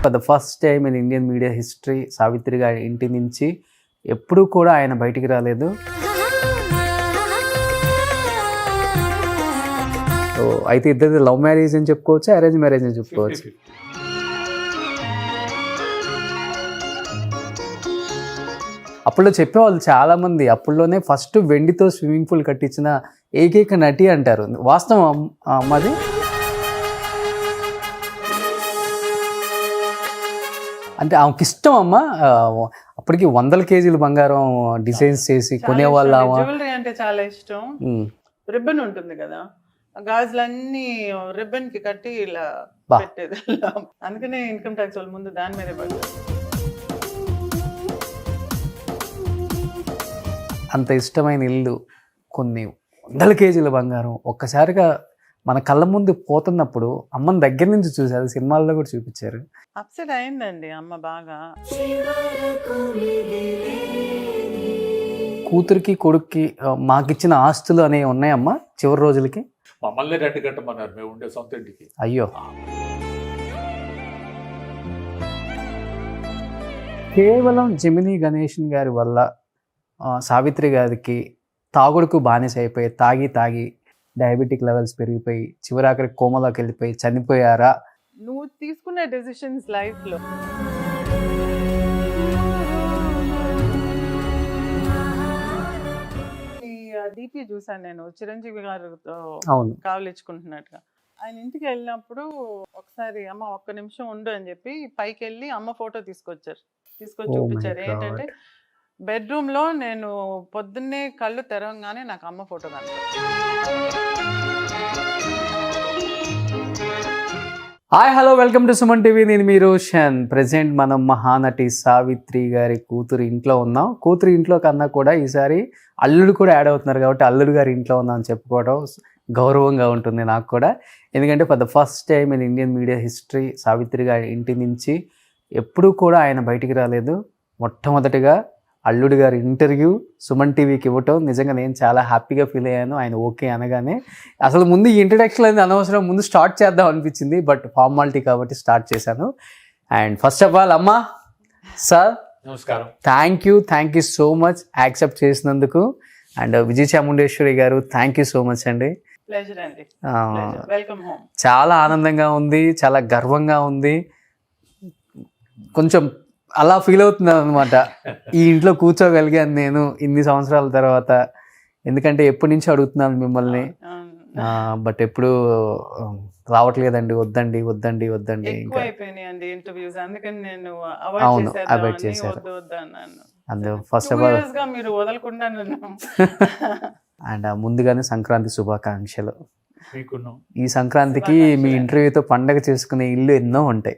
For the first time in Indian media history Savitri గారి ఇంటి నుంచి ఎప్పుడూ కూడా ఆయన బయటికి రాలేదు. సో అయితే ఇద్దరిది లవ్ మ్యారేజ్ అని చెప్పుకోవచ్చు, అరేంజ్ మ్యారేజ్ అని చెప్పుకోవచ్చు. అప్పుడులో చెప్పేవాళ్ళు చాలామంది, అప్పుడులోనే ఫస్ట్ వెండితో స్విమ్మింగ్ పూల్ కట్టించిన ఏకైక నటి అంటారు. వాస్తవం అమ్మది. అంటే ఆమెకి ఇష్టం అమ్మ, అప్పటికి 100 కేజీలు బంగారం డిజైన్స్ చేసి కొనేవాళ్ళు. జ్యువెలరీ అంటే చాలా ఇష్టం. రిబ్బన్ ఉంటుంది కదా, గాజులన్నీ రిబ్బన్ కి కట్టి ఇలా పెట్టేది. అందుకనే ఇన్కమ్ ట్యాక్స్ వాళ్ళు ముందు దాని మీదే పడతారు. అంత ఇష్టమైన ఇల్లు, కొన్ని 100 కేజీల బంగారం ఒక్కసారిగా మన కళ్ళ ముందు పోతున్నప్పుడు అమ్మని దగ్గర నుంచి చూసారు, సినిమాల్లో కూడా చూపించారు. అప్సెట్ అయిందండి అమ్మ బాగా. కూతురికి కొడుక్కి మాకిచ్చిన ఆస్తులు అనేవి ఉన్నాయమ్మా చివరి రోజులకి. మమ్మల్ని రెంట్ కట్టమన్నారు మేము ఉండే సొంత ఇంటికి. అయ్యో. కేవలం జెమినీ గణేషన్ గారి వల్ల సావిత్రి గారికి తాగుడుకు బానిస అయిపోయి తాగి తాగి డయాబెటిక్ లెవెల్స్ పెరిగిపోయి చివరాఖరి కోమలోకి వెళ్ళిపోయి చనిపోయారా? నువ్వు తీసుకునే డెసిషన్స్ లైఫ్ లో డీపీ చూసాను నేను, చిరంజీవి గారితో కావలించుకుంటున్నట్టుగా. ఆయన ఇంటికి వెళ్ళినప్పుడు ఒకసారి అమ్మ ఒక్క నిమిషం ఉండు అని చెప్పి పైకి వెళ్ళి అమ్మ ఫోటో తీసుకొచ్చి చూపించారు. ఏంటంటే బెడ్రూమ్ లో నేను పొద్దున్నే కళ్ళు తెరవగానే నాకు అమ్మ ఫోటో కనిపించింది. Hi hello, welcome to Suman TV. నేను మీ రోషన్. ప్రెసెంట్ మనం మహానటి సావిత్రి గారి కూతురు ఇంట్లో ఉన్నాం. కూతురు ఇంట్లో కన్నా కూడా ఈసారి అల్లుడు కూడా యాడ్ అవుతున్నారు కాబట్టి అల్లుడు గారి ఇంట్లో ఉన్నాం అని చెప్పుకోవడం గౌరవంగా ఉంటుంది నాకు కూడా. ఎందుకంటే for the first time in Indian media history Savitri గారి ఇంటి నుంచి ఎప్పుడూ కూడా ఆయన బయటికి రాలేదు. మొట్టమొదటిగా అల్లుడు గారి ఇంటర్వ్యూ సుమన్ టీవీకి ఇవ్వటం నిజంగా నేను చాలా హ్యాపీగా ఫీల్ అయ్యాను. ఆయన ఓకే అనగానే అసలు ముందు ఈ ఇంట్రడక్షన్ అనేది అనవసరం, ముందు స్టార్ట్ చేద్దాం అనిపించింది, బట్ ఫార్మాలిటీ కాబట్టి స్టార్ట్ చేశాను. అండ్ ఫస్ట్ ఆఫ్ ఆల్ అమ్మా, సార్ నమస్కారం, thank you so much accept చేసినందుకు. అండ్ విజయ చాముండేశ్వరి గారు థ్యాంక్ యూ సో మచ్ అండి. చాలా ఆనందంగా ఉంది, చాలా గర్వంగా ఉంది, కొంచెం అలా ఫీల్ అవుతున్నాను అనమాట. ఈ ఇంట్లో కూర్చోగలిగాను నేను ఇన్ని సంవత్సరాల తర్వాత. ఎందుకంటే ఎప్పటి నుంచి అడుగుతున్నాను మిమ్మల్ని, బట్ ఎప్పుడు రావట్లేదండి. వద్దండి. అవును, అవాయిడ్ చేశారు. And first of all and ముందుగానే సంక్రాంతి శుభాకాంక్షలు. ఈ సంక్రాంతికి మీ ఇంటర్వ్యూతో పండగ చేసుకునే ఇల్లు ఎన్నో ఉంటాయి.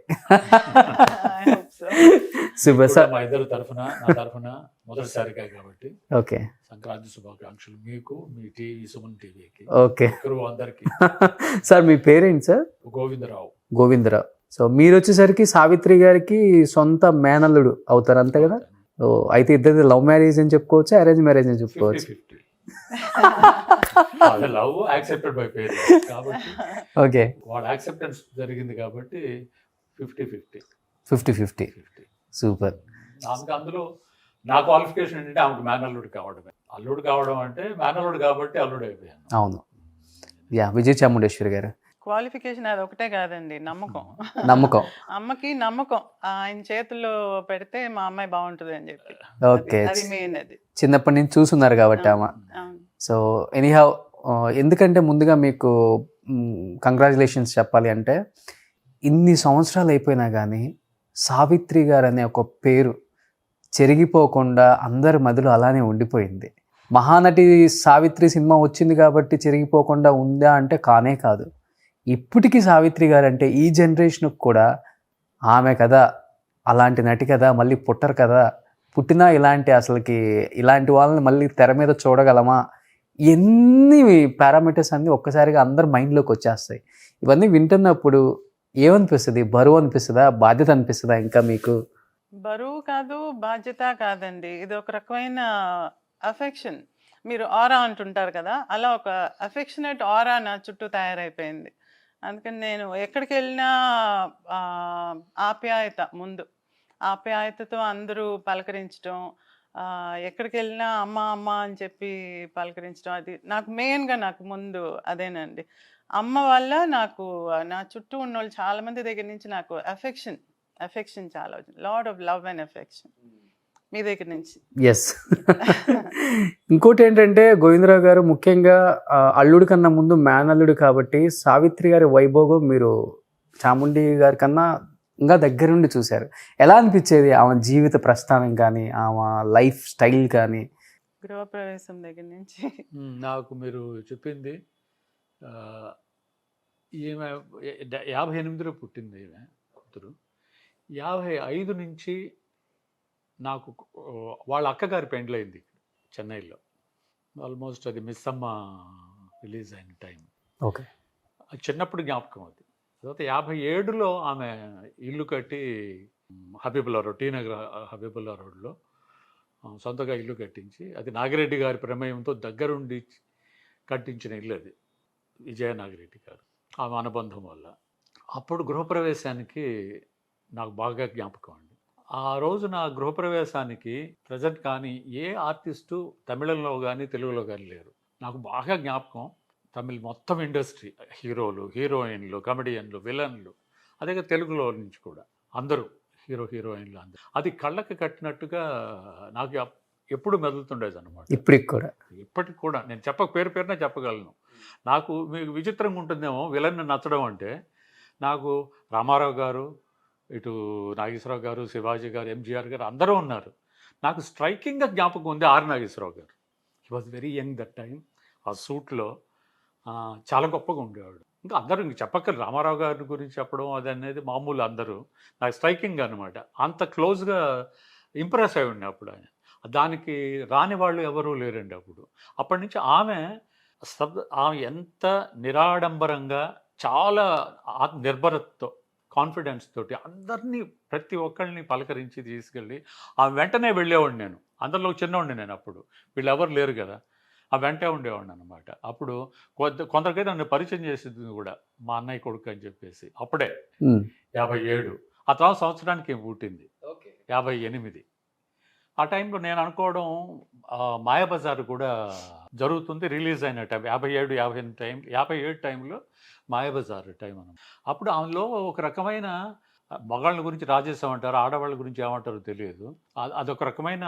మా ఇద్దరు తరఫున, నా తరఫున మొదటిసారిగా కాబట్టి ఓకే, సంక్రాంతి శుభాకాంక్షలు మీకు, మీ టీవీ సుమన్ టీవీకి, ఓకే అందరికి. సార్ మీ పేరేంటి సార్? గోవిందరావు. సో మీరు వచ్చేసరికి సావిత్రి గారికి సొంత మేనల్లుడు అవుతారు అంతే కదా? అయితే ఇద్దరిది లవ్ మ్యారేజ్ అని చెప్పుకోవచ్చు, అరేంజ్ మ్యారేజ్ అని చెప్పుకోవచ్చు. లవ్ యాక్సెప్టెడ్ బై పేరెంట్స్ కాబట్టి ఓకే, వాళ్ళ యాక్సెప్టెన్స్ జరిగింది కాబట్టి 50-50. సూపర్. అందులో నా క్వాలిఫికేషన్ ఏంటంటే ఆమెకు మేనల్లుడు కావడమే. అల్లుడు కావడం అంటే మేనల్లుడు కాబట్టి అల్లుడు అయిపోయాను. అవును. విజయ చాముండేశ్వరి గారు క్వాలిఫికేషన్ అది ఒకటే కాదండి, నమ్మకం. అమ్మకి నమ్మకం, ఆయన చేతుల్లో పెడితే మా అమ్మాయి బాగుంటుంది అని చెప్పి. ఓకే, అది మెయిన్. అది చిన్నప్పటి నుంచి చూస్తున్నారు కాబట్టి అమ్మ. సో ఎనీహౌ, ఎందుకంటే ముందుగా మీకు కంగ్రాచులేషన్స్ చెప్పాలి. అంటే ఇన్ని సంవత్సరాలు అయిపోయినా కానీ సావిత్రి గారు అనే ఒక పేరు చెరిగిపోకుండా అందరి మధ్యలో అలానే ఉండిపోయింది. మహానటి సావిత్రి సినిమా వచ్చింది కాబట్టి చెరిగిపోకుండా ఉందా అంటే కానే కాదు. ఇప్పటికీ సావిత్రి గారు అంటే ఈ జనరేషన్కి కూడా ఆమె కదా, అలాంటి నటి కదా, మళ్ళీ పుట్టరు కదా, పుట్టినా ఇలాంటి వాళ్ళని మళ్ళీ తెర మీద చూడగలమా, ఎన్ని పారామీటర్స్ అన్నీ ఒక్కసారిగా అందరు మైండ్లోకి వచ్చేస్తాయి. ఇవన్నీ వింటున్నప్పుడు ఏమనిపిస్తుంది? బరువు అనిపిస్తుందా, బాధ్యత అనిపిస్తుందా? ఇంకా మీకు బరువు కాదు, బాధ్యత కాదండి, ఇది ఒక రకమైన అఫెక్షన్. మీరు ఆరా అంటుంటారు కదా, అలా ఒక అఫెక్షనేట్ ఆరా నా చుట్టూ తయారైపోయింది. అందుకని నేను ఎక్కడికి వెళ్ళినా ఆప్యాయత ముందు, ఆప్యాయతతో అందరూ పలకరించడం, ఎక్కడికి వెళ్ళినా అమ్మ అమ్మ అని చెప్పి పలకరించడం, అది నాకు మెయిన్గా నాకు ముందు అదేనండి. అమ్మ వల్ల నాకు నా చుట్టూ ఉన్న వాళ్ళు చాలా మంది దగ్గర నుంచి నాకు అఫెక్షన్ చాలా వచ్చింది. Lot of love and affection మీ దగ్గర నుంచి. ఎస్. ఇంకోటి ఏంటంటే గోవిందరావు గారు ముఖ్యంగా అల్లుడి కన్నా ముందు మేనల్లుడు కాబట్టి సావిత్రి గారి వైభోగం మీరు చాముండి గారి కన్నా ఇంకా దగ్గర నుండి చూశారు. ఎలా అనిపించేది ఆమె జీవిత ప్రస్థానం కానీ ఆమె లైఫ్ స్టైల్ కానీ? గృహప్రవేశం దగ్గర నుంచి నాకు మీరు చెప్పింది, ఈమె 58లో పుట్టింది ఈమె కూతురు. 55 నుంచి నాకు వాళ్ళ అక్కగారి పెండ్లైంది చెన్నైలో. ఆల్మోస్ట్ అది మిస్ అమ్మ రిలీజ్ అయిన టైం. ఓకే. చిన్నప్పుడు జ్ఞాపకం అది. తర్వాత 57లో ఆమె ఇల్లు కట్టి హబీబుల్లా రోడ్, టీ నగర్ హబీబుల్లా రోడ్లో సొంతగా ఇల్లు కట్టించి, అది నాగిరెడ్డి గారి ప్రమేయంతో దగ్గరుండి కట్టించిన ఇల్లు అది, విజయ నాగిరెడ్డి గారు, ఆమె అనుబంధం వల్ల. అప్పుడు గృహప్రవేశానికి నాకు బాగా జ్ఞాపకం అండి. ఆ రోజు నా గృహప్రవేశానికి ప్రజెంట్ కానీ ఏ ఆర్టిస్టు తమిళంలో కానీ తెలుగులో కానీ లేరు. నాకు బాగా జ్ఞాపకం, తమిళ్ మొత్తం ఇండస్ట్రీ, హీరోలు, హీరోయిన్లు, కమెడియన్లు, విలన్లు, అదే తెలుగులో నుంచి కూడా అందరూ హీరోయిన్లు అందరూ. అది కళ్ళకి కట్టినట్టుగా నాకు ఎప్పుడు మెదులుతుండేది అనమాట. ఇప్పటికి కూడా నేను పేరునే చెప్పగలను. నాకు మీకు విచిత్రంగా ఉంటుందేమో విలన్ నచ్చడం అంటే, నాకు రామారావు గారు, ఇటు నాగేశ్వరరావు గారు, శివాజీ గారు, ఎంజీఆర్ గారు అందరూ ఉన్నారు. నాకు స్ట్రైకింగ్గా జ్ఞాపకం ఉంది ఆర్ నాగేశ్వరరావు గారు. He was very young that time. ఆ సూట్లో చాలా గొప్పగా ఉండేవాడు. ఇంకా అందరూ చెప్పక్కర్లేదు, రామారావు గారి గురించి చెప్పడం అది అనేది మామూలు. అందరూ నాకు స్ట్రైకింగ్ అనమాట. అంత క్లోజ్గా ఇంప్రెస్ అయి ఉండే అప్పుడు ఆయన. దానికి రాని వాళ్ళు ఎవరూ లేరండి అప్పుడు. అప్పటి నుంచి ఆమె ఎంత నిరాడంబరంగా, చాలా నిర్భరతతో, కాన్ఫిడెన్స్ తోటి అందరినీ, ప్రతి ఒక్కరిని పలకరించి తీసుకెళ్ళి ఆమె వెంటనే వెళ్ళేవాడిని. నేను అందరిలో చిన్నవాడిని. నేను అప్పుడు వీళ్ళు ఎవరు లేరు కదా, ఆ వెంటే ఉండేవాడిని అనమాట. అప్పుడు కొందరికైతే నన్ను పరిచయం చేసేది కూడా, మా అన్నయ్య కొడుకు అని చెప్పేసి. అప్పుడే 57. ఆ తర్వాత సంవత్సరానికి పుట్టింది 58. ఆ టైంలో నేను అనుకోవడం మాయాబజార్ కూడా జరుగుతుంది, రిలీజ్ అయిన టైం 57 టైం. 57 టైంలో మాయాబజార్ టైం అన్నమాట. అప్పుడు ఆమెలో ఒక రకమైన, మగాళ్ళ గురించి రాజేసామంటారు, ఆడవాళ్ళ గురించి ఏమంటారో తెలియదు, అదొక రకమైన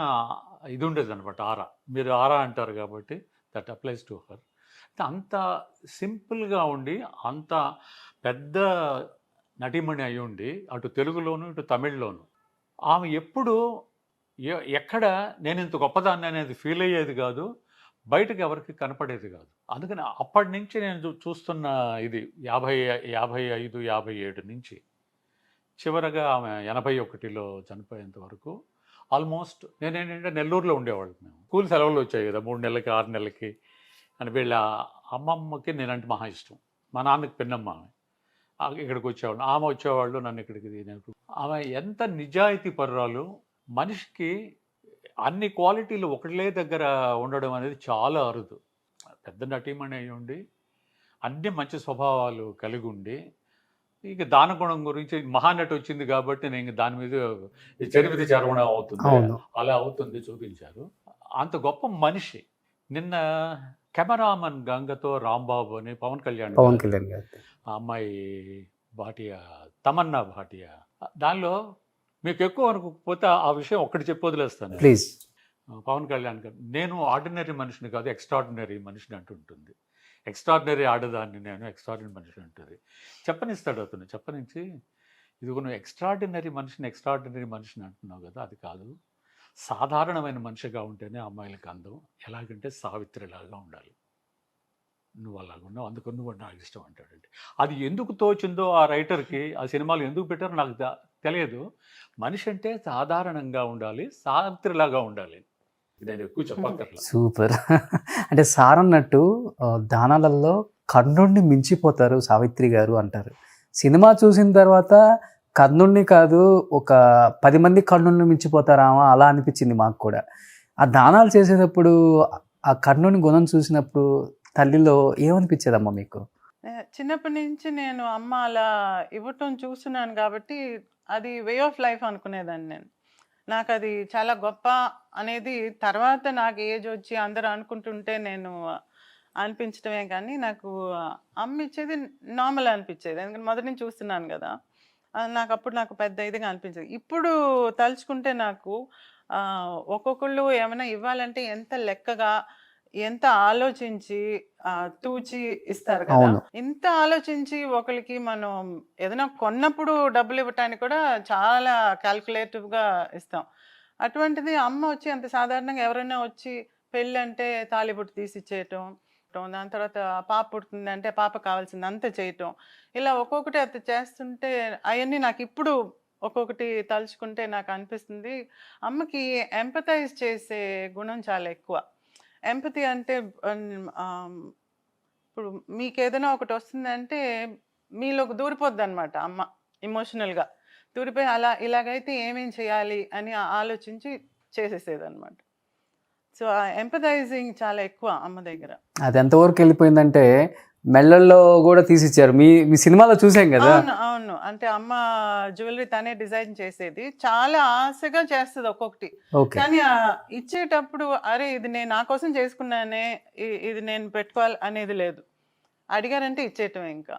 ఇది ఉండేది అనమాట. ఆరా, మీరు ఆరా అంటారు కాబట్టి దట్ అప్లైస్ టు హర్. అంత సింపుల్గా ఉండి, అంత పెద్ద నటీమణి అయి ఉండి, అటు తెలుగులోను ఇటు తమిళ్లోను, ఆమె ఎప్పుడు ఎక్కడ నేను ఇంత గొప్పదాన్ని అనేది ఫీల్ అయ్యేది కాదు, బయటకు ఎవరికి కనపడేది కాదు. అందుకని అప్పటి నుంచి నేను చూస్తున్న ఇది 55, 57 నుంచి చివరగా ఆమె 81లో చనిపోయేంత వరకు ఆల్మోస్ట్ నేనేంటంటే నెల్లూరులో ఉండేవాళ్ళం. మేము స్కూల్ సెలవులు వచ్చాయి కదా, 3 నెలలకి 6 నెలలకి అని. వీళ్ళ అమ్మమ్మకి నేనంటే మహా ఇష్టం, మా నాన్నకి పిన్నమ్మ ఆమె. ఇక్కడికి వచ్చేవాళ్ళు, ఆమె వచ్చేవాళ్ళు నన్ను ఇక్కడికి. ఆమె ఎంత నిజాయితీ పరురాలు, మనిషికి అన్ని క్వాలిటీలు ఒకటిలే దగ్గర ఉండడం అనేది చాలా అరుదు. పెద్ద నటీమణి అయి ఉండి, అన్ని మంచి స్వభావాలు కలిగి ఉండి, ఇక దానగుణం గురించి మహానటి వచ్చింది కాబట్టి నేను దాని మీద చరిమితి చరవణం అవుతుంది, అలా అవుతుంది చూపించారు. అంత గొప్ప మనిషి. నిన్న కెమెరామన్ గంగతో రాంబాబు అని పవన్ కళ్యాణ్ ఆ అమ్మాయి భాటియా, తమన్నా భాటియా, దానిలో మీకు ఎక్కువ అనుకోకపోతే ఆ విషయం ఒక్కటి చెప్పి వదిలేస్తాను ప్లీజ్. పవన్ కళ్యాణ్ గారు, నేను ఆర్డినరీ మనిషిని కాదు, ఎక్స్ట్రాడినరీ మనిషిని అంటుంటుంది. ఎక్స్ట్రాడినరీ ఆడదాన్ని నేను, ఎక్స్ట్రాడినరీ మనిషిని అంటుంది. చెప్పనిస్తాడు అతను. చెప్పనించి, ఇదిగో నువ్వు ఎక్స్ట్రాడినరీ మనిషిని అంటున్నావు కదా, అది కాదు, సాధారణమైన మనిషిగా ఉంటేనే అమ్మాయిలకు అందం. ఎలాగంటే సావిత్రిలాగా ఉండాలి, నువ్వు అలాగ ఉన్నావు, అందుకని నువ్వు నాకు ఇష్టం అంటాడండి. అది ఎందుకు తోచిందో ఆ రైటర్కి, ఆ సినిమాలు ఎందుకు పెట్టారో నాకు తెలియదు. మనిషి అంటే సాధారణంగా ఉండాలి, సావిత్రిలాగా ఉండాలి. నేను ఎక్కువ చెప్పక్కర్లేదు. సూపర్. అంటే సార్ అన్నట్టు దానాలలో కర్ణుడిని మించిపోతారు సావిత్రి గారు అంటారు. సినిమా చూసిన తర్వాత కర్ణుడిని కాదు, ఒక 10 మంది కర్ణుడిని మించిపోతారా అలా అనిపించింది మాకు కూడా. ఆ దానాలు చేసేటప్పుడు ఆ కర్ణుని గుణం చూసినప్పుడు తల్లిలో ఏమనిపించేదమ్మా మీకు? చిన్నప్పటి నుంచి నేను అమ్మ అలా ఇవ్వటం చూస్తున్నాను కాబట్టి అది వే ఆఫ్ లైఫ్ అనుకునేదాన్ని నేను. నాకు అది చాలా గొప్ప అనేది తర్వాత నాకు ఏజ్ వచ్చి అందరూ అనుకుంటుంటే నేను అనిపించటమే కానీ నాకు అమ్మ ఇచ్చేది నార్మల్ అనిపించేది. ఎందుకంటే మొదటి నుంచి చూస్తున్నాను కదా. నాకు అప్పుడు నాకు పెద్ద ఇదిగా అనిపించేది. ఇప్పుడు తలుచుకుంటే నాకు ఒక్కొక్కళ్ళు ఏమైనా ఇవ్వాలంటే ఎంత లెక్కగా ఎంత ఆలోచించి తూచి ఇస్తారు కదా. అవును. ఇంత ఆలోచించి ఒకరికి మనం ఏదైనా కొన్నప్పుడు డబ్బులు ఇవ్వటానికి కూడా చాలా క్యాల్కులేటివ్ గా ఇస్తాం. అటువంటిది అమ్మ వచ్చి అంత సాధారణంగా ఎవరైనా వచ్చి పెళ్ళి అంటే తాళిబొట్టు తీసి ఇచ్చేయటం, దాని తర్వాత పాప పుడుతుంది అంటే పాప కావాల్సింది అంత చేయటం, ఇలా ఒక్కొక్కటి అది చేస్తుంటే అవన్నీ నాకు ఇప్పుడు ఒక్కొక్కటి తలుచుకుంటే నాకు అనిపిస్తుంది అమ్మకి ఎంపథైజ్ చేసే గుణం చాలా ఎక్కువ. ఎంపతి అంటే ఇప్పుడు మీకు ఏదైనా ఒకటి వస్తుందంటే మీలోకి దూరిపోద్ది అనమాట అమ్మ. ఎమోషనల్గా దూరిపోయి అలా ఇలాగైతే ఏమేం చేయాలి అని ఆలోచించి చేసేసేదన్నమాట. సో ఆ ఎంపథైజింగ్ చాలా ఎక్కువ అమ్మ దగ్గర. అది ఎంతవరకు వెళ్ళిపోయిందంటే మెళ్ళల్లో కూడా తీసిచ్చారు. మీ సినిమాలో చూసాం కదా. అవును అవును. అంటే అమ్మ జ్యువెలరీ తనే డిజైన్ చేసేది, చాలా ఆశగా చేస్తుంది ఒక్కొక్కటి. ఓకే. కానీ ఇచ్చేటప్పుడు అరే ఇది నేను నా కోసం చేసుకున్నానే, ఇది నేను పెట్టుకోవాలి అనేది లేదు. అడిగారంటే ఇచ్చేయటం ఇంకా.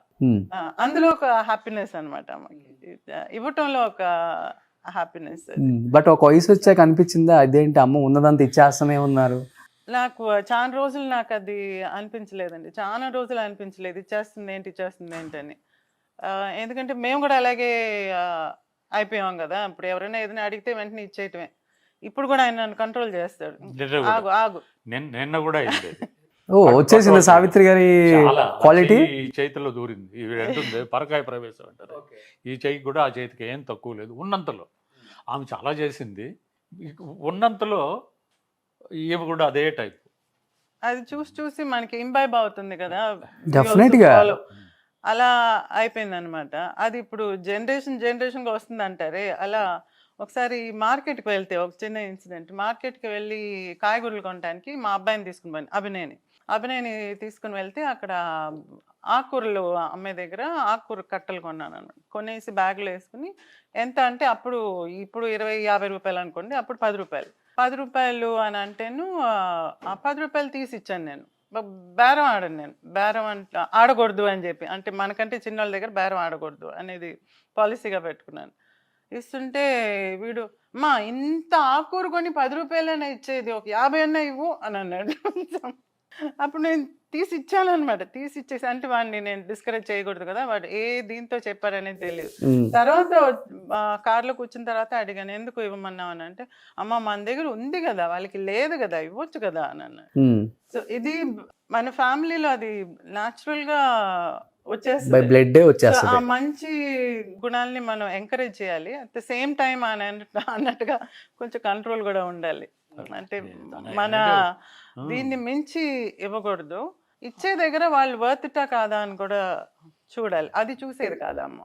అందులో ఒక హ్యాపీనెస్ అనమాట అమ్మకి, ఇవ్వటంలో ఒక హ్యాపీనెస్. బట్ ఒక వయసు వచ్చాక అనిపించిందా అదేంటి అమ్మ ఉన్నదంతా ఇచ్చేస్తూనే ఉన్నారు? నాకు చాలా రోజులు నాకు అది అనిపించలేదండి. చాలా రోజులు అనిపించలేదు ఇచ్చేస్తుంది ఏంటి అని. ఎందుకంటే మేము కూడా అలాగే అయిపోయాం కదా. ఇప్పుడు ఎవరైనా ఏదైనా అడిగితే వెంటనే ఇచ్చేయటమే. ఇప్పుడు కూడా ఆయన నన్ను కంట్రోల్ చేస్తాడు. ఆగు ఆగు. నిన్న కూడా ఓ వచ్చేసింది సావిత్రి గారి క్వాలిటీ చేతిలో దూరింది. ఇవి అంటుంది పరకాయ ప్రవేశం అంటారు. ఈ చేయికి కూడా ఆ చేతికి ఏం తక్కువ లేదు. ఉన్నంతలో ఆమె చాలా చేసింది. ఉన్నంతలో ఇవి కూడా అదే టైప్. అది చూసి చూసి మనకి ఇంబైబ్ అవుతుంది కదా. డెఫినెట్ గా అలా అయిపోయింది అనమాట. అది ఇప్పుడు జనరేషన్గా వస్తుంది అంటారే అలా. ఒకసారి మార్కెట్కి వెళ్తే ఒక చిన్న ఇన్సిడెంట్. మార్కెట్కి వెళ్ళి కాయగూరలు కొనడానికి మా అబ్బాయిని తీసుకుని పోయాను, అభినయని తీసుకుని వెళ్తే అక్కడ ఆకుకూరలు అమ్మే దగ్గర ఆకుకూర కట్టలు కొన్నాను అనమాట. కొనేసి బ్యాగ్లో వేసుకుని ఎంత అంటే అప్పుడు ఇప్పుడు 20-50 రూపాయలు అనుకోండి, అప్పుడు 10 రూపాయలు. 10 రూపాయలు అని అంటేను ఆ 10 రూపాయలు తీసి ఇచ్చాను నేను. బేరం ఆడను నేను. బేరం అంటే ఆడకూడదు అని చెప్పి, అంటే మనకంటే చిన్నోళ్ళ దగ్గర బేరం ఆడకూడదు అనేది పాలసీగా పెట్టుకున్నాను. ఇస్తుంటే వీడు అమ్మా ఇంత ఆకుకూర కొని 10 రూపాయలైనా ఇచ్చేది, ఒక 50 అన్నా ఇవ్వు అని అన్నాడు. అప్పుడు నేను తీసి ఇచ్చాను అనమాట. తీసి ఇచ్చేసి అంటే వాడిని నేను డిస్కరేజ్ చేయకూడదు కదా, వాడు దీంతో చెప్పారనేది తెలియదు. తర్వాత కార్లో కూర్చున్న తర్వాత అడిగాను ఎందుకు ఇవ్వమన్నావు అని అంటే, అమ్మ మన దగ్గర ఉంది కదా, వాళ్ళకి లేదు కదా, ఇవ్వచ్చు కదా అని అన్నాడు. సో ఇది మన ఫ్యామిలీలో అది న్యాచురల్ గా వచ్చేస్తుంది. ఆ మంచి గుణాలని మనం ఎంకరేజ్ చేయాలి. అట్ ద సేమ్ టైం అన్నట్టుగా కొంచెం కంట్రోల్ కూడా ఉండాలి. అంటే మన దీన్ని మించి ఇవ్వకూడదు. ఇచ్చే దగ్గర వాళ్ళు వర్తిటా కాదా అని కూడా చూడాలి. అది చూసేది కాదమ్మ.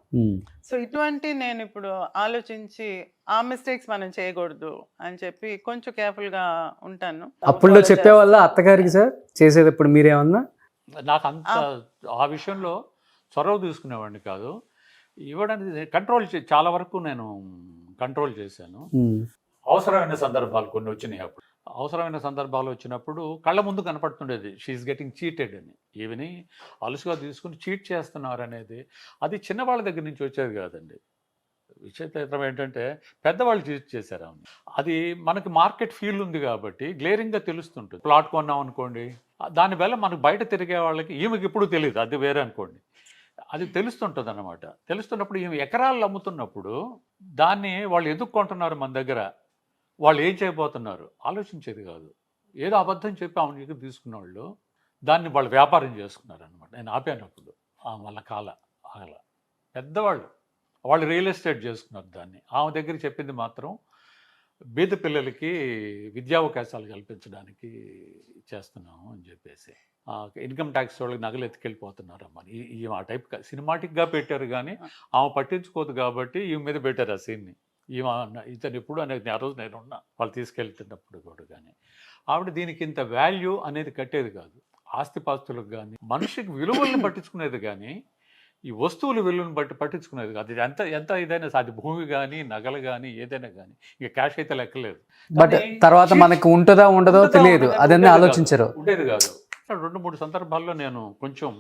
సో ఇటువంటి నేను ఇప్పుడు ఆలోచించి ఆ మిస్టేక్స్ మనం చేయకూడదు అని చెప్పి కొంచెం కేర్ఫుల్ గా ఉంటాను. అప్పుడు చెప్పేవాళ్ళ అత్తగారికి సార్ చేసేటప్పుడు మీరేమన్నా? నాకు అంత ఆ విషయంలో చొరవ తీసుకునేవాడిని కాదు. ఇవ్వడానికి చాలా వరకు నేను కంట్రోల్ చేశాను. అవసరమైన సందర్భాలు కొన్ని వచ్చినాయి. అప్పుడు అవసరమైన సందర్భాలు వచ్చినప్పుడు కళ్ళ ముందు కనపడుతుండేది షీఈస్ గెటింగ్ చీటెడ్ అని. ఈవెని అలుసుగా తీసుకుని చీట్ చేస్తున్నారు అనేది అది చిన్నవాళ్ళ దగ్గర నుంచి వచ్చేది కాదండి. విచిత్రం ఏంటంటే పెద్దవాళ్ళు చీట్ చేశారు ఆమె. అది మనకి మార్కెట్ ఫీల్ ఉంది కాబట్టి గ్లేరింగ్గా తెలుస్తుంటుంది. ప్లాట్ కొన్నాం అనుకోండి, దాని వల్ల మనకు బయట తిరిగే వాళ్ళకి ఈమెకి ఇప్పుడు తెలియదు, అది వేరే అనుకోండి, అది తెలుస్తుంటుంది అన్నమాట. తెలుస్తున్నప్పుడు ఈమె ఎకరాలు అమ్ముతున్నప్పుడు దాన్ని వాళ్ళు ఎదుక్కుంటున్నారు మన దగ్గర, వాళ్ళు ఏం చేయబోతున్నారు ఆలోచించేది కాదు. ఏదో అబద్ధం చెప్పి ఆమె దగ్గర తీసుకున్న వాళ్ళు దాన్ని వాళ్ళు వ్యాపారం చేసుకున్నారు అనమాట. నేను ఆపానప్పుడు వాళ్ళ ఆగల పెద్దవాళ్ళు వాళ్ళు రియల్ ఎస్టేట్ చేసుకున్నారు దాన్ని. ఆమె దగ్గర చెప్పింది మాత్రం బీద పిల్లలకి విద్యావకాశాలు కల్పించడానికి చేస్తున్నాము అని చెప్పేసి, ఇన్కమ్ ట్యాక్స్ వాళ్ళకి నగలు ఎత్తుకెళ్ళిపోతున్నారు అమ్మని. ఈ ఆ టైప్ సినిమాటిక్గా పెట్టారు కానీ ఆమె పట్టించుకోదు కాబట్టి ఈమె మీద పెట్టారు ఆ సీన్ని. ఇతను ఎప్పుడు అనేది ఆ రోజు నేను ఉన్నా వాళ్ళు తీసుకెళ్తున్నప్పుడు కూడా. కానీ ఆవిడ దీనికి ఇంత వాల్యూ అనేది కట్టేది కాదు. ఆస్తిపాస్తులకు కానీ మనిషికి విలువలను పట్టించుకునేది కానీ ఈ వస్తువుల విలువను బట్టి పట్టించుకునేది కాదు. ఇది ఎంత ఎంత ఇదైనా అది భూమి కానీ నగలు కానీ ఏదైనా కానీ ఇక క్యాష్ అయితే లెక్కలేదు. బట్ తర్వాత మనకు ఉంటుందా ఉండదో తెలియదు, అదన్నీ ఆలోచించరు. ఉండేది కాదు. 2-3 సందర్భాల్లో నేను కొంచెం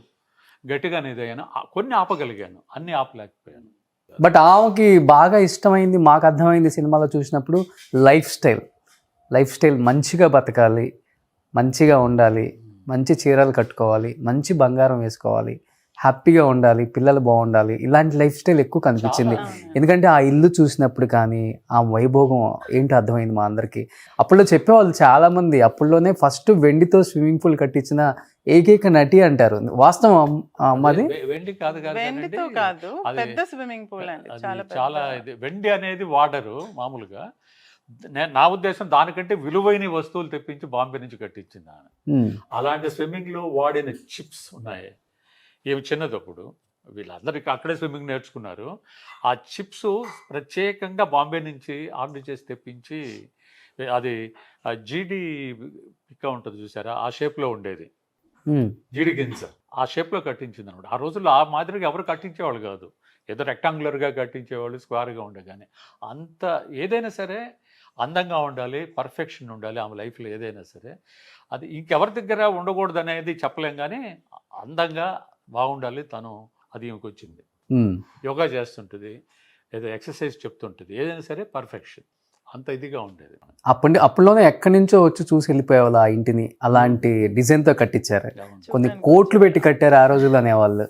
గట్టిగానే ఇదయ్యాను, కొన్ని ఆపగలిగాను, అన్ని ఆపలేకపోయాను. బట్ ఆమెకి బాగా ఇష్టమైంది మాకు అర్థమైంది సినిమాలో చూసినప్పుడు లైఫ్ స్టైల్ మంచిగా బతకాలి, మంచిగా ఉండాలి, మంచి చీరలు కట్టుకోవాలి, మంచి బంగారం వేసుకోవాలి, హ్యాపీగా ఉండాలి, పిల్లలు బాగుండాలి, ఇలాంటి లైఫ్ స్టైల్ ఎక్కువ కనిపించింది. ఎందుకంటే ఆ ఇల్లు చూసినప్పుడు కానీ ఆ వైభోగం ఏంటో అర్థమైంది మా అందరికీ. అప్పుడులో చెప్పేవాళ్ళు చాలామంది, అప్పుడులోనే ఫస్ట్ వెండితో స్విమ్మింగ్ పూల్ కట్టించిన ఏకైక నటి అంటారు. వాస్తవం అమ్మది? వెండి కాదు, వెండితో కాదు, పెద్ద స్విమ్మింగ్ పూల్ అండి. చాలా వెండి అనేది వాడరు మామూలుగా. నా ఉద్దేశం దానికంటే విలువైన వస్తువులు తెప్పించి బాంబే నుంచి కట్టించింది ఆమె. అలాంటి స్విమ్మింగ్ లో వాడిన చిప్స్ ఉన్నాయి, ఏమి చిన్నదప్పుడు వీళ్ళందరికీ అక్కడే స్విమ్మింగ్ నేర్చుకున్నారు. ఆ చిప్స్ ప్రత్యేకంగా బాంబే నుంచి ఆర్డర్ చేసి తెప్పించి, అది జీడి పిక్క ఉంటుంది చూసారా, ఆ షేప్లో ఉండేది, జీడి గింజ ఆ షేప్లో కట్టించింది అనమాట. ఆ రోజుల్లో ఆ మాదిరిగా ఎవరు కట్టించేవాళ్ళు కాదు, ఏదో రెక్టాంగులర్గా కట్టించేవాళ్ళు, స్క్వేర్గా ఉండే. కానీ అంత ఏదైనా సరే అందంగా ఉండాలి, పర్ఫెక్షన్ ఉండాలి ఆమె లైఫ్లో ఏదైనా సరే. అది ఇంకెవరి దగ్గర ఉండకూడదు అనేది చెప్పలేం, కానీ అందంగా బాగుండాలి తను. అది ఈమెకు వచ్చింది. యోగా చేస్తుంటుంది, ఏదో ఎక్సర్సైజ్ చెప్తుంటుంది, ఏదైనా సరే పర్ఫెక్షన్, అంత ఇదిగా ఉండేది. అప్పుడులోనే ఎక్కడి నుంచో వచ్చి చూసి వెళ్ళిపోయేవాళ్ళు ఆ ఇంటిని. అలాంటి డిజైన్తో కట్టించారు, కొన్ని కోట్లు పెట్టి కట్టారు ఆ రోజుల్లో అనేవాళ్ళు.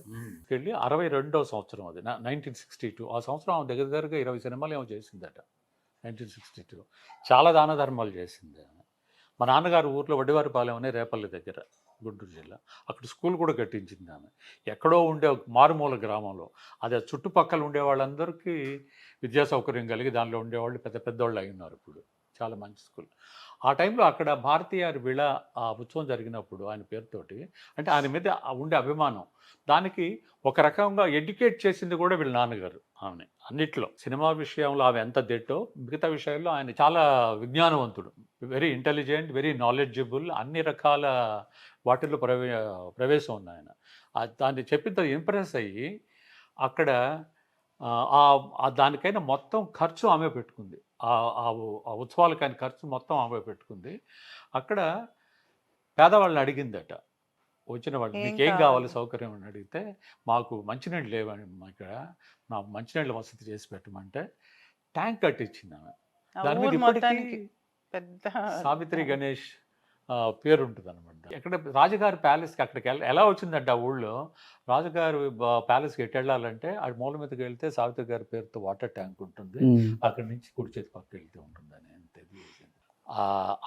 వెళ్ళి 62వ సంవత్సరం, అది 1962. ఆ సంవత్సరం ఆమె దగ్గరగా 20 సినిమాలు ఏమో చేసిందట. 1962 చాలా దాన ధర్మాలు చేసింది. మా నాన్నగారు ఊర్లో వడ్డివారిపాలెం అనే రేపల్లి దగ్గర, గుంటూరు జిల్లా, అక్కడ స్కూల్ కూడా కట్టించింది ఆమె. ఎక్కడో ఉండే మారుమూల గ్రామంలో, అది చుట్టుపక్కల ఉండే వాళ్ళందరికీ విద్యా సౌకర్యం కలిగి దానిలో ఉండేవాళ్ళు పెద్ద పెద్దవాళ్ళు అయి ఉన్నారు. ఇప్పుడు చాలా మంచి స్కూల్. ఆ టైంలో అక్కడ భారతీయార్ విళ ఆ ఉత్సవం జరిగినప్పుడు ఆయన పేరుతోటి, అంటే ఆయన మీద ఉండే అభిమానం, దానికి ఒక రకంగా ఎడ్యుకేట్ చేసింది కూడా వీళ్ళ నాన్నగారు ఆమెని. అన్నిట్లో సినిమా విషయంలో ఆమె ఎంత దెట్టో, మిగతా విషయాల్లో ఆయన చాలా విజ్ఞానవంతుడు, వెరీ ఇంటెలిజెంట్, వెరీ నాలెడ్జబుల్, అన్ని రకాల వాటిల్లో ప్రవేశం ఉంది ఆయన. దాన్ని చెప్పిన ఇంప్రెస్ అయ్యి అక్కడ దానికైనా మొత్తం ఖర్చు ఆమె పెట్టుకుంది. ఆ ఉత్సవాలకైన ఖర్చు మొత్తం ఆమె పెట్టుకుంది. అక్కడ పేదవాళ్ళని అడిగిందట, వచ్చిన వాళ్ళు మీకేం కావాలి సౌకర్యం అని అడిగితే, మాకు మంచినీళ్ళు లేవని, ఇక్కడ నాకు మంచినీళ్ళ వసతి చేసి పెట్టమంటే ట్యాంక్ కట్టించింది ఆమె. దాని మీద ఇప్పటికీ సావిత్రి గణేష్ పేరు ఉంటుంది అనమాట. ఎక్కడ రాజుగారి ప్యాలెస్కి అక్కడికి ఎలా వచ్చిందంటే, ఆ ఊళ్ళో రాజుగారి ప్యాలెస్కి ఎటు వెళ్ళాలంటే ఆ మూల మీదకి వెళ్తే సావిత్రి గారి పేరుతో వాటర్ ట్యాంక్ ఉంటుంది, అక్కడి నుంచి కుడి చేతి పక్కకి వెళ్తూ ఉంటుంది అని తెలియదు.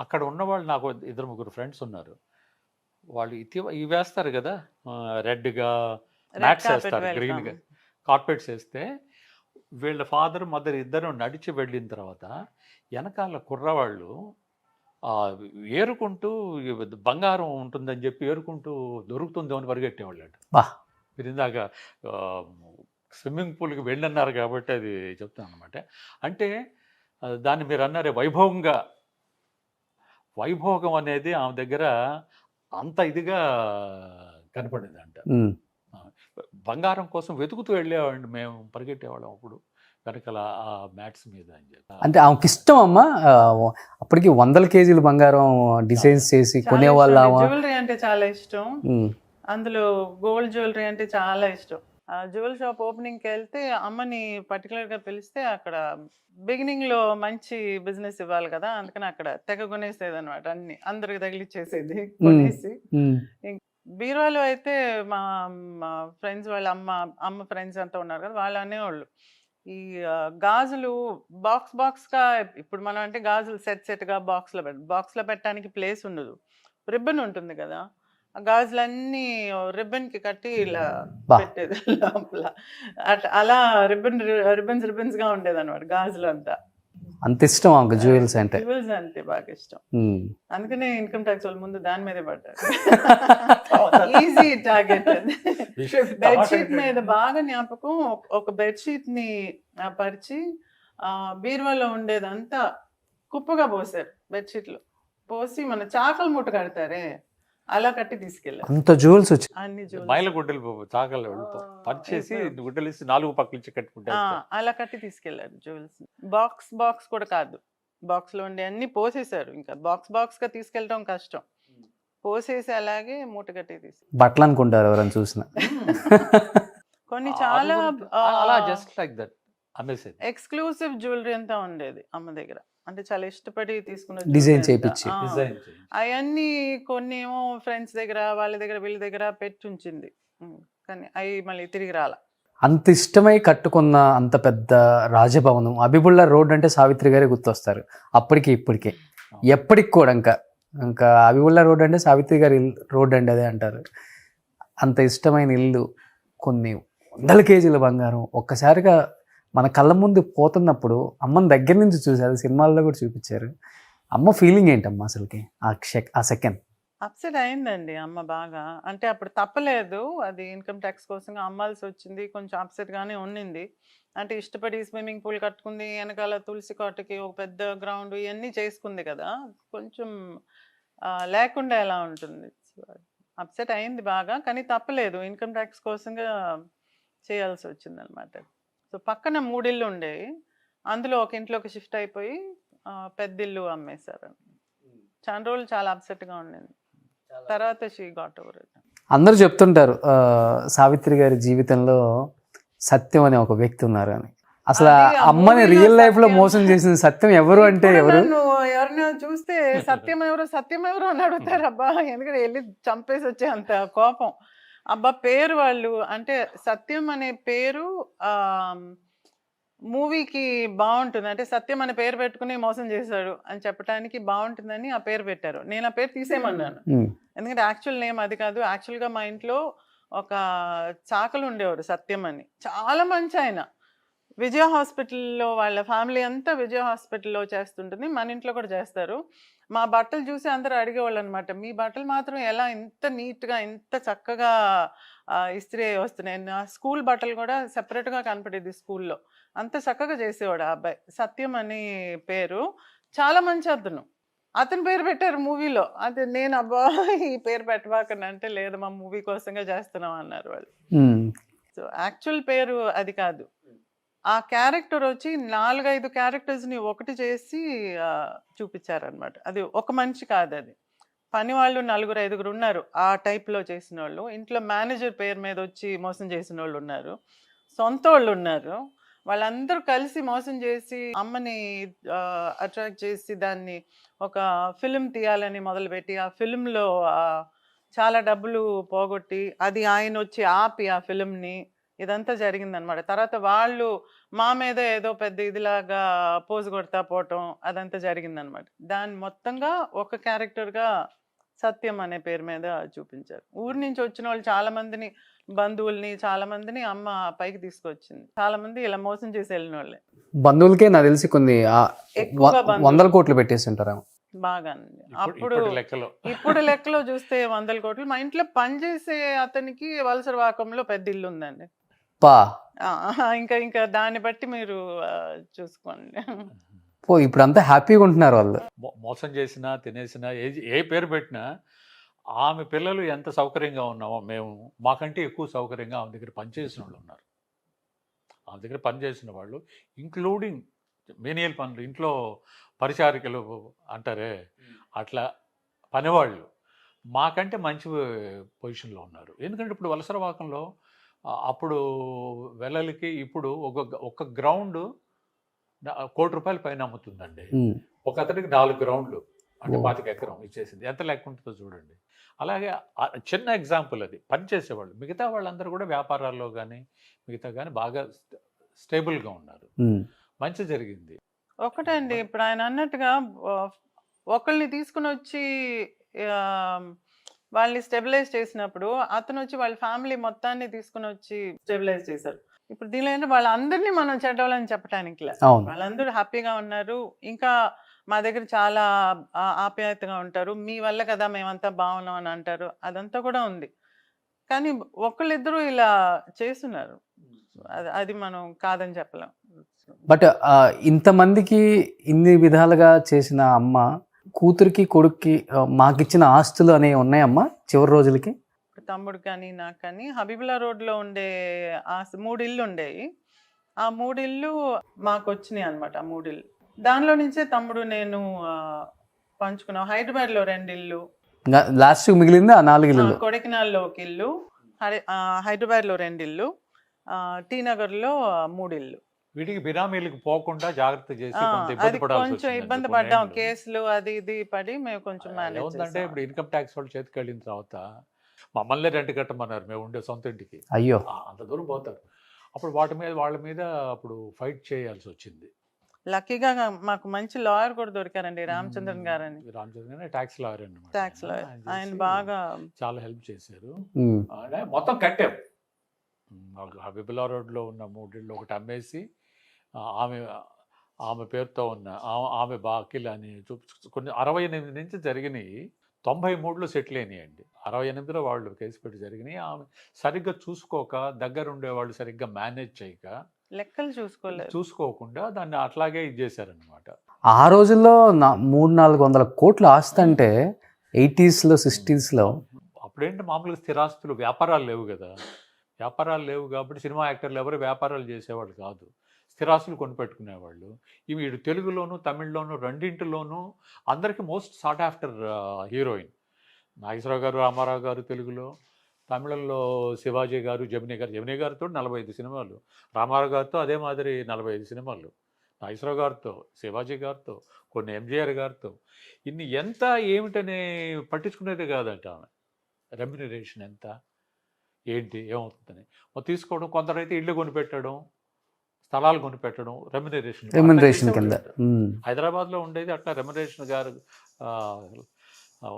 అక్కడ ఉన్నవాళ్ళు నాకు 2-3 ఫ్రెండ్స్ ఉన్నారు. వాళ్ళు ఇవి వేస్తారు కదా, రెడ్గా మ్యాట్స్ వేస్తారు, గ్రీన్గా కార్పెట్స్ వేస్తే, వీళ్ళ ఫాదర్ మదర్ ఇద్దరు నడిచి వెళ్ళిన తర్వాత వెనకాల కుర్రవాళ్ళు ఏరుకుంటూ బంగారం ఉంటుందని చెప్పి ఏరుకుంటూ దొరుకుతుందో అని పరిగెట్టేవాళ్ళు. మీరు ఇందాక స్విమ్మింగ్ పూల్కి వెళ్ళన్నారు కాబట్టి అది చెప్తాను అనమాట. అంటే దాన్ని మీరు అన్నారే వైభోగం అనేది ఆమె దగ్గర అంత ఇదిగా కనపడింది అంట. బంగారం కోసం వెతుకుతూ వెళ్ళేవాడిని మేము, పరిగెట్టేవాళ్ళం అప్పుడు వెనకాల ఆ మ్యాట్స్ మీద అని చెప్పి. అంటే ఆమెకి ఇష్టం అమ్మ, అప్పటికి 100 కేజీలు బంగారం డిజైన్స్ చేసి కొనేవాళ్ళ. జ్యువెలరీ అంటే చాలా ఇష్టం, అందులో గోల్డ్ జ్యువెలరీ అంటే చాలా ఇష్టం. జ్యువెల్ షాప్ ఓపెనింగ్కి వెళ్తే అమ్మని పర్టికులర్గా పిలిస్తే అక్కడ బిగినింగ్లో మంచి బిజినెస్ ఇవ్వాలి కదా, అందుకని అక్కడ తెగ కొనేసేది అనమాట, అన్ని అందరికి తగిలిచ్చేసేది కొనేసి. బీరువాలో అయితే మా ఫ్రెండ్స్ వాళ్ళ అమ్మ ఫ్రెండ్స్ అంతా ఉన్నారు కదా, వాళ్ళు అనేవాళ్ళు ఈ గాజులు బాక్స్గా, ఇప్పుడు మనం అంటే గాజులు సెట్గా బాక్స్లో పెట్టడానికి ప్లేస్ ఉండదు, రిబ్బన్ ఉంటుంది కదా, ఆ గాజులన్నీ రిబ్బన్కి కట్టి ఇలా పెట్టేది లోపల. అలా రిబ్బన్స్గా ఉండేది అనమాట గాజులు అంతా. అంత ఇష్టం ఆమెకు జ్యువెల్స్ అంటే. జ్యువెల్స్ అంటే బాగా ఇష్టం, అందుకనే ఇన్కమ్ ట్యాక్స్ వాళ్ళు ముందు దాని మీదే పడ్డారు. Easy target. బెడ్షీట్ మీద బాగా జ్ఞాపకం, ఒక బెడ్షీట్ ని పరిచి బీరువాలో ఉండేదంతా కుప్పగా పోసారు, బెడ్షీట్లు పోసి మన చాకలి మూట కడతారే అలా కట్టి తీసుకెళ్ళారు అంత జ్యువెల్స్ వచ్చి అన్ని jewels. మైల గుడ్డలు చాకల్లో పరిచేసి గుడ్డలు ఇస్తే 4 పక్కల నుంచి కట్టుకుంటే అలా కట్టి తీసుకెళ్లారు జ్యువెల్స్. బాక్స్ కూడా కాదు, బాక్స్ లో ఉండే అన్ని పోసేశారు. ఇంకా బాక్స్ గా తీసుకెళ్ళడం కష్టం, పోసేసి అలాగే మూట కట్టి బట్టలు అనుకుంటారు ఎవరైనా చూసిన. కొన్ని చాలా అలా just like that amazing exclusive jewellery అంతా ఉండేది అమ్మ దగ్గర. అంటే చాలా ఇష్టపడి తీసుకున్న డిజైన్ చేయించి అవన్నీ కొన్ని ఏమో ఫ్రెండ్స్ దగ్గర వాళ్ళ దగ్గర వీళ్ళ దగ్గర పెట్టి ఉంచింది, కానీ అవి మళ్ళీ తిరిగి రాల. అంత ఇష్టమై కట్టుకున్న అంత పెద్ద రాజభవనం హబీబుల్లా రోడ్ అంటే సావిత్రి గారే గుర్తొస్తారు అప్పటికి ఇప్పటికే ఎప్పటికి కూడా. ఇంకా హబీబుల్లా రోడ్ అంటే సావిత్రి గారి రోడ్ అండి అదే అంటారు. అంత ఇష్టమైన ఇల్లు, కొన్ని వందల కేజీల బంగారం ఒక్కసారిగా మన కళ్ళ ముందు పోతున్నప్పుడు అమ్మని దగ్గర నుంచి చూసారు, సినిమాల్లో కూడా చూపించారు. అమ్మ ఫీలింగ్ ఏంటమ్మా అసలుకి ఆ సెకండ్? అప్సెట్ అయిందండి అమ్మ బాగా. అంటే అప్పుడు తప్పలేదు, అది ఇన్కమ్ ట్యాక్స్ కోసం అమ్మాల్సి వచ్చింది, కొంచెం అప్సెట్ గానే ఉండింది. అంటే ఇష్టపడి స్విమ్మింగ్ పూల్ కట్టుకుంది, వెనకాల తులసి కోటకి ఒక పెద్ద గ్రౌండ్ ఇవన్నీ చేసుకుంది కదా, కొంచెం లేకుండా ఎలా ఉంటుంది. అప్సెట్ అయింది బాగా, కానీ తప్పలేదు, ఇన్కమ్ ట్యాక్స్ కోసంగా చేయాల్సి వచ్చింది అనమాట. సో పక్కన 3 ఇళ్ళు ఉండేవి, అందులో ఒక ఇంట్లోకి షిఫ్ట్ అయిపోయి పెద్ద ఇల్లు అమ్మేశారు. చాలా రోజులు చాలా అప్సెట్గా ఉండింది. తర్వాత షీ గాట్ ఓవర్ ఇట్. అందరూ చెప్తుంటారు సావిత్రి గారి జీవితంలో సత్యం అనే ఒక వ్యక్తి ఉన్నారు అని. అసలు అమ్మని రియల్ లైఫ్ లో మోసం చేసిన సత్యం ఎవరు అంటే ఎవరు? ఎవరినో చూస్తే సత్యం ఎవరు అని అడుగుతారు అబ్బా, ఎందుకంటే వెళ్ళి చంపేసి వచ్చే అంత కోపం. అబ్బా పేరు వాళ్ళు అంటే సత్యం అనే పేరు మూవీకి బాగుంటుంది, అంటే సత్యం అనే పేరు పెట్టుకుని మోసం చేశాడు అని చెప్పడానికి బాగుంటుందని ఆ పేరు పెట్టారు. నేను ఆ పేరు తీసేయమన్నాను, ఎందుకంటే యాక్చువల్ నేమ్ అది కాదు. యాక్చువల్గా మా ఇంట్లో ఒక చాకలు ఉండేవారు సత్యం అని, చాలా మంచి ఆయన. విజయ హాస్పిటల్లో వాళ్ళ ఫ్యామిలీ అంతా విజయ హాస్పిటల్లో చేస్తుంటుంది, మన ఇంట్లో కూడా చేస్తారు. మా బట్టలు చూసి అందరూ అడిగేవాళ్ళు అనమాట, మీ బట్టలు మాత్రం ఎలా ఇంత నీట్గా ఇంత చక్కగా ఇస్త్రీ అయి వస్తున్నాయి. నా స్కూల్ బట్టలు కూడా సెపరేట్గా కనపడేది స్కూల్లో, అంత చక్కగా చేసేవాడు ఆ అబ్బాయి. సత్యం అని పేరు, చాలా మంచి అతను పేరు పెట్టారు మూవీలో. అది నేను అబ్బా ఈ పేరు పెట్టబాకని అంటే, లేదు మా మూవీ కోసంగా చేస్తున్నాం అన్నారు వాళ్ళు. సో యాక్చువల్ పేరు అది కాదు. ఆ క్యారెక్టర్ వచ్చి 4-5 క్యారెక్టర్స్ని ఒకటి చేసి చూపించారనమాట. అది ఒక మనిషి కాదు, అది పని వాళ్ళు 4-5 ఉన్నారు ఆ టైప్లో చేసిన వాళ్ళు. ఇంట్లో మేనేజర్ పేరు మీద వచ్చి మోసం చేసిన వాళ్ళు ఉన్నారు, సొంత వాళ్ళు ఉన్నారు. వాళ్ళందరూ కలిసి మోసం చేసి అమ్మని అట్రాక్ట్ చేసి దాన్ని ఒక ఫిలిం తీయాలని మొదలుపెట్టి, ఆ ఫిలింలో చాలా డబ్బులు పోగొట్టి, అది ఆయన వచ్చి ఆపి ఆ ఫిలింని, ఇదంతా జరిగిందనమాట. తర్వాత వాళ్ళు మా మీద ఏదో పెద్ద ఇదిలాగా పోజు కొడతా పోవటం, అదంతా జరిగిందనమాట. దాన్ని మొత్తంగా ఒక క్యారెక్టర్గా సత్యం అనే పేరు మీద చూపించారు. ఊరి నుంచి వచ్చిన వాళ్ళు చాలా మందిని, బంధువుల్ని చాలా మందిని అమ్మ పైకి తీసుకొచ్చింది. చాలా మంది ఇలా మోసం చేసి వెళ్ళిన వాళ్ళే. బంధువులకే నాకు తెలిసి కొన్ని వందల కోట్లు పెట్టేసి ఉంటారు బాగా. అప్పుడు ఇప్పుడు లెక్కలో చూస్తే 100 కోట్లు. మా ఇంట్లో పనిచేసే అతనికి వలసరవాకంలో పెద్ద ఇల్లు ఉందండి. ఇంకా దాన్ని బట్టి మీరు చూసుకోండి. ఇప్పుడు అంతా హ్యాపీగా ఉంటున్నారు వాళ్ళు. మోసం చేసినా తినేసినా ఏ పేరు పెట్టినా ఆమె పిల్లలు ఎంత సౌకర్యంగా ఉన్నామో మేము మాకంటే ఎక్కువ సౌకర్యంగా ఆమె దగ్గర పనిచేసిన వాళ్ళు ఉన్నారు. ఆమె దగ్గర పనిచేసిన వాళ్ళు ఇంక్లూడింగ్ మేనియల్ పనులు, ఇంట్లో పరిచారికలు అంటారే అట్లా పనివాళ్ళు మాకంటే మంచి పొజిషన్లో ఉన్నారు. ఎందుకంటే ఇప్పుడు వలసరవాకంలో అప్పుడు వెల్లలకి ఇప్పుడు ఒక గ్రౌండ్ ₹1 కోటి పైన అమ్ముతుందండి. ఒక అతనికి 4 గ్రౌండ్లు అంటే 25 ఎకరం ఇచ్చేసింది. ఎంత లెక్క ఉంటుందో చూడండి. అలాగే చిన్న ఎగ్జాంపుల్ అది. పనిచేసేవాళ్ళు మిగతా వాళ్ళందరూ కూడా వ్యాపారాల్లో కానీ మిగతా కానీ బాగా స్టేబుల్గా ఉన్నారు. మంచి జరిగింది. ఒకటండి, ఇప్పుడు ఆయన అన్నట్టుగా ఒకళ్ళని తీసుకుని వచ్చి వాళ్ళని స్టెబిలైజ్ చేసినప్పుడు అతను వచ్చి వాళ్ళ ఫ్యామిలీ మొత్తాన్ని తీసుకుని వచ్చి స్టెబిలైజ్ చేశారు. ఇప్పుడు దీనిలో ఏంటంటే వాళ్ళందరినీ మనం చెడ్డవాళ్ళని చెప్పడానికి లేదు, వాళ్ళందరూ హ్యాపీగా ఉన్నారు. ఇంకా మా దగ్గర చాలా ఆప్యాయతగా ఉంటారు, మీ వల్ల కదా మేమంతా బాగున్నాం అని అంటారు, అదంతా కూడా ఉంది. కానీ ఒకళ్ళిద్దరూ ఇలా చేస్తున్నారు, అది మనం కాదని చెప్పలేం. బట్ ఇంతమందికి ఇన్ని విధాలుగా చేసిన అమ్మ కూతురికి కొడుక్కి మాకిచ్చిన ఆస్తులు అనేవి ఉన్నాయమ్మా? చివరి రోజులకి? తమ్ముడు కానీ నాకు కానీ హబీబుల్లా రోడ్లో ఉండే ఆ 3 ఇళ్ళు ఉండేవి. ఆ 3 ఇళ్ళు మాకు వచ్చినాయి అనమాట. ఆ 3 ఇళ్ళు దానిలో నుంచే తమ్ముడు నేను పంచుకున్నాం. హైదరాబాద్లో 2 ఇళ్ళు, లాస్ట్ మిగిలింది ఆ 4 ఇళ్ళు. కొడైకెనాల్లో ఒక ఇల్లు, హైదరాబాద్లో 2 ఇళ్ళు, టీ నగర్లో 3 ఇళ్ళు. వీటికి బినామీలకు పోకుండా జాగ్రత్త చేసి అది కొంచెం ఇబ్బంది పడ్డాం, కేసులు అది ఇది పడి మేము కొంచెం మేనేజ్ ఏముందంటే ఇప్పుడు ఇన్కమ్ ట్యాక్స్ వాళ్ళు చేతికి వెళ్ళిన తర్వాత మమ్మల్ని రెంట్ కట్టమన్నారు మేము ఉండే సొంత ఇంటికి. అయ్యో, అంత దూరం పోతారు. అప్పుడు వాళ్ళ మీద అప్పుడు ఫైట్ చేయాల్సి వచ్చింది. లక్కీగా మాకు మంచి లాయర్ కూడా దొరికారండి, రామచంద్రన్ గారు అని. రామచంద్రన్ ట్యాక్స్ లాయర్ అన్నమాట. ట్యాక్స్ లాయర్ ఆయన బాగా చాలా హెల్ప్ చేశారు. మొత్తం కట్టాం. హబీబుల్లా రోడ్లో ఉన్న 3 ఇళ్ళు ఒకటి అమ్మేసి ఆమె పేరుతో ఉన్న ఆమె బాకిల్ అని కొన్ని 68 నుంచి జరిగినాయి. 93లో సెటిల్ అయినాయండి. 68లో వాళ్ళు కేసు పెట్టి జరిగినాయి. ఆమె సరిగ్గా చూసుకోక, దగ్గర ఉండేవాళ్ళు సరిగ్గా మేనేజ్ చేయక, లెక్కలు చూసుకోకుండా దాన్ని అట్లాగే ఇది చేశారనమాట. ఆ రోజుల్లో 300-400 కోట్ల ఆస్తి అంటే 80sలో 60sలో. అప్పుడేంటి మామూలుగా స్థిరాస్తులు, వ్యాపారాలు లేవు కదా. వ్యాపారాలు లేవు కాబట్టి సినిమా యాక్టర్లు ఎవరు వ్యాపారాలు చేసేవాళ్ళు కాదు, స్థిరాస్తులు కొనిపెట్టుకునేవాళ్ళు. ఇవి తెలుగులోను తమిళ్లోను రెండింటిలోనూ అందరికీ most sought after heroine. Nageswararao గారు, రామారావు గారు తెలుగులో, తమిళంలో శివాజీ గారు, జమినీ గారితో 45 సినిమాలు, రామారావు గారితో అదే మాదిరి 45 సినిమాలు, నాగేశ్వరరావు గారితో, శివాజీ గారితో, కొన్ని ఎంజీఆర్ గారితో. ఇన్ని ఎంత ఏమిటనే పట్టించుకునేది కాదట ఆమె. రెమ్యునరేషన్ ఎంత, ఏంటి, ఏమవుతుందని తీసుకోవడం. కొందరైతే ఇళ్ళు కొనిపెట్టడం, స్థలాలు కొనిపెట్టడం రెమ్యునరేషన్ కింద. హైదరాబాద్లో ఉండేది అట్లా రెమ్యునరేషన్ గారు.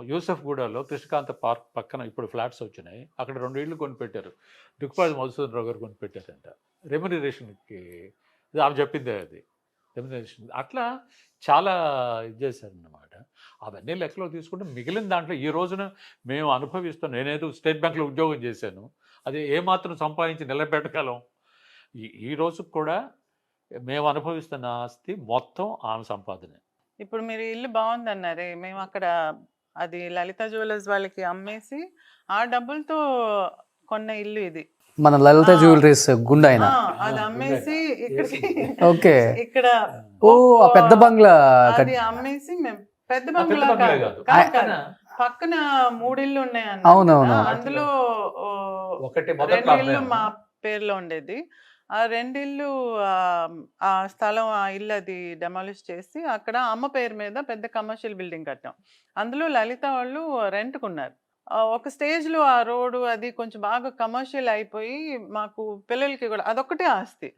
యూసఫ్ గూడలో కృష్ణకాంత పార్క్ పక్కన ఇప్పుడు ఫ్లాట్స్ వచ్చినాయి, అక్కడ 2 ఇళ్ళు కొనిపెట్టారు. దుక్పాటి మధుసూదనరావు గారు కొనిపెట్టారంట రెమ్యునరేషన్కి. ఆమె చెప్పిందే అది రెమ్యునరేషన్. అట్లా చాలా ఇది చేశారన్నమాట. అవన్నీ లెక్కలో తీసుకుంటే మిగిలిన దాంట్లో ఈ రోజున మేము అనుభవిస్తాం. నేనేదో స్టేట్ బ్యాంక్లో ఉద్యోగం చేశాను, అది ఏమాత్రం సంపాదించి నిలబెట్టగలం. ఈ రోజు కూడా మేము అనుభవిస్తున్న ఆస్తి మొత్తం ఆమె సంపాదనే. ఇప్పుడు మీరు ఇల్లు బాగుందన్నారే, మేము అక్కడ అది లలిత జ్యువెలర్స్ వాళ్ళకి అమ్మేసి ఆ డబ్బులతో కొన్న ఇల్లు ఇది. మన లలిత జ్యువెలరీస్ గుండా అయినా అది అమ్మేసి ఓకే ఇక్కడ పెద్ద బంగ్లా అది అమ్మేసి మేము పెద్ద బంగ్లా పక్కన 3 ఇళ్ళు ఉన్నాయి అన్న. అవునవును, అందులో 2 ఇళ్ళు మా పేరులో ఉండేది. ఆ 2 ఇళ్ళు ఆ స్థలం, ఆ ఇల్లు అది డెమాలిష్ చేసి అక్కడ అమ్మ పేరు మీద పెద్ద కమర్షియల్ బిల్డింగ్ కట్టాం. అందులో లలిత వాళ్ళు రెంట్కున్నారు. ఒక స్టేజ్లో ఆ రోడ్డు అది కొంచెం బాగా కమర్షియల్ అయిపోయి మాకు పిల్లలకి కూడా అదొక్కటే ఆస్తి.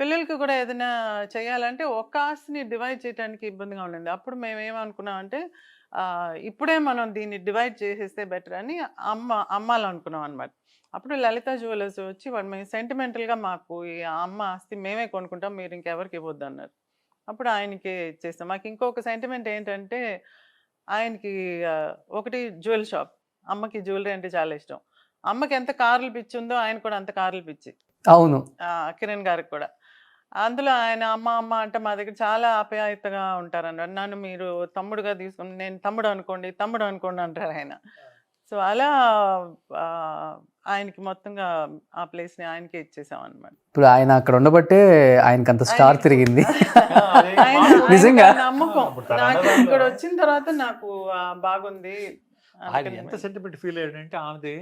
పిల్లలకి కూడా ఏదైనా చేయాలంటే ఒక్క ఆస్తిని డివైడ్ చేయడానికి ఇబ్బందిగా ఉండింది. అప్పుడు మేము ఏమనుకున్నామంటే ఇప్పుడే మనం దీన్ని డివైడ్ చేసేస్తే బెటర్ అని అమ్మాలనుకున్నాం అనమాట. అప్పుడు లలిత జ్యువెలర్స్ వచ్చి వాళ్ళు మేము సెంటిమెంటల్గా మాకు ఈ అమ్మ ఆస్తి మేమే కొనుక్కుంటాం, మీరు ఇంకెవరికి ఇవ్వద్దు అన్నారు. అప్పుడు ఆయనకి ఇచ్చేస్తాం. మాకు ఇంకొక సెంటిమెంట్ ఏంటంటే ఆయనకి ఒకటి జ్యువెల్ షాప్, అమ్మకి జ్యువెలరీ అంటే చాలా ఇష్టం. అమ్మకి ఎంత కార్లు పిచ్చి ఉందో ఆయన కూడా అంత కార్లు పిచ్చి. అవును, కిరణ్ గారికి కూడా. అందులో ఆయన అమ్మ అమ్మ అంటే మా దగ్గర చాలా ఆప్యాయతగా ఉంటారన్నమాట. నన్ను మీరు తమ్ముడుగా తీసుకుని, నేను తమ్ముడు అనుకోండి అంటారు ఆయన. సో అలా ఆయనకి మొత్తంగా ఆ ప్లేస్ని ఆయనకే ఇచ్చేసాం అనమాట. ఇప్పుడు ఆయన అక్కడ ఉండబట్టే ఆయనకి అంత స్టార్ తిరిగింది. నిజంగా నమ్మకం నాకు ఇక్కడ వచ్చిన తర్వాత నాకు బాగుంది. ఎంత సెంటిమెంట్ ఫీల్ అయ్యాడంటే ఆమెది.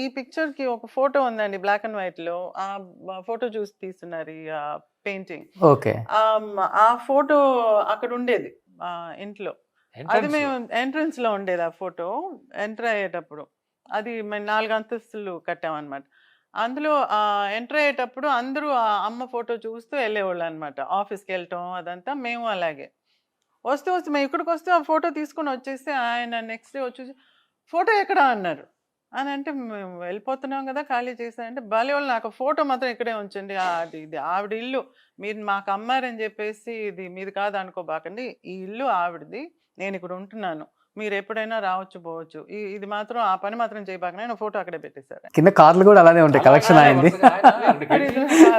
ఈ పిక్చర్ కి ఒక ఫోటో ఉందండి బ్లాక్ అండ్ వైట్ లో. ఆ ఫోటో చూసి తీస్తున్నారు ఈ పెయింటింగ్. ఓకే, ఆ ఫోటో అక్కడ ఉండేది ఇంట్లో. అది మేము ఎంట్రన్స్ లో ఉండేది ఆ ఫోటో. ఎంటర్ అయ్యేటప్పుడు అది మేము 4 అంతస్తులు కట్టామన్నమాట. అందులో ఎంటర్ అయ్యేటప్పుడు అందరూ ఆ అమ్మ ఫోటో చూస్తూ వెళ్ళేవాళ్ళు అనమాట. ఆఫీస్కి వెళ్ళటం అదంతా. మేము అలాగే వస్తూ మేము ఇక్కడికి వస్తే ఆ ఫోటో తీసుకొని వచ్చేస్తే ఆయన నెక్స్ట్ డే వచ్చేసి ఫోటో ఎక్కడా అన్నారు. అని అంటే మేము వెళ్ళిపోతున్నాం కదా ఖాళీ చేశానంటే, భలే వాళ్ళు నాకు ఫోటో మాత్రం ఇక్కడే ఉంచండి, అది ఇది ఆవిడ ఇల్లు, మీరు మాకు అమ్మారని చెప్పేసి ఇది మీది కాదు అనుకోబాకండి, ఈ ఇల్లు ఆవిడది, నేను ఇక్కడ ఉంటున్నాను, మీరు ఎప్పుడైనా రావచ్చు పోవచ్చు, ఇది మాత్రం ఆ పని మాత్రం చేయబాకనే నా ఫోటో అక్కడే పెట్టేశారు. కింద కార్లు కూడా అలానే ఉంటాయి, కలెక్షన్ అయింది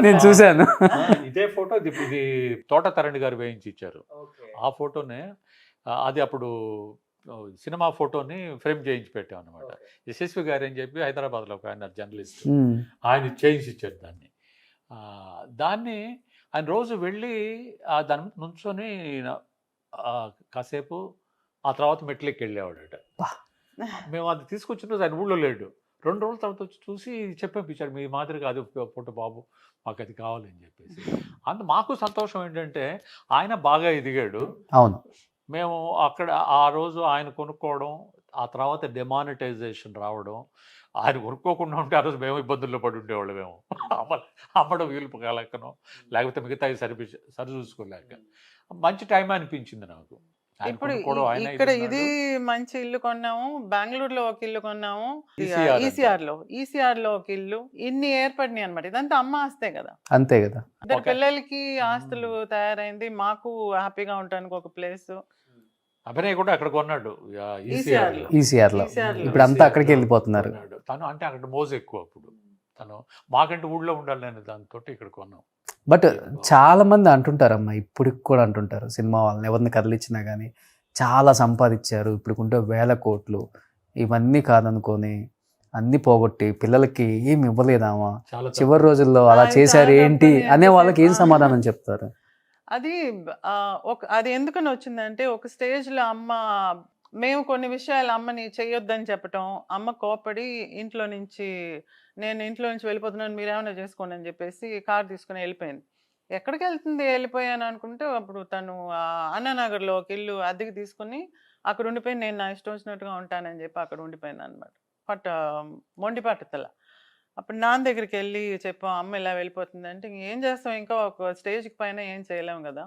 నేను చూశాను. ఇదే ఫోటో ఇది తోట తరణి గారు వేయించి ఇచ్చారు. ఆ ఫోటోనే అది అప్పుడు సినిమా ఫోటోని ఫ్రేమ్ చేయించి పెట్టాం అనమాట. యశస్వి గారు అని చెప్పి హైదరాబాద్లో ఒక ఆయన జర్నలిస్ట్, ఆయన చేయించి ఇచ్చారు దాన్ని. దాన్ని ఆయన రోజు వెళ్ళి దాని మీద నుంచొని కాసేపు ఆ తర్వాత మెట్లెక్కి వెళ్ళేవాడట. మేము అది తీసుకొచ్చిన రోజు ఆయన ఊళ్ళో లేడు. 2 రోజుల తర్వాత వచ్చి చూసి చెప్పేపించాడు, మీ మాదిరి కాదు ఫోటో బాబు, మాకు అది కావాలని చెప్పేసి. మాకు సంతోషం ఏంటంటే ఆయన బాగా ఎదిగాడు. అవును, మేము అక్కడ ఆ రోజు ఆయన కొనుక్కోవడం, ఆ తర్వాత డిమానిటైజేషన్ రావడం, ఆయన కొనుక్కోకుండా ఉంటే ఆ రోజు మేము ఇబ్బందుల్లో పడి ఉండేవాళ్ళు. మేము అమ్మడం వీలు కాలేకనో లేకపోతే మిగతా సరి చూసుకోలేక మంచి టైం అనిపించింది నాకు. ఇప్పుడు ఇక్కడ ఇది మంచి ఇల్లు కొన్నాము, బెంగళూరులో ఒక ఇల్లు కొన్నాము, ఈసీఆర్ లో ఒక ఇల్లు, ఇన్ని ఏర్పడినాయి అనమాట. ఇదంతా అమ్మ ఆస్తే కదా. అంతే కదా. ఇద్దరు పిల్లలకి ఆస్తులు తయారైంది, మాకు హ్యాపీగా ఉండడానికి ఒక ప్లేస్. అభినయ్ కూడా అక్కడ కొన్నాడు ఈసీఆర్ లో. ఇప్పుడు అంతా అక్కడికి వెళ్ళిపోతున్నారు. తను అంటే అక్కడ మోజు ఎక్కువ. అప్పుడు తను మాకంటే ఊళ్ళో ఉండాలి అని దాంతో ఇక్కడ కొన్నాం. బట్ చాలా మంది అంటుంటారమ్మా, ఇప్పటికి కూడా అంటుంటారు, సినిమా వాళ్ళని ఎవరిని కదిలిచ్చినా కానీ చాలా సంపాదించారు, ఇప్పుడుకుంటే 1000 కోట్లు, ఇవన్నీ కాదనుకొని అన్ని పోగొట్టి పిల్లలకి ఏమి ఇవ్వలేదామా, చివరి రోజుల్లో అలా చేశారు ఏంటి అనే వాళ్ళకి ఏం సమాధానం చెప్తారు? అది అది ఎందుకని వచ్చిందంటే, ఒక స్టేజ్లో అమ్మ, మేము కొన్ని విషయాలు అమ్మని చెయ్యొద్దని చెప్పటం, అమ్మ కోపడి ఇంట్లో నుంచి వెళ్ళిపోతున్నాను, మీరేమైనా చేసుకోండి అని చెప్పేసి కార్ తీసుకుని వెళ్ళిపోయింది. ఎక్కడికి వెళ్తుంది, వెళ్ళిపోయాను అనుకుంటే అప్పుడు తను అన్నానగర్లో ఒక ఇల్లు అద్దెకి తీసుకుని అక్కడ ఉండిపోయి, నేను నా ఇష్టం వచ్చినట్టుగా ఉంటానని చెప్పి అక్కడ ఉండిపోయింది అనమాట. మొండిపట్టుదల. అప్పుడు నాన్న దగ్గరికి వెళ్ళి చెప్పాం, అమ్మ ఇలా వెళ్ళిపోతుంది అంటే, ఏం చేస్తాం, ఇంకా ఒక స్టేజ్కి పైన ఏం చేయలేము కదా,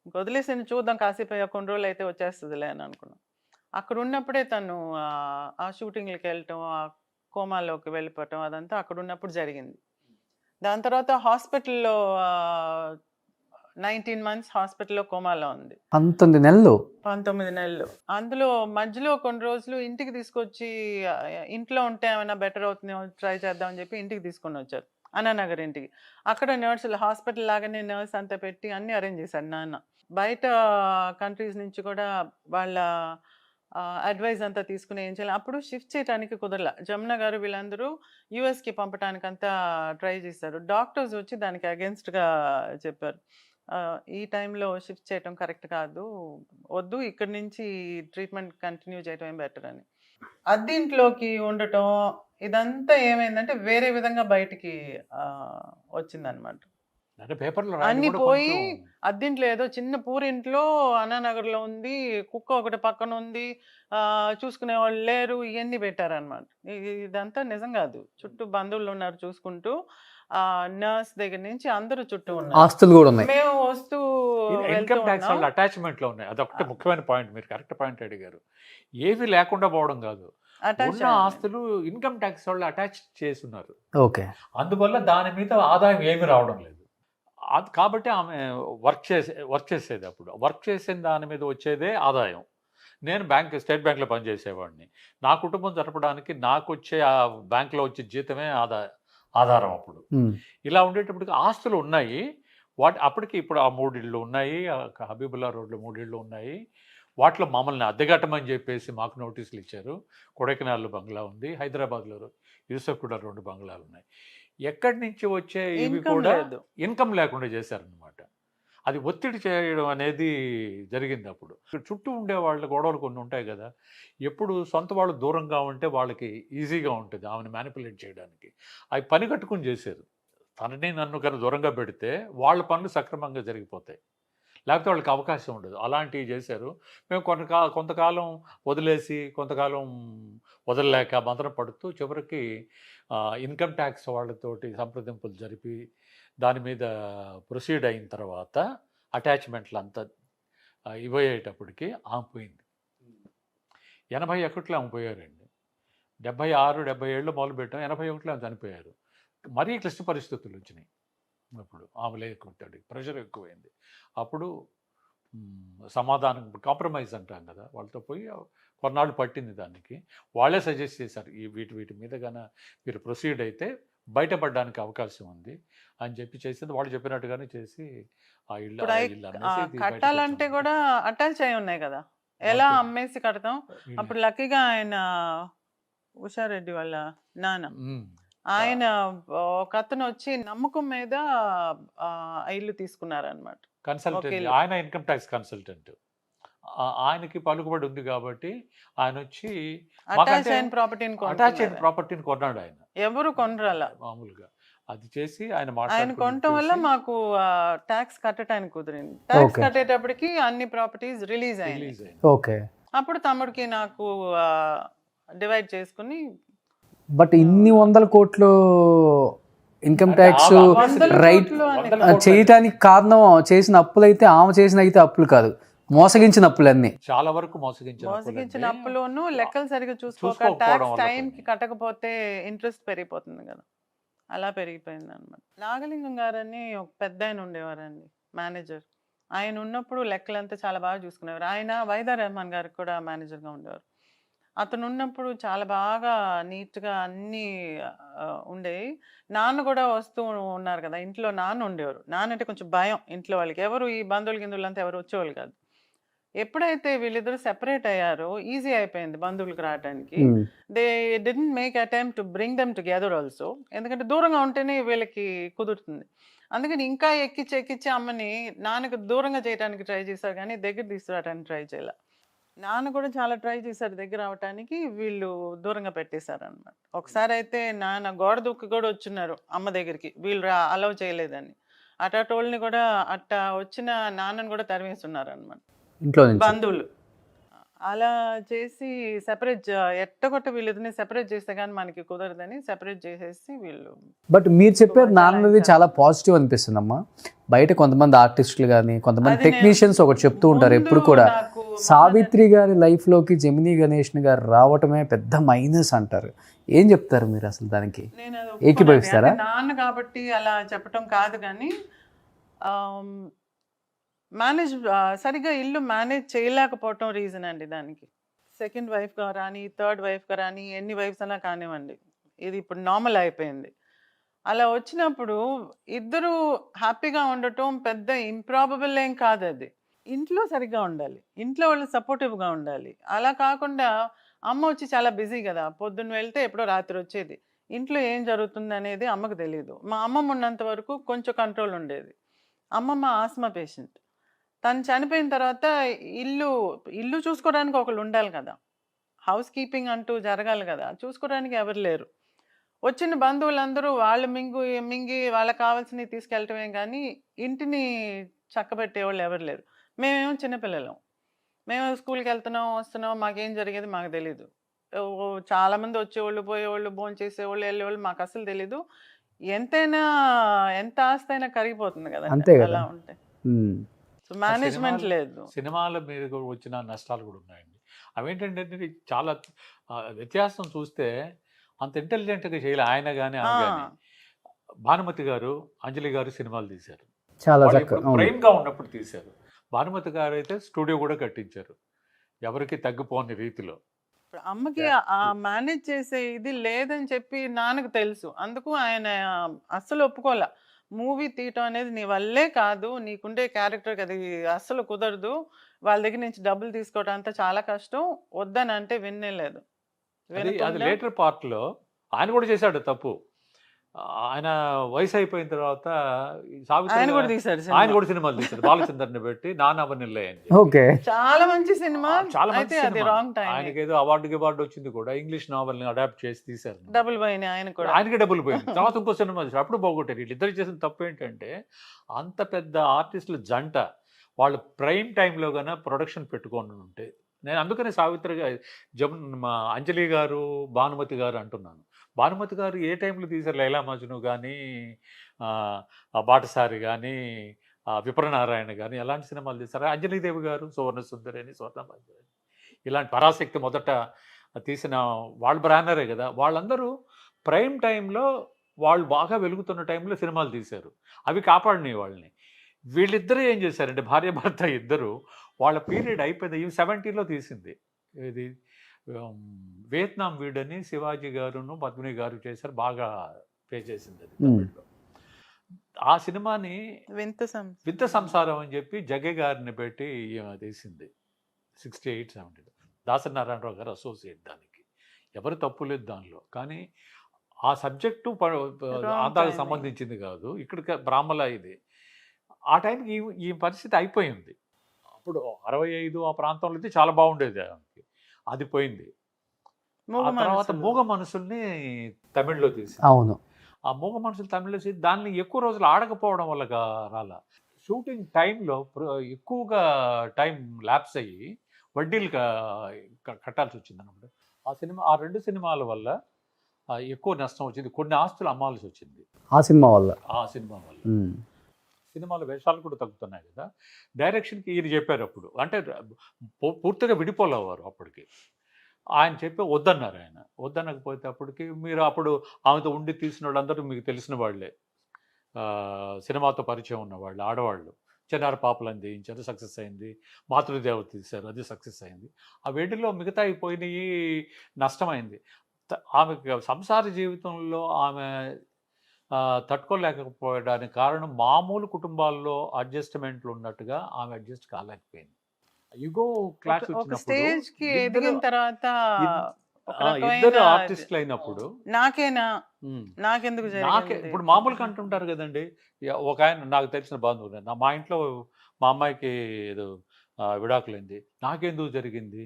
ఇంక వదిలేసి చూద్దాం, కాసేపు కొన్ని రోజులు అయితే వచ్చేస్తుందిలే అని అనుకున్నాం. అక్కడ ఉన్నప్పుడే తను ఆ షూటింగ్లకి వెళ్ళటం, ఆ కోమాలోకి వెళ్ళిపోవటం, అదంతా అక్కడ ఉన్నప్పుడు జరిగింది. దాని తర్వాత హాస్పిటల్లో 19 మంత్స్ హాస్పిటల్లో కోమాలో ఉంది. 19 నెలలు. అందులో మధ్యలో కొన్ని రోజులు ఇంటికి తీసుకొచ్చి, ఇంట్లో ఉంటే ఏమైనా బెటర్ అవుతుందో ట్రై చేద్దామని చెప్పి ఇంటికి తీసుకొని వచ్చారు, అన్నానగర్ ఇంటికి. అక్కడ నర్సులు, హాస్పిటల్ లాగానే నర్స్ అంతా పెట్టి అన్నీ అరేంజ్ చేశారు నాన్న. బయట కంట్రీస్ నుంచి కూడా వాళ్ళ అడ్వైజ్ అంతా తీసుకుని ఏం చేయాలి. అప్పుడు షిఫ్ట్ చేయడానికి కుదరలా. జమున గారు వీళ్ళందరూ యూఎస్కి పంపడానికి అంతా ట్రై చేశారు. డాక్టర్స్ వచ్చి దానికి అగెన్స్ట్గా చెప్పారు, ఈ టైంలో షిఫ్ట్ చేయటం కరెక్ట్ కాదు, వద్దు, ఇక్కడి నుంచి ట్రీట్మెంట్ కంటిన్యూ చేయటం బెటర్ అని. అద్దీంట్లోకి ఉండటం ఇదంతా ఏమైందంటే వేరే విధంగా బయటికి వచ్చిందనమాట. అన్ని పోయి అద్దీంట్లో ఏదో చిన్న పూరింట్లో అన్నానగర్లో ఉంది, కుక్క ఒకటి పక్కన ఉంది, చూసుకునే వాళ్ళు లేరు, ఇవన్నీ పెట్టారనమాట. ఇదంతా నిజం కాదు. చుట్టూ బంధువులు ఉన్నారు చూసుకుంటూ, నర్స్ దగ్గర నుంచి అందరూ చుట్టూ ఉన్నారు, ఆస్తులు కూడా ఉన్నాయి. మేము వస్తూ ఇన్కమ్ ట్యాక్స్ వల్ల అటాచ్మెంట్ లో ఉన్నాయి. అదొకటి ముఖ్యమైన పాయింట్. మీరు కరెక్ట్ పాయింట్ అడిగారు. ఏవి లేకుండా పోవడం కాదు, ఉన్న ఆస్తులు ఇన్కమ్ ట్యాక్స్ వల్ల అటాచ్ చేస్తున్నారు. ఓకే, అందువల్ల దాని మీద ఆదాయం ఏమి రావడం లేదు. కాబట్టి ఆమె వర్క్ చేసేది. అప్పుడు వర్క్ చేసిన దాని మీద వచ్చేదే ఆదాయం. నేను స్టేట్ బ్యాంక్లో పనిచేసేవాడిని. నా కుటుంబం జరపడానికి నాకు వచ్చే ఆ బ్యాంక్లో వచ్చే జీతమే ఆధారం. అప్పుడు ఇలా ఉండేటప్పటికి ఆస్తులు ఉన్నాయి. అప్పటికి ఇప్పుడు ఆ 3 ఇళ్ళు ఉన్నాయి, హబీబుల్లా రోడ్లో 3 ఇళ్ళు ఉన్నాయి. వాటిలో మమ్మల్ని అద్దెగట్టమని చెప్పేసి మాకు నోటీసులు ఇచ్చారు. కొడైకెనాల్లో బంగ్లా ఉంది, హైదరాబాద్లో యూసఫ్ కూడా 2 బంగ్లాలు ఉన్నాయి. ఎక్కడి నుంచి వచ్చే ఇవి కూడా ఇన్కమ్ లేకుండా చేశారనమాట. అది ఒత్తిడి చేయడం అనేది జరిగింది. అప్పుడు చుట్టూ ఉండే వాళ్ళ గొడవలు కొన్ని ఉంటాయి కదా, ఎప్పుడు సొంత వాళ్ళు దూరంగా ఉంటే వాళ్ళకి ఈజీగా ఉంటుంది ఆమెను మ్యానిపులేట్ చేయడానికి. అవి పని కట్టుకుని చేశారు. తనని నన్ను కన్నా దూరంగా పెడితే వాళ్ళ పనులు సక్రమంగా జరిగిపోతాయి, లేకపోతే వాళ్ళకి అవకాశం ఉండదు. అలాంటివి చేశారు. మేము కొంతకాలం వదిలేసి కొంతకాలం వదలలేక మంత్రం పడుతూ చివరికి ఇన్కమ్ ట్యాక్స్ వాళ్ళతోటి సంప్రదింపులు జరిపి దాని మీద ప్రొసీడ్ అయిన తర్వాత అటాచ్మెంట్లు అంతా ఇవ్వయేటప్పటికి ఆమె పోయింది. 81లో ఆమె పోయారండి. 76, 77 మొదలుపెట్టాం, 81లో ఆమె చనిపోయారు. మరీ క్లిష్ట పరిస్థితులు వచ్చినాయి. అప్పుడు ఆమె లేకుంటాడు, ప్రెషర్ ఎక్కువైంది. అప్పుడు సమాధానం, కాంప్రమైజ్ అంటాం కదా, వాళ్ళతో పోయి కొన్నాళ్ళు పట్టింది. దానికి వాళ్ళే సజెస్ట్ చేశారు, వీటి మీద కన్నా మీరు ప్రొసీడ్ అయితే బయటపడడానికి అవకాశం ఉంది అని చెప్పి చేసింది. వాళ్ళు చెప్పినట్టుగానే చేసి ఆ ఇల్లు కట్టాలంటే కూడా అటాచ్ అయి ఉన్నాయి కదా, ఎలా అమ్మేసి కడతాం. అప్పుడు లక్కీగా ఆయన ఉషారెడ్డి వాళ్ళ నాన్న, ఆయన ఒక అతను వచ్చి నమ్మకం మీద ఇల్లు తీసుకున్నారనమాట. కన్సల్టెంట్, ఆయన ఇన్కమ్ ట్యాక్స్ కన్సల్టెంట్, ఆయనకి పలుకుబడి ఉంది కాబట్టి ఆయన వచ్చి అటాచ్ అయిన ప్రాపర్టీని కొన్నాడు. ఆయన ఎవరు కొనరాల మామూలుగా అది చేసి ఆయన కొనటం వల్ల మాకు ట్యాక్స్ కట్టడానికి కుదిరింది. ట్యాక్స్ కట్టేటప్పటికి అన్ని ప్రాపర్టీస్ రిలీజ్ అయ్యాయి. అప్పుడు తమ్ముడికి నాకు డివైడ్ చేసుకుని. బట్ ఇన్ని 100 కోట్లు ఇన్కమ్ ట్యాక్స్ రైట్ చేయటానికి కారణం చేసిన అప్పులైతే ఆమె చేసిన అయితే అప్పులు కాదు, మోసగించిన అప్పులన్నీ. చాలా వరకు మోసగించిన అప్పులోను లెక్కలు సరిగ్గా చూసుకోక ట్యాక్స్ టైం కి కట్టకపోతే ఇంట్రెస్ట్ పెరిగిపోతుంది కదా, అలా పెరిగిపోయింది అనమాట. నాగలింగం గారని ఒక పెద్ద ఆయన ఉండేవారండి, మేనేజర్. ఆయన ఉన్నప్పుడు లెక్కలంతా చాలా బాగా చూసుకునేవారు. ఆయన వైదా రెహమాన్ గారికి కూడా మేనేజర్గా ఉండేవారు. అతను ఉన్నప్పుడు చాలా బాగా నీట్గా అన్నీ ఉండేవి. నాన్న కూడా వస్తూ ఉన్నారు కదా, ఇంట్లో నాన్న ఉండేవారు. నాన్న అంటే కొంచెం భయం ఇంట్లో వాళ్ళకి, ఎవరు ఈ బంధువులు గిందువులు అంతా ఎవరు వచ్చేవాళ్ళు కాదు. ఎప్పుడైతే వీళ్ళిద్దరు సెపరేట్ అయ్యారో ఈజీ అయిపోయింది బంధువులకు రావడానికి. They didn't make attempt to bring them together also, ఎందుకంటే దూరంగా ఉంటేనే వీళ్ళకి కుదురుతుంది. అందుకని ఇంకా ఎక్కించి అమ్మని నాన్నకు దూరంగా చేయడానికి ట్రై చేశారు, కానీ దగ్గర తీసుకురావడానికి ట్రై చేయాల. నాన్న కూడా చాలా ట్రై చేశారు దగ్గర అవటానికి, వీళ్ళు దూరంగా పెట్టేశారు అనమాట. ఒకసారి అయితే నాన్న గోడ దూకి కూడా వచ్చున్నారు అమ్మ దగ్గరికి, వీళ్ళు అలౌ చేయలేదని. అటోళ్ళని కూడా అట్ట వచ్చిన నాన్నని కూడా తరిమేస్తున్నారు అనమాట బంధువులు. అలా చేసి సెపరేట్ ఎట్టగొట్ట వీళ్ళిద్దరిని సెపరేట్ చేస్తే కానీ మనకి కుదరదని సెపరేట్ చేసేసి వీళ్ళు. బట్ మీరు చెప్పారు నాన్నది చాలా పాజిటివ్ అనిపిస్తుంది అమ్మా. బయట కొంతమంది ఆర్టిస్టులు కానీ కొంతమంది టెక్నీషియన్స్ ఒకటి చెప్తూ ఉంటారు ఎప్పుడు కూడా, సావిత్రి గారి లైఫ్ లోకి జెమినీ గణేషన్ గారు రావటమే పెద్ద మైనస్ అంటారు. ఏం చెప్తారు మీరు అసలు దానికి? ఏకీభవిస్తారా? నాన్న కాబట్టి అలా చెప్పటం కాదు, కానీ సరిగ్గా ఇల్లు మేనేజ్ చేయలేకపోవటం రీజన్ అండి దానికి. సెకండ్ వైఫ్గా రాని, థర్డ్ వైఫ్గా రాని, ఎన్ని వైఫ్స్ అన్నా కానివ్వండి, ఇది ఇప్పుడు నార్మల్ అయిపోయింది. అలా వచ్చినప్పుడు ఇద్దరు హ్యాపీగా ఉండటం పెద్ద ఇంప్రాబబుల్ ఏం కాదు. అది ఇంట్లో సరిగ్గా ఉండాలి, ఇంట్లో వాళ్ళు సపోర్టివ్గా ఉండాలి. అలా కాకుండా అమ్మ వచ్చి చాలా బిజీ కదా, పొద్దున్న వెళ్తే ఎప్పుడో రాత్రి వచ్చేది, ఇంట్లో ఏం జరుగుతుంది అనేది అమ్మకు తెలియదు. మా అమ్మమ్మ ఉన్నంత వరకు కొంచెం కంట్రోల్ ఉండేది. అమ్మమ్మ ఆస్మా పేషెంట్, తను చనిపోయిన తర్వాత ఇల్లు చూసుకోవడానికి ఒకళ్ళు ఉండాలి కదా, హౌస్ కీపింగ్ అంటూ జరగాలి కదా, చూసుకోవడానికి ఎవరు లేరు. వచ్చిన బంధువులందరూ వాళ్ళు మింగి వాళ్ళకి కావాల్సినవి తీసుకెళ్ళటమే కానీ ఇంటిని చక్కబెట్టేవాళ్ళు ఎవరు లేరు. మేమేమో చిన్నపిల్లలం, మేము స్కూల్కి వెళ్తున్నాం వస్తున్నాం, మాకేం జరిగేది మాకు తెలీదు. చాలామంది వచ్చేవాళ్ళు పోయేవాళ్ళు, భోజనం చేసేవాళ్ళు వెళ్ళేవాళ్ళు, మాకు అసలు తెలీదు. ఎంత ఆస్తి అయినా కరిగిపోతుంది కదా అలా ఉంటే. సో మేనేజ్మెంట్ లేదు. సినిమాల మీద వచ్చిన నష్టాలు కూడా ఉన్నాయండి. అవేంటంటే చాలా వ్యత్యాసం చూస్తే అంత ఇంటెలిజెంట్గా చేయాలి ఆయన కానీ ఆమె కానీ. భానుమతి గారు, అంజలి గారు సినిమాలు తీశారు, చాలా ప్రేమ్గా ఉన్నప్పుడు తీశారు. భానుమతి గారు అయితే స్టూడియో కూడా కట్టించారు, ఎవరికి తగ్గిపోని రీతిలో. ఇప్పుడు అమ్మకి మేనేజ్ చేసే ఇది లేదని చెప్పి నాన్నకు తెలుసు, అందుకు ఆయన అస్సలు ఒప్పుకోలే. మూవీ తీయటం అనేది నీ వల్లే కాదు, నీకుండే క్యారెక్టర్కి అది అస్సలు కుదరదు, వాళ్ళ దగ్గర నుంచి డబ్బులు తీసుకోవడం అంతా చాలా కష్టం, వద్దని అంటే వినలేదు. అది లేటర్ పార్ట్లో ఆయన కూడా చేశాడు తప్పు. ఆయన వయసు అయిపోయిన తర్వాత ఆయన కూడా సినిమాలు తీశాడు, బాలచందర్ని పెట్టి నాన్న అవనిల్లే అని. చాలా మంచి సినిమా, చాలా మంచి ఆయనకి ఏదో అవార్డు వచ్చింది కూడా, ఇంగ్లీష్ నావెల్ ని అడాప్ట్ చేసి తీశారు. డబ్బులు పోయినాయి ఆయనకి డబ్బులు పోయింది. తర్వాత ఇంకో సినిమా తీశారు, అప్పుడు బాగొట్టారు. వీళ్ళిద్దరు చేసిన తప్పు ఏంటంటే అంత పెద్ద ఆర్టిస్టుల జంట వాళ్ళు ప్రైమ్ టైంలో కన్నా ప్రొడక్షన్ పెట్టుకొని ఉంటే, నేను అందుకనే సావిత్రి మా అంజలి గారు, భానుమతి గారు అంటున్నాను. భానుమతి గారు ఏ టైంలో తీశారు, లైలా మజ్ను కానీ, బాటసారి కానీ, విప్రనారాయణ కానీ, ఎలాంటి సినిమాలు తీశారు. అంజలీదేవి గారు సువర్ణ సుందరి, స్వర్ణమంజరి, ఇలాంటి పరాశక్తి మొదట తీసిన వాళ్ళ బ్రానరే కదా. వాళ్ళందరూ ప్రైమ్ టైంలో వాళ్ళు బాగా వెలుగుతున్న టైంలో సినిమాలు తీశారు, అవి కాపాడినాయి వాళ్ళని. వీళ్ళిద్దరూ ఏం చేశారంటే భార్యాభర్త ఇద్దరు వాళ్ళ పీరియడ్ అయిపోయింది. ఇవి 70లో తీసింది. ఇది వియత్నాం వీడని శివాజీ గారును పద్మిని గారు చేశారు, బాగా పే చేసింది అది తమిళ్లో. ఆ సినిమాని వింత సంసారం అని చెప్పి జగ్గ గారిని పెట్టి తీసింది 68, 70. దాసరి నారాయణరావు గారు అసోసియేట్ దానికి. ఎవరు తప్పు లేదు దానిలో. కానీ ఆ సబ్జెక్టు ఆంధ్రాకి సంబంధించింది కాదు, ఇక్కడ బ్రాహ్మల ఇది. ఆ టైంకి ఈ పరిస్థితి అయిపోయింది. అప్పుడు 65 ఆ ప్రాంతంలో అయితే చాలా బాగుండేది దానికి. అది పోయింది. ఆ తర్వాత మూగ మనసుల్ని తమిళ్లో తీసి, అవును, ఆ మూగ మనసులు తమిళ్లో తీసి దాన్ని ఎక్కువ రోజులు ఆడకపోవడం వల్ల రాలా. షూటింగ్ టైంలో ఎక్కువగా టైం ల్యాప్స్ అయ్యి వడ్డీలు కట్టాల్సి వచ్చింది అన్నమాట. ఆ 2 సినిమాల వల్ల ఎక్కువ నష్టం వచ్చింది. కొన్ని ఆస్తులు అమ్మాల్సి వచ్చింది ఆ సినిమా వల్ల. సినిమాల వేషాలు కూడా తగ్గుతున్నాయి కదా. డైరెక్షన్కి ఈయన చెప్పారు అప్పుడు, అంటే పూర్తిగా విడిపోలేవారు అప్పటికి. ఆయన చెప్పి వద్దన్నారు. ఆయన వద్దనకపోతే అప్పటికి మీరు అప్పుడు ఆమెతో ఉండి తీసిన వాళ్ళందరూ మీకు తెలిసిన వాళ్ళే, సినిమాతో పరిచయం ఉన్నవాళ్ళు, ఆడవాళ్ళు. చిన్నారి పాపలని తీయించారు, సక్సెస్ అయింది. మాతృదేవత తీశారు, అది సక్సెస్ అయింది. ఆ వేడిలో మిగతా అయిపోయినాయి, నష్టమైంది. ఆమె సంసార జీవితంలో ఆమె తట్టుకోలేకపోవడానికి కారణం మామూలు కుటుంబాల్లో అడ్జస్ట్మెంట్లు ఉన్నట్టుగా ఆమె అడ్జస్ట్ కాలేకపోయింది. ఇగో క్లాస్ స్టేజ్కి ఎదిగిన తర్వాత ఇద్దరు ఆర్టిస్టులు అయినప్పుడు నాకెందుకు ఇప్పుడు మామూలుగా అంటుంటారు కదండి. ఒక ఆయన నాకు తెలిసిన బంధువు, మా ఇంట్లో మా అమ్మాయికి ఏదో విడాకులైంది, నాకెందుకు జరిగింది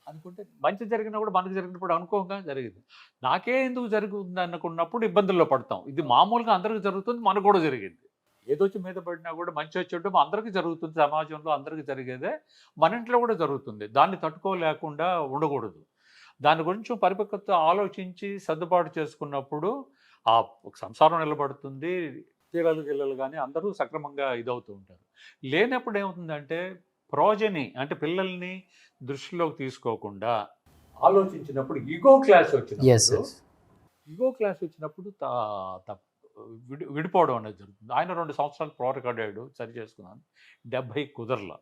అనుకుంటే, మంచి జరిగినా కూడా మనకు జరిగినప్పుడు అనుకోగా జరిగింది. నాకే ఎందుకు జరుగుతుంది అనుకున్నప్పుడు ఇబ్బందుల్లో పడతాం. ఇది మామూలుగా అందరికీ జరుగుతుంది, మనకు కూడా జరిగింది. ఏదొచ్చి మీద పడినా కూడా మంచి వచ్చేటప్పుడు అందరికీ జరుగుతుంది, సమాజంలో అందరికీ జరిగేదే మన ఇంట్లో కూడా జరుగుతుంది. దాన్ని తట్టుకోలేకుండా ఉండకూడదు. దాని గురించి పరిపక్వత ఆలోచించి సర్దుబాటు చేసుకున్నప్పుడు ఆ సంసారం నిలబడుతుంది. పిల్లలు కానీ అందరూ సక్రమంగా ఇదవుతూ ఉంటారు. లేనప్పుడు ఏమవుతుందంటే ప్రోజని అంటే పిల్లల్ని దృష్టిలోకి తీసుకోకుండా ఆలోచించినప్పుడు ఈగో క్లాస్ వచ్చినప్పుడు విడిపోవడం అనేది జరుగుతుంది. ఆయన 2 సంవత్సరాలు పోరాడాడు, సరి చేసుకున్నాను. 70 కుదరల,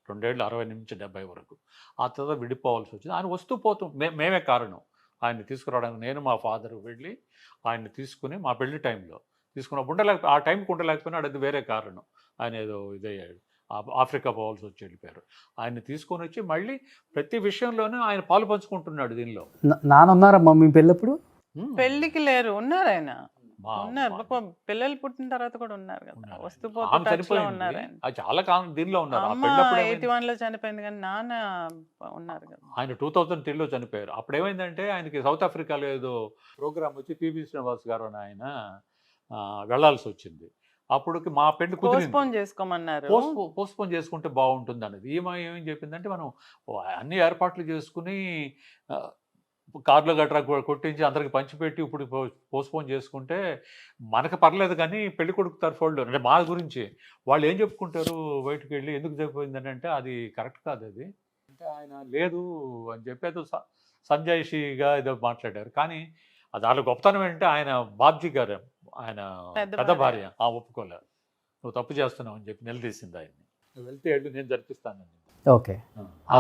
2 ఏళ్ళు 60 నుంచి 70 వరకు. ఆ తర్వాత విడిపోవాల్సి వచ్చింది. ఆయన వస్తూ పోతూ మేమే కారణం ఆయన్ని తీసుకురావడానికి. నేను మా ఫాదర్ వెళ్ళి ఆయన్ని తీసుకుని మా పెళ్లి టైంలో తీసుకున్న ఆ టైంకి ఉండలేకపోయినా అది వేరే కారణం. ఆయన ఏదో ఇదయ్యాడు, ఆఫ్రికా పోవాల్సి వచ్చి వెళ్ళిపోయారు. ఆయన్ని తీసుకొని వచ్చి మళ్ళీ ప్రతి విషయంలోనూ ఆయన పాలు పంచుకుంటున్నాడు దీనిలో. నానున్నారమ్మా మీ పెళ్ళప్పుడు? పెళ్లికి లేరు, ఉన్నారు ఆయన, ఉన్నారు. పిల్లలు పుట్టిన తర్వాత కూడా ఉన్నారు కదా, వస్తూ పోతూ ఉన్నారు. చాలా కాలం దీనిలో ఉన్నారు. 81 లో చనిపోయింది, కానీ నాన్న ఉన్నారు కదా. ఆయన 2003లో చనిపోయారు. అప్పుడు ఏమైందంటే ఆయనకి సౌత్ ఆఫ్రికాలో ఏదో ప్రోగ్రామ్ వచ్చి పివి శ్రీనివాస్ గారు అని ఆయన వెళ్లాల్సి వచ్చింది. అప్పటికి మా పెళ్లి పోస్ట్పోన్ చేసుకోమన్నారు. పోస్ట్పోన్ చేసుకుంటే బాగుంటుంది అనేది. ఏం చెప్పిందంటే మనం అన్ని ఏర్పాట్లు చేసుకుని కార్లో గట్రా కొట్టించి అందరికి పంచిపెట్టి ఇప్పుడు పోస్ట్పోన్ చేసుకుంటే మనకు పర్లేదు, కానీ పెళ్లి కొడుకు తరఫు వాళ్ళు అంటే మా గురించి వాళ్ళు ఏం చెప్పుకుంటారు బయటకు వెళ్ళి, ఎందుకు చెప్పిపోయిందని అంటే అది కరెక్ట్ కాదు అది అంటే. ఆయన లేదు అని చెప్పేది సంజయ్షిగా ఏదో మాట్లాడారు. కానీ దాని గొప్పతనం ఏంటంటే ఆయన బాబ్జీ గారు, ఆయన పెద్ద భార్య ఒప్పుకోలేదు. నువ్వు తప్పు చేస్తున్నావు అని చెప్పి నిలదీసింది ఆయన్ని. నువ్వు వెళ్తే వెళ్ళు, నేను జరిపిస్తానని. ఓకే, ఆ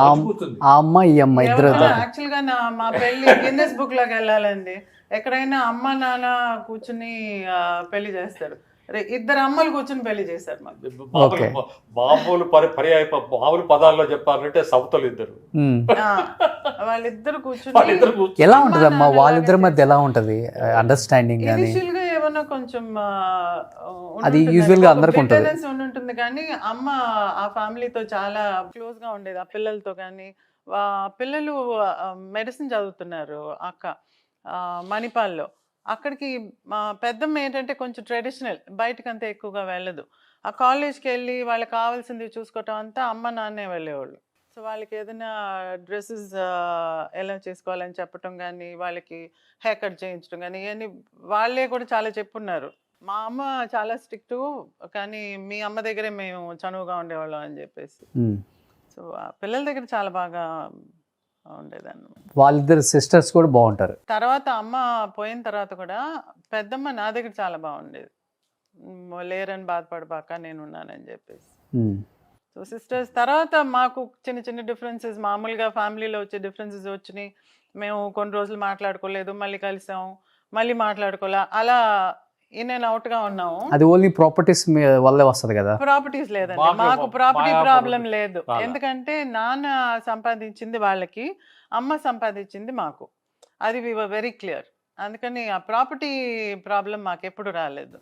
అమ్మ ఈ అమ్మ ఇద్దరు యాక్చువల్ గా మా పెళ్లి గిన్నెస్ బుక్ లోకి వెళ్ళాలండి. ఎక్కడైనా అమ్మ నాన్న కూర్చుని పెళ్లి చేస్తారు, ఇద్దరు అమ్మలు కూర్చుని పెళ్లి చేశారు. మామూలు మామూలు పదాల్లో చెప్పాలంటే సవతలు ఇద్దరు, వాళ్ళిద్దరు కూర్చుని ఎలా ఉంటది అమ్మా వాళ్ళిద్దరి మధ్య ఎలా ఉంటది అండర్స్టాండింగ్? ఇనిషియల్ గా ఏమన్నా కొంచెం అది యూజువల్ గా అందరికి ఉంటుంది, కానీ అమ్మ ఆ ఫ్యామిలీతో చాలా క్లోజ్ గా ఉండేది, ఆ పిల్లలతో. కానీ పిల్లలు మెడిసిన్ చదువుతున్నారు అక్క మణిపాల్లో. అక్కడికి మా పెద్దమ్మ ఏంటంటే కొంచెం ట్రెడిషనల్, బయటకు అంతా ఎక్కువగా వెళ్ళదు. ఆ కాలేజ్కి వెళ్ళి వాళ్ళకి కావాల్సింది చూసుకోవటం అంతా అమ్మ నాన్నే వెళ్ళేవాళ్ళు. సో వాళ్ళకి ఏదైనా డ్రెస్సెస్ ఎలా చేసుకోవాలని చెప్పటం కానీ, వాళ్ళకి హెయిర్ కట్ చేయించడం కానీ, ఇవన్నీ వాళ్ళే కూడా చాలా చెప్పున్నారు. మా అమ్మ చాలా స్ట్రిక్ట్, కానీ మీ అమ్మ దగ్గరే మేము చనువుగా ఉండేవాళ్ళం అని చెప్పేసి. సో పిల్లల దగ్గర చాలా బాగా ఉండేదాన్ని. వాళ్ళిద్దరు సిస్టర్స్ కూడా బాగుంటారు. తర్వాత అమ్మ పోయిన తర్వాత కూడా పెద్దమ్మ నా దగ్గర చాలా బాగుండేది. లేరని బాధపడబాక నేను ఉన్నానని చెప్పేసి. సో సిస్టర్స్ తర్వాత మాకు చిన్న చిన్న డిఫరెన్సెస్, మామూలుగా ఫ్యామిలీలో వచ్చే డిఫరెన్సెస్ వచ్చినాయి. మేము కొన్ని రోజులు మాట్లాడుకోలేదు, మళ్ళీ కలిసాం, మళ్ళీ మాట్లాడుకోలే, అలా ఇన్ అండ్ అవుట్ గా ఉన్నాము. అది ఓన్లీ ప్రాపర్టీస్ వల్లే వస్తుంది కదా? ప్రాపర్టీస్ లేదండి, మాకు ప్రాపర్టీ ప్రాబ్లం లేదు. ఎందుకంటే నాన్న సంపాదించింది వాళ్ళకి, అమ్మ సంపాదించింది మాకు. అది వి వర్ వెరీ క్లియర్. అందుకని ఆ ప్రాపర్టీ ప్రాబ్లం మాకు ఎప్పుడు రాలేదు.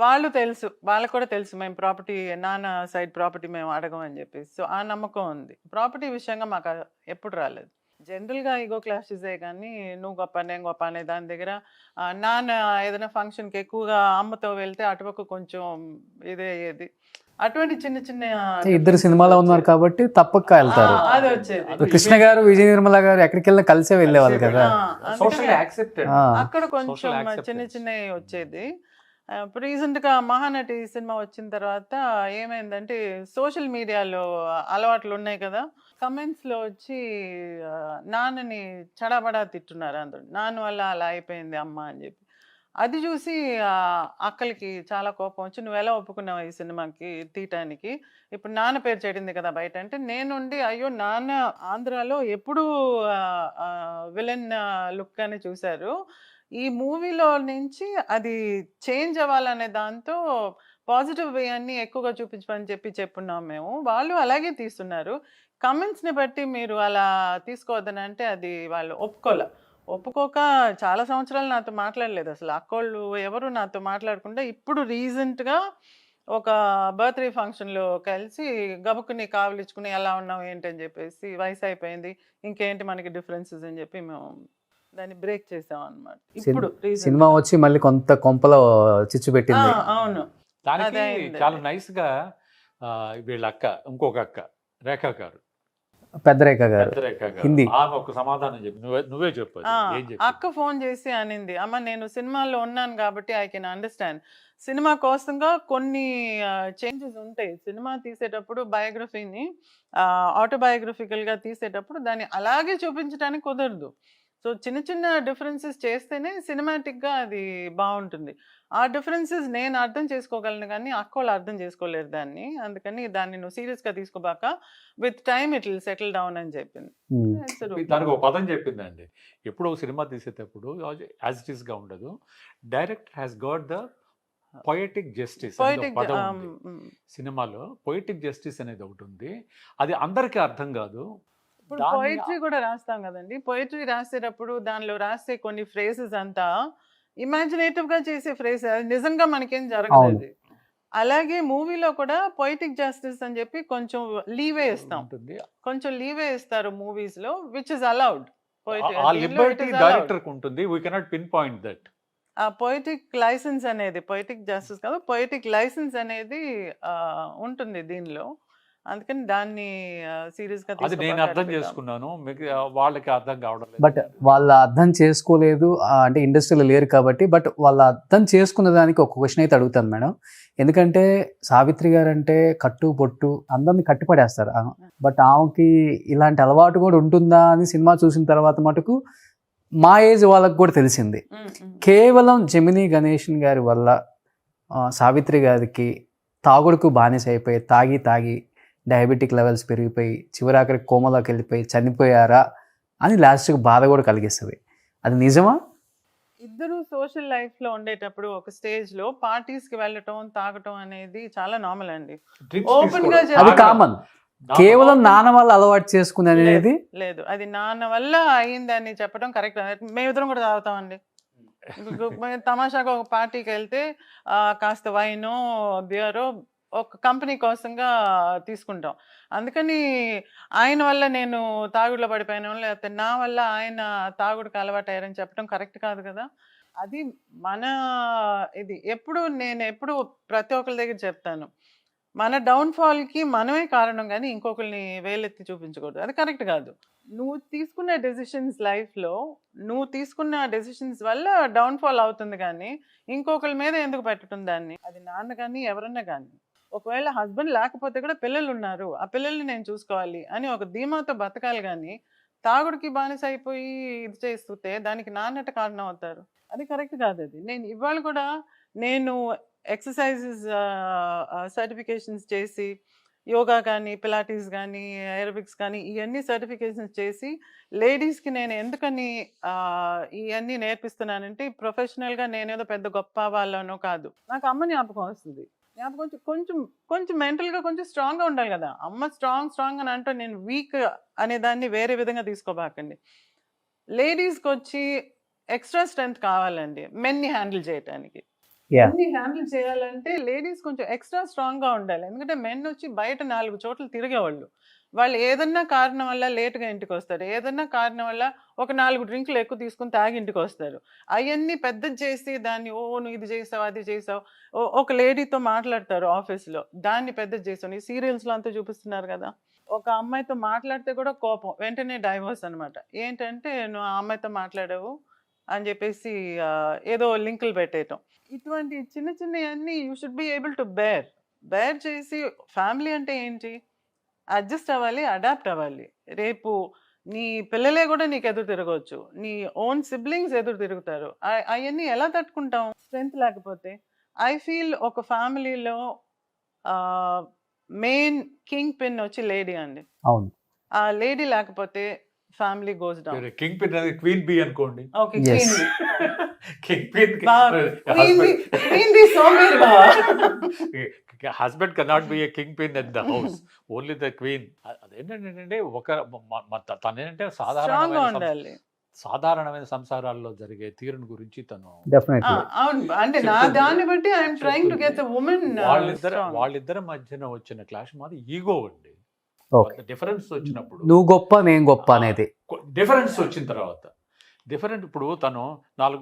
వాళ్ళు తెలుసు, వాళ్ళకు కూడా తెలుసు మేము ప్రాపర్టీ, నాన్న సైడ్ ప్రాపర్టీ మేము అడగమని చెప్పేసి. సో ఆ నమ్మకం ఉంది. ప్రాపర్టీ విషయంగా మాకు ఎప్పుడు రాలేదు. జనరల్గా ఈగో క్లాషెసే కానీ నువ్వు గొప్ప నేను గొప్ప అనే దాని దగ్గర నాన్న ఏదైనా ఫంక్షన్కి ఎక్కువగా అమ్మతో వెళ్తే అటుపక్క కొంచెం ఇదే అయ్యేది. అటువంటి చిన్న చిన్న ఇద్దరు సినిమాలో ఉన్నారు కాబట్టి తప్పక వెళ్తారు. అది వచ్చేది. కృష్ణ గారు, విజయ నిర్మల గారు ఎక్కడికి వెళ్ళినా కలిసే వెళ్ళేవాళ్ళు కదా. అక్కడ కొంచెం చిన్న చిన్నవి వచ్చేది. ఇప్పుడు రీసెంట్గా మహానటి సినిమా వచ్చిన తర్వాత ఏమైందంటే సోషల్ మీడియాలో అలవాట్లు ఉన్నాయి కదా, కమెంట్స్లో వచ్చి నాన్నని చడాబడా తిట్టున్నారు అందరు. నాన్న వల్ల అలా అయిపోయింది అమ్మ అని చెప్పి. అది చూసి అక్కలకి చాలా కోపం వచ్చి, నువ్వు ఎలా ఒప్పుకున్నావు ఈ సినిమాకి తీయటానికి, ఇప్పుడు నాన్న పేరు చెడింది కదా బయట అంటే, నేనుండి అయ్యో నాన్న ఆంధ్రాలో ఎప్పుడూ విలన్ లుక్ అని చూశారు, ఈ మూవీలో నుంచి అది చేంజ్ అవ్వాలనే దాంతో పాజిటివ్ వే అన్ని ఎక్కువగా చూపించమని చెప్పి చెప్పున్నాం మేము. వాళ్ళు అలాగే తీస్తున్నారు. కమెంట్స్ని బట్టి మీరు అలా తీసుకోవద్దని అంటే అది వాళ్ళు ఒప్పుకోక చాలా సంవత్సరాలు నాతో మాట్లాడలేదు అసలు. అక్కోళ్ళు ఎవరు నాతో మాట్లాడకుండా ఇప్పుడు రీసెంట్గా ఒక బర్త్డే ఫంక్షన్లో కలిసి గబుక్కుని కావలించుకుని ఎలా ఉన్నావు ఏంటని చెప్పేసి, వయసు అయిపోయింది ఇంకేంటి మనకి డిఫరెన్సెస్ అని చెప్పి మేము దాన్ని బ్రేక్ చేసాం అన్నమాట. ఇప్పుడు సినిమా వచ్చి మళ్ళీ కొంత కొంపలో చిచ్చు పెట్టింది. అవును, దానికి చాలా నైస్ గా వీళ్ళ అక్క, ఇంకొక అక్క రేఖా గారు, పెద్ద రేఖ గారు హిందీ, ఆమె ఒక సమాధానం చెప్పి నువ్వే చెప్పు. అక్క ఫోన్ చేసి అనింది, అమ్మ నేను సినిమాలో ఉన్నాను కాబట్టి ఐ కెన్ అండర్స్టాండ్, సినిమా కోసంగా కొన్ని చేంజెస్ ఉంటాయి. సినిమా తీసేటప్పుడు బయోగ్రఫీని ఆటోబయోగ్రఫికల్గా తీసేటప్పుడు దాన్ని అలాగే చూపించడానికి కుదరదు. సో చిన్న చిన్న డిఫరెన్సెస్ చేస్తేనే సినిమాటిక్గా అది బాగుంటుంది. ఆ డిఫరెన్సెస్ నేను అర్థం చేసుకోగలను కానీ అక్కోళ్ళు అర్థం చేసుకోలేరు దాన్ని. అందుకని దాన్ని నువ్వు సీరియస్గా తీసుకోబాక, with time it will settle down అని చెప్పింది. దానికి ఒక పదం చెప్పిందండి, ఎప్పుడు ఒక సినిమా తీసేటప్పుడు యాజ్ ఇట్ ఈస్గా ఉండదు, direct has got the poetic justice. సినిమాలో పొయిటిక్ జస్టిస్ అనేది ఒకటి ఉంది, అది అందరికీ అర్థం కాదు. ఇప్పుడు పోయిటరీ కూడా రాస్తాం కదండి, పోయిటరీ రాసేటప్పుడు దానిలో రాసే కొన్ని ఫ్రేజెస్ అంతా ఇమాజినేటివ్ గా చేసే ఫ్రేజ్, నిజంగా మనకేం జరగలేదు. అలాగే మూవీలో కూడా పొయిటిక్ జస్టిస్ అని చెప్పి కొంచెం లీవే ఇస్తాం, కొంచెం లీవే ఇస్తారు మూవీస్ లో, which is allowed. Poetic licence అనేది, పొయిటిక్ జస్టిస్ కాదు, పొయిటిక్ లైసెన్స్ అనేది ఉంటుంది దీనిలో. అందుకని దాన్ని సీరియస్ గా అది నేను అర్థం చేసుకున్నాను, వాళ్ళకి అర్థం కావడం లేదు. బట్ వాళ్ళు అర్థం చేసుకోలేదు అంటే ఇండస్ట్రీలో లేరు కాబట్టి. బట్ వాళ్ళు అర్థం చేసుకున్న దానికి ఒక క్వశ్చన్ అయితే అడుగుతాను మేడం. ఎందుకంటే సావిత్రి గారు అంటే కట్టు బొట్టు అందరిని కట్టిపడేస్తారు, బట్ ఆమెకి ఇలాంటి అలవాటు కూడా ఉంటుందా అని సినిమా చూసిన తర్వాత మటుకు మా ఏజ్ వాళ్ళకి కూడా తెలిసింది. కేవలం జెమినీ గణేషన్ గారి వల్ల సావిత్రి గారికి తాగుడుకు బానిస అయిపోయి తాగి డయాబెటిక్ లెవెల్స్ పెరిగిపోయి చివరాఖరికి కోమలోకి వెళ్ళిపోయి చనిపోయారా అని లాస్ట్కి బాధ కూడా కలిగిస్తుంది. అది నిజమా? ఇద్దరు సోషల్ లైఫ్లో ఉండేటప్పుడు ఒక స్టేజ్లో పార్టీస్కి వెళ్ళటం తాగటం అనేది చాలా నార్మల్ అండి, ఓపెన్గా అది కామన్. కేవలం నాన్న వల్ల అలవాటు చేసుకుని అనేది లేదు, అది నాన్న వల్ల అయిందని చెప్పడం కరెక్ట్. మేమిద్దరం కూడా తాగుతామండి. తమాషాగా ఒక పార్టీకి వెళ్తే కాస్త వైనో బియరో ఒక కంపెనీ కోసంగా తీసుకుంటాం. అందుకని ఆయన వల్ల నేను తాగుడులో పడిపోయాను, లేకపోతే నా వల్ల ఆయన తాగుడుకి అలవాటు అయ్యారని చెప్పడం కరెక్ట్ కాదు కదా. అది మన ఇది నేను ఎప్పుడు ప్రతి ఒక్కరి దగ్గర చెప్తాను, మన డౌన్ఫాల్కి మనమే కారణం కానీ ఇంకొకరిని వేలెత్తి చూపించకూడదు, అది కరెక్ట్ కాదు. నువ్వు తీసుకున్న డెసిషన్స్ లైఫ్లో, నువ్వు తీసుకున్న డెసిషన్స్ వల్ల డౌన్ఫాల్ అవుతుంది కానీ ఇంకొకరి మీద ఎందుకు పెట్టడం దాన్ని. అది నాన్న కానీ ఎవరన్నా కానీ, ఒకవేళ హస్బెండ్ లేకపోతే కూడా పిల్లలు ఉన్నారు, ఆ పిల్లల్ని నేను చూసుకోవాలి అని ఒక ధీమాతో బతకాలి కానీ తాగుడికి బానిస అయిపోయి ఇది చేస్తుంటే దానికి నాన్నట కారణం అవుతారు, అది కరెక్ట్ కాదు. అది నేను ఇవాళ కూడా నేను ఎక్సర్సైజెస్ సర్టిఫికేషన్స్ చేసి యోగా కానీ, పిలాటిస్ కానీ, ఏరోబిక్స్ కానీ ఇవన్నీ సర్టిఫికేషన్స్ చేసి లేడీస్‌కి నేను ఎందుకని ఇయన్నీ నేర్పిస్తున్నానంటే ప్రొఫెషనల్‌గా నేనేదో పెద్ద గొప్ప వాళ్ళనో కాదు. నాకు అమ్మ జ్ఞాపకం వస్తుంది. జ్ఞాపకం వచ్చి కొంచెం మెంటల్‌గా కొంచెం స్ట్రాంగ్‌గా ఉండాలి కదా! అమ్మ స్ట్రాంగ్ అని అంటే నేను వీక్ అనే దాన్ని వేరే విధంగా తీసుకోబాకండి. లేడీస్‌కొచ్చి ఎక్స్‌ట్రా స్ట్రెంత్ కావాలండి మెన్‌ని హ్యాండిల్ చేయటానికి. యాహ్! మెన్‌ని హ్యాండిల్ చేయాలంటే లేడీస్ కొంచెం ఎక్స్‌ట్రా స్ట్రాంగ్‌గా ఉండాలి. ఎందుకంటే మెన్ వచ్చి బయట 4 చోట్ల తిరిగేవాళ్ళు. వాళ్ళు ఏదన్నా కారణం వల్ల లేట్‌గా ఇంటికొస్తారు. ఏదన్నా కారణం వల్ల ఒక 4 డ్రింకులు ఎక్కువ తీసుకొని తాగి ఇంటికొస్తారు. అయన్నీ పెద్దది చేసి దాన్ని నువ్వు ఇది చేసావు, అది చేసావు. ఒక లేడీతో మాట్లాడతారు ఆఫీస్‌లో. దాన్ని పెద్దది చేసావు. ఈ సీరియల్స్‌లో అంతా చూపిస్తున్నారు కదా! ఒక అమ్మాయితో మాట్లాడితే కూడా కోపం. వెంటనే డైవోర్స్ అనమాట. ఏంటంటే నువ్వు ఆ అమ్మాయితో మాట్లాడావు అని చెప్పేసి ఏదో లింకులు పెట్టేయటం. ఇటువంటి చిన్న చిన్నయన్నీ you should be able to bear చేసి ఫ్యామిలీ అంటే ఏంటి? అడ్జస్ట్ అవ్వాలి, అడాప్ట్ అవ్వాలి. రేపు నీ పిల్లలే గూడా నీకు ఎదురు తిరగొచ్చు. నీ ఓన్ సిబ్లింగ్స్ ఎదురు తిరుగుతారు. అయన్నీ ఎలా తట్టుకుంటాం స్ట్రెంత్ లేకపోతే? ఐ ఫీల్ ఒక ఫ్యామిలీలో మెయిన్ కింగ్ పిన్ వచ్చి లేడీ అండి. అవును. ఆ లేడీ లేకపోతే family goes down. Kingpin అనేది క్వీన్ బీ అనుకోండి. Okay. Yes. Queen bee. Kingpin queen bee సోమేరు బావ. Husband cannot be a kingpin at the house, only the queen. అదేంటంటే తనేంటంటే స్ట్రాంగ్‌గా ఉండాలి. సాధారణమైన సంసారాల్లో జరిగే తీరుని గురించి తను డెఫినెట్లీ. అవును. అంటే నా చెప్తుంది. దాన్ని బట్టి I'm trying to get the women వాళ్ళిద్దరి మధ్యన వచ్చిన క్లాష్ మాది ఈగో అండి. ఓకే. డిఫరెన్స్ వచ్చినప్పుడు నువ్వు గొప్ప నేను గొప్ప అనేది. డిఫరెన్స్ వచ్చిన తర్వాత ఇప్పుడు తను 4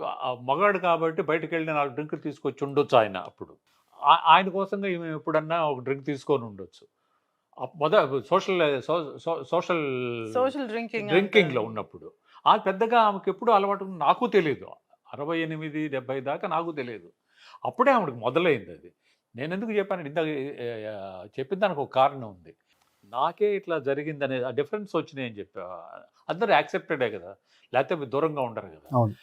మగాడు కాబట్టి బయటకు వెళ్ళి 4 డ్రింక్ తీసుకొచ్చి ఉండొచ్చు ఆయన. అప్పుడు ఆయన కోసంగా ఈమె ఎప్పుడన్నా ఒక డ్రింక్ తీసుకొని ఉండొచ్చు. సోషల్ డ్రింకింగ్లో ఉన్నప్పుడు ఆ పెద్దగా ఆమెకు ఎప్పుడు అలవాటు నాకు తెలియదు. 68, 70 దాకా నాకు తెలియదు. అప్పుడే ఆమెకు మొదలైంది అది. నేను ఎందుకు చెప్పాను ఇందాక చెప్పిన దానికి ఒక కారణం ఉంది. నాకే ఇట్లా జరిగిందనే ఆ డిఫరెన్స్ వచ్చినాయి అని చెప్పా. అందరూ యాక్సెప్టెడే కదా, లేకపోతే దూరంగా ఉండరు కదా. అవును.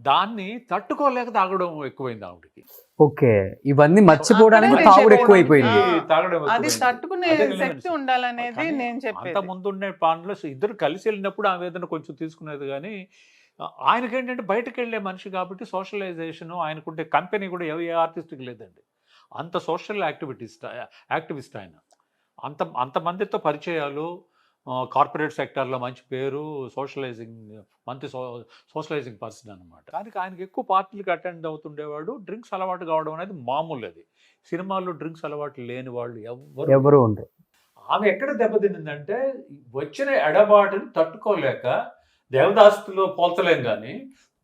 దాన్ని తట్టుకోలేక తాగడం ఎక్కువైంది ఆవిడకి. ఓకే. ఇవన్నీ మర్చిపోవడానికి అక్కడే తాగుడు నేను ఎక్కువైపోయింది. తాగడం అది ఎక్కువైంది. తట్టుకునే అదే నేను శక్తి ఉండాలనేది కానీ నేను అంత చెప్పేది. ముందుండే పాటలో ఇద్దరు కలిసి వెళ్ళినప్పుడు ఆమె ఏదైనా కొంచెం తీసుకునేది. కానీ ఆయనకి ఏంటంటే బయటకు వెళ్ళే మనిషి కాబట్టి సోషలైజేషన్ ఆయనకుంటే కంపెనీ కూడా ఏ ఆర్టిస్ట్కి లేదండి. అంత సోషల్ యాక్టివిస్ట్ ఆయన. అంతమందితో పరిచయాలు, కార్పొరేట్ సెక్టార్లో మంచి పేరు, సోషలైజింగ్ పర్సన్ అనమాట. కానీ ఆయనకి ఎక్కువ పార్టీలకు అటెండ్ అవుతుండేవాడు. డ్రింక్స్ అలవాటు కావడం అనేది మామూలు. అది సినిమాల్లో డ్రింక్స్ అలవాటు లేని వాళ్ళు ఎవరు ఉండరు. ఆమె ఎక్కడ దెబ్బతిందంటే వచ్చిన ఎడబాటుని తట్టుకోలేక, దేవదాసులో పోల్చలేం కానీ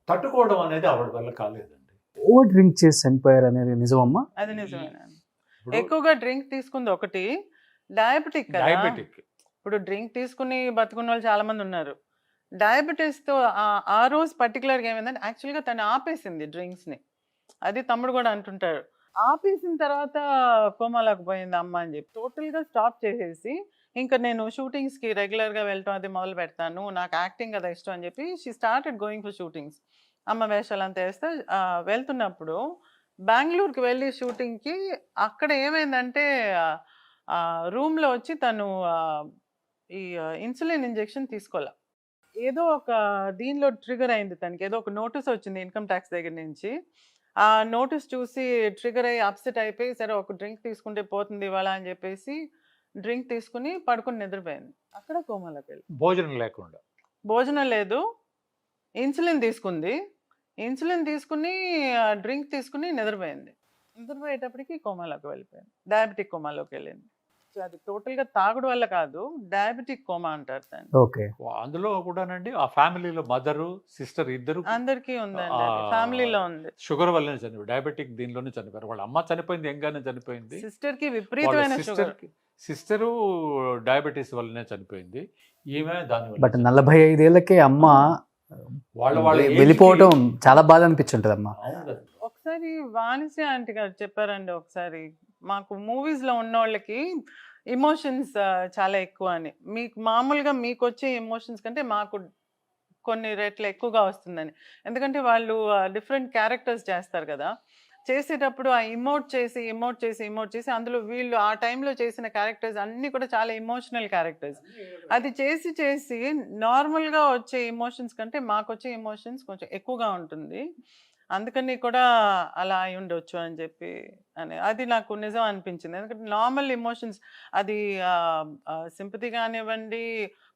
తట్టుకోవడం అనేది ఆవిడ వల్ల కాలేదండి. ఓవర్ డ్రింక్ చేసి చనిపోయారు అనేది నిజమమ్మా? అది నిజమేనా? ఎక్కువగా డ్రింక్ తీసుకుంది ఒకటి, డయాబెటిక్ కదా. డయాబెటిక్ ఇప్పుడు డ్రింక్ తీసుకుని బతుకున్న వాళ్ళు చాలా మంది ఉన్నారు. డయాబెటీస్తో ఆ రోజు పర్టికులర్గా ఏమైందంటే యాక్చువల్గా తను ఆపేసింది డ్రింక్స్ని. అది తమ్ముడు కూడా అంటుంటాడు. ఆపేసిన తర్వాత కోమాలోకి పోయింది అమ్మ అని చెప్పి టోటల్గా స్టాప్ చేసేసి ఇంకా నేను షూటింగ్స్కి రెగ్యులర్గా వెళ్ళటం అది మొదలు పెడతాను, నాకు యాక్టింగ్ కదా ఇష్టం అని చెప్పి she started going for shootings. అమ్మ వేషాలు అంతా వేస్తే వెళ్తున్నప్పుడు బెంగళూరుకి వెళ్ళి షూటింగ్కి అక్కడ ఏమైందంటే రూమ్లో వచ్చి తను ఈ ఇన్సులిన్ ఇంజెక్షన్ తీసుకోలే. ఏదో ఒక దీనిలో ట్రిగర్ అయింది తనకి. ఏదో ఒక నోటీస్ వచ్చింది ఇన్కమ్ ట్యాక్స్ దగ్గర నుంచి. ఆ నోటీస్ చూసి ట్రిగర్ అయ్యి అప్సెట్ అయిపోయి సరే ఒక డ్రింక్ తీసుకుంటే పోతుంది ఇవాళ అని చెప్పేసి డ్రింక్ తీసుకుని పడుకుని నిద్రపోయింది. అక్కడ కోమాలోకి వెళ్ళి భోజనం లేకుండా. భోజనం లేదు, ఇన్సులిన్ తీసుకుంది. ఇన్సులిన్ తీసుకుని డ్రింక్ తీసుకుని నిద్రపోయింది. నిద్రపోయేటప్పటికి కోమాలోకి వెళ్ళిపోయింది. డయాబెటిక్ కోమాలోకి వెళ్ళింది. సో అది టోటల్గా తాగుడు వల్ల కాదు, డయాబెటిక్ కోమా అంటారు దాన్ని. ఓకే. అందులో కూడానండి ఆ ఫ్యామిలీలో మదరు సిస్టర్ ఇద్దరు అందరికీ ఉందండి, ఫ్యామిలీలో ఉంది. షుగర్ వల్లనే చనిపోయారు. డయాబెటిక్ దీనిలోనే చనిపోయారు. వాళ్ళ అమ్మ చనిపోయింది ఎంగానే చనిపోయింది. సిస్టర్ కి విపరీతమైన షుగర్. సిస్టరు డయాబెటీస్ వల్లనే చనిపోయింది. ఈమె దాని బట్ 45 ఏళ్ళకే అమ్మ వాళ్ళ వెళ్ళిపోవటం చాలా బాధ అనిపించుంటది అమ్మా. ఒకసారి వాణిశ్రీ ఆంటీ గారు చెప్పారండి, ఒకసారి మాకు మూవీస్ లో ఉన్న వాళ్ళకి ఎమోషన్స్ చాలా ఎక్కువ అని. మీకు మామూలుగా మీకు వచ్చే ఎమోషన్స్ కంటే మాకు కొన్ని రెట్లు ఎక్కువగా వస్తుందని. ఎందుకంటే వాళ్ళు డిఫరెంట్ క్యారెక్టర్స్ చేస్తారు కదా. చేసేటప్పుడు ఆ ఇమోట్ చేసి అందులో వీళ్ళు ఆ టైంలో చేసిన క్యారెక్టర్స్ అన్నీ కూడా చాలా ఎమోషనల్ క్యారెక్టర్స్. అది చేసి నార్మల్గా వచ్చే ఎమోషన్స్ కంటే మాకు వచ్చే ఎమోషన్స్ కొంచెం ఎక్కువగా ఉంటుంది. అందుకని కూడా అలా అయి ఉండొచ్చు అని చెప్పి అది నాకు నిజం అనిపించింది. ఎందుకంటే నార్మల్ ఎమోషన్స్ అది సింపతి కానివ్వండి,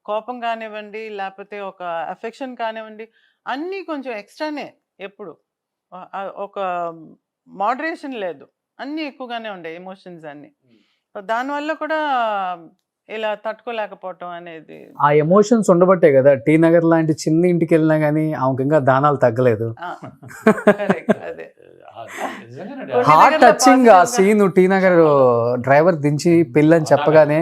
కోపం కానివ్వండి, లేకపోతే ఒక అఫెక్షన్ కానివ్వండి, అన్నీ కొంచెం ఎక్స్ట్రానే ఎప్పుడు. ఒక మోడరేషన్ లేదు. అన్నీ ఎక్కువగానే ఉండే ఎమోషన్స్ అన్నీ. దానివల్ల కూడా ఇలా తట్టుకోలేకపోవటం అనేది. ఆ ఎమోషన్స్ ఉండబట్టే కదా టీ నగర్ లాంటి చిన్న ఇంటికి వెళ్ళినా కానీ ఆమెకి ఇంకా దానాలు తగ్గలేదు. కరెక్ట్. అదే హార్ట్ టచింగ్ ఆ సీన్. టీ నగర్ డ్రైవర్ దించి పెళ్ళని చెప్పగానే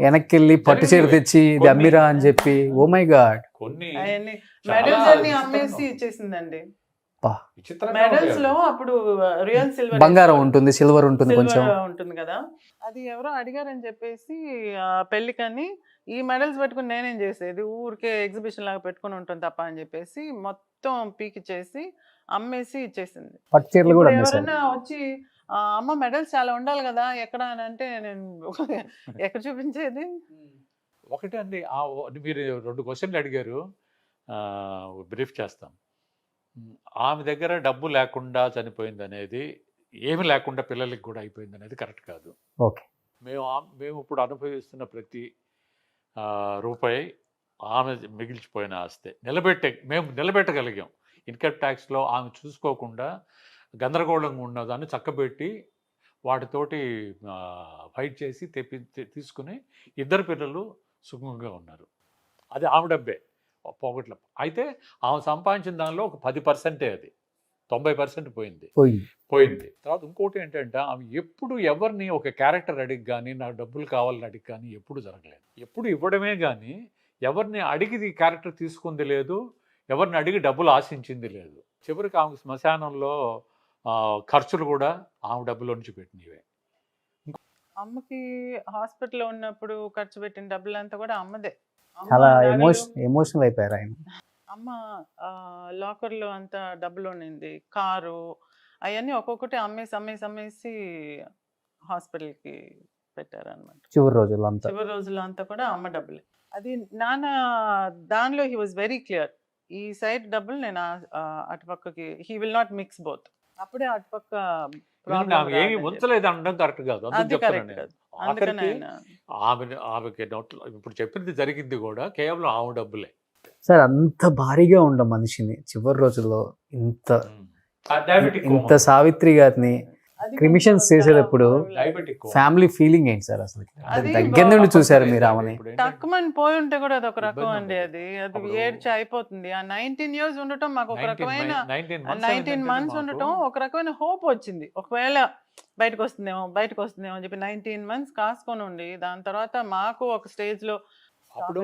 వెనక్కి వెళ్ళి పట్టు చీర తెచ్చి ఇది అమ్మిరా అని చెప్పి, ఓ మై గాడ్. కొన్ని అవన్నీ మెడల్స్ అన్ని అమ్మేసి ఇచ్చేసిందండి. మెడల్స్ లో అప్పుడు రియల్ సిల్వర్ బంగారం ఉంటుంది, సిల్వర్ ఉంటుంది, కొంచెం ఉంటుంది కదా. అది ఎవరో అడిగారని చెప్పేసి పెళ్లికని ఈ మెడల్స్ పెట్టుకుని నేనేం చేసేది, ఊరికే ఎగ్జిబిషన్ లాగా పెట్టుకుని ఉంటుంది తప్ప అని చెప్పేసి మొత్తం పీకిచ్చేసి అమ్మేసి ఇచ్చేసింది. పట్టు చీరలు కూడా ఎవరైనా వచ్చి అమ్మ మెడల్స్ చాలా ఉండాలి కదా ఎక్కడ అని అంటే నేను ఎక్కడ చూపించేది. ఒకటే అండి, మీరు 2 క్వశ్చన్లు అడిగారు, బ్రీఫ్ చేస్తాం. ఆమె దగ్గర డబ్బు లేకుండా చనిపోయింది అనేది, ఏమి లేకుండా పిల్లలకి కూడా అయిపోయింది అనేది కరెక్ట్ కాదు. ఓకే. మేము ఇప్పుడు అనుభవిస్తున్న ప్రతి రూపాయి ఆమె మిగిల్చిపోయిన ఆస్తే మేము నిలబెట్టగలిగాం. ఇన్కమ్ ట్యాక్స్లో ఆమె చూసుకోకుండా గందరగోళంగా ఉన్నదాన్ని చక్కబెట్టి వాటితోటి ఫైట్ చేసి తీసుకుని 2 పిల్లలు సుఖంగా ఉన్నారు. అది ఆమె డబ్బే పోగొట్ల. అయితే ఆమె సంపాదించిన దానిలో ఒక 10% అది 90% పోయింది. తర్వాత ఇంకోటి ఏంటంటే, ఆమె ఎప్పుడు ఎవరిని ఒక క్యారెక్టర్ అడిగి కానీ నాకు డబ్బులు కావాలని అడిగి కానీ ఎప్పుడు జరగలేదు. ఎప్పుడు ఇవ్వడమే కానీ ఎవరిని అడిగి క్యారెక్టర్ తీసుకుంది లేదు, ఎవరిని అడిగి డబ్బులు ఆశించింది లేదు. చివరికి ఆమె శ్మశానంలో ఖర్చులు కూడా ఆమె డబ్బులో నుంచి పెట్టినవే. అమ్మకి హాస్పిటల్లో ఉన్నప్పుడు ఖర్చు పెట్టిన డబ్బులంతా కూడా అమ్మదే. చాలా ఎమోషనల్ అయిపోయారు ఆయన. అమ్మ లాకర్లో అంతా డబ్బులు ఉండింది, కారు అవన్నీ ఒక్కొక్కటి అమ్మేసి హాస్పిటల్కి పెట్టారనమాట. చివరి రోజుల్లో అంతా కూడా అమ్మ డబ్బులే. అది నాన్న దానిలో హీ వాజ్ వెరీ క్లియర్, ఈ సైడ్ డబ్బులు నేను అటుపక్కకి he will not mix both. అప్పుడే అటుపక్క ఏమి ఉంచలేదు అనడం కరెక్ట్ కాదు. ఆమెకి ఇప్పుడు చెప్పింది జరిగింది కూడా కేవలం ఆమె డబ్బులే. సార్ అంత భారీగా ఉండ మనిషిని చివరి రోజుల్లో ఇంత సావిత్రి గారిని క్రిమిషన్స్ చేసేటప్పుడు ఫ్యామిలీ ఫీలింగ్ ఏంటి సార్? అసలు దగ్గర నుండి చూసారు మీరు ఆమెని? టక్కుమని పోయి ఉంటే కూడా అది ఒక రకం అండి. అది ఏడ్చి అయిపోతుంది. ఆ 19 years ఉండటం మాకు ఒక రకమైన 19 months ఉండటం ఒక రకమైన హోప్ వచ్చింది. ఒకవేళ బయటకు వస్తుందేమో అని చెప్పి 19 months కాసుకొని ఉండి దాని తర్వాత మాకు ఒక స్టేజ్ లో అప్పుడు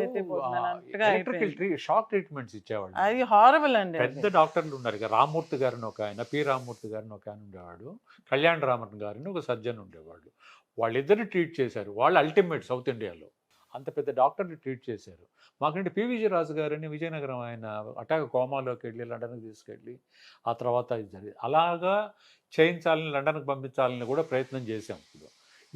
షాక్ ట్రీట్మెంట్స్ ఇచ్చేవాళ్ళు. అది హారబుల్ అండి. పెద్ద డాక్టర్లు ఉన్నారు కదా, రామ్మూర్తి గారిని ఒక ఆయన, పి రామ్మూర్తి గారిని ఒక ఆయన ఉండేవాడు, కళ్యాణ్ రామన్ గారిని ఒక సర్జన్ ఉండేవాళ్ళు. వాళ్ళిద్దరిని ట్రీట్ చేశారు. వాళ్ళు అల్టిమేట్ సౌత్ ఇండియాలో అంత పెద్ద డాక్టర్ని ట్రీట్ చేశారు. మాకంటే పివిజి రాజు గారిని విజయనగరం ఆయన అటాక్ కోమాలోకి వెళ్ళి లండన్కి తీసుకెళ్ళి ఆ తర్వాత ఇది జరిగింది. అలాగా చేయించాలని, లండన్కి పంపించాలని కూడా ప్రయత్నం చేశాం. ఇప్పుడు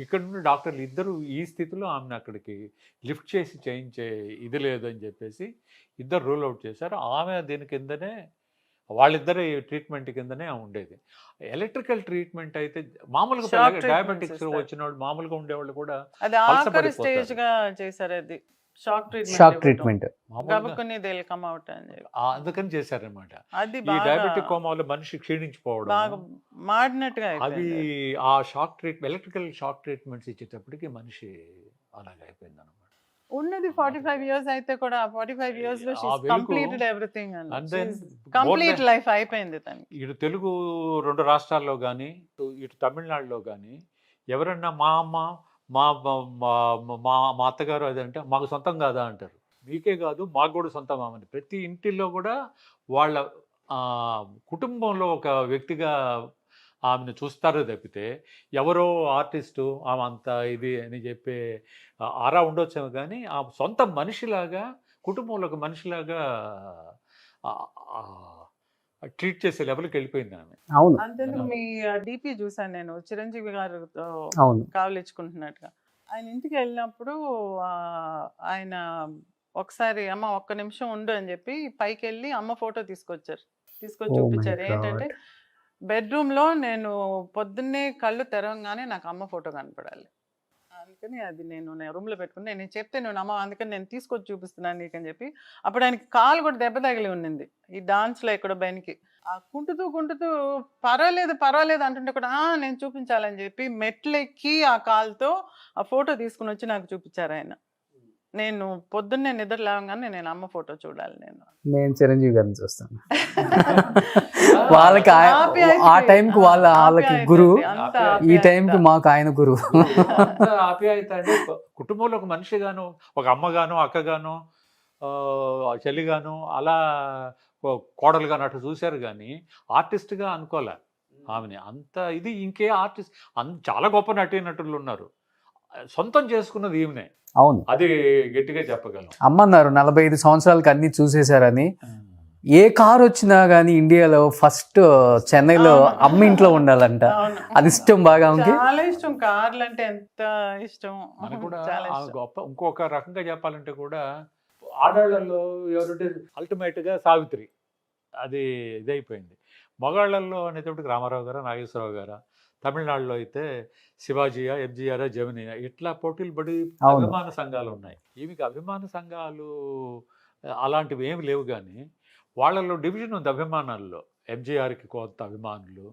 ఇక్కడ నుండి డాక్టర్లు ఇద్దరు ఈ స్థితిలో ఆమెను అక్కడికి లిఫ్ట్ చేసి చేయించే ఇది లేదని చెప్పేసి ఇద్దరు రూల్ అవుట్ చేశారు. ఆమె దీని కిందనే, వాళ్ళిద్దరే ట్రీట్మెంట్ కిందనే ఉండేది. ఎలక్ట్రికల్ ట్రీట్మెంట్ అయితే మామూలుగా డయాబెటిక్స్ వచ్చిన వాళ్ళు మామూలుగా ఉండేవాళ్ళు కూడా షాక్ ట్రీట్మెంట్ అందుకని చేశారనమాట. ఈ డయాబెటిక్ కోమాలో మనిషి క్షీణించిపోవడం, అది ఆ shock treatment, electrical shock treatments ఇచ్చేటప్పటికి మనిషి అలాగే అయిపోయింది అనమాట. ఉన్నది 45 years అయితే కూడా 45 years లో completed everything and complete life అయిపోయింది తనకి. ఇటు తెలుగు 2 రాష్ట్రాల్లో కానీ ఇటు తమిళనాడులో కానీ ఎవరన్నా మా అమ్మ మా అత్తగారు అదంటే మాకు సొంతం కాదా అంటారు. మీకే కాదు మాకు కూడా సొంతం అమ్మని. ప్రతి ఇంటిలో కూడా వాళ్ళ కుటుంబంలో ఒక వ్యక్తిగా ఆమెను చూస్తారో తప్పితే ఎవరో ఆర్టిస్టు ఆమె అంత ఇది అని చెప్పే ఆరా ఉండొచ్చేమో కానీ ఆ సొంత మనిషిలాగా, కుటుంబంలో ఒక మనిషిలాగా ట్రీట్ చేసే లెవెల్కి వెళ్ళిపోయింది ఆమె. అవును అంతేందుకు మీ డిపి చూసాను నేను, చిరంజీవి గారితో అవును కావలించుకుంటున్నట్టుగా. ఆయన ఇంటికి వెళ్ళినప్పుడు ఆ, ఆయన ఒకసారి అమ్మ ఒక్క నిమిషం ఉండు అని చెప్పి పైకి వెళ్ళి అమ్మ ఫోటో తీసుకొచ్చి Oh my చూపించారు. God. ఏంటంటే బెడ్రూమ్ లో నేను పొద్దున్నే కళ్ళు తెరవగానే నాకు అమ్మ ఫోటో కనపడాలి, అందుకని అది నేను రూమ్ లో పెట్టుకుని నేను చెప్తే నువ్వు అమ్మ అందుకని నేను తీసుకొచ్చి చూపిస్తున్నాను నీకు అని చెప్పి. అప్పుడు ఆయనకి కాలు కూడా దెబ్బ తగిలి ఉండింది ఈ డాన్స్ లో ఇక్కడ బెనికి. ఆ కుంటుతూ పర్వాలేదు పర్వాలేదు అంటుంటే కూడా నేను చూపించాలని చెప్పి మెట్లెక్కి ఆ కాలుతో ఆ ఫోటో తీసుకుని వచ్చి నాకు చూపించారు ఆయన. నేను పొద్దున్నే నిద్ర లేవగానే నేను అమ్మ ఫోటో చూడాలి నేను చిరంజీవి గారిని చూస్తాను. వాళ్ళకి ఆ టైంకి వాళ్ళకి గురువు, ఈ టైంకి మాకు ఆయన గురువు. అంత ఆప్యాయత అంటే కుటుంబంలో ఒక మనిషి గాను, ఒక అమ్మగాను, అక్కగాను, చెల్లిగాను, అలా కోడలుగాను అట్లా చూశారు కానీ ఆర్టిస్ట్గా అనుకోలే ఆమెని. అంత ఇది ఇంకే ఆర్టిస్ట్ చాలా గొప్ప నటీనటులు ఉన్నారు, సొంతం చేసుకున్నది ఈమెనే. అవును, అది గట్టిగా చెప్పగలం. అమ్మన్నారు 45 సంవత్సరాలకి అన్ని చూసేశారని. ఏ కార్ వచ్చినా గానీ ఇండియాలో ఫస్ట్ చెన్నైలో అమ్మ ఇంట్లో ఉండాలంట, అది ఇష్టం బాగా. చాలా ఇష్టం, కార్లు అంటే ఎంత ఇష్టం. మనకు కూడా గొప్ప. ఇంకొక రకంగా చెప్పాలంటే కూడా ఆడాళ్లలో ఎవరంటే అల్టిమేట్ గా సావిత్రి, అది ఇదైపోయింది. మగాళ్లలో అనేటప్పటికి రామారావు గారు, నాగేశ్వరరావు గారు. తమిళనాడులో అయితే శివాజీయా, ఎంజీఆర్, జమినియా, ఇట్లా పోటీలు పడి అభిమాన సంఘాలు ఉన్నాయి. ఈమెకి అభిమాన సంఘాలు అలాంటివి ఏమి లేవు కానీ వాళ్ళలో డివిజన్ ఉంది అభిమానాల్లో. ఎంజీఆర్కి కొంత అభిమానులు,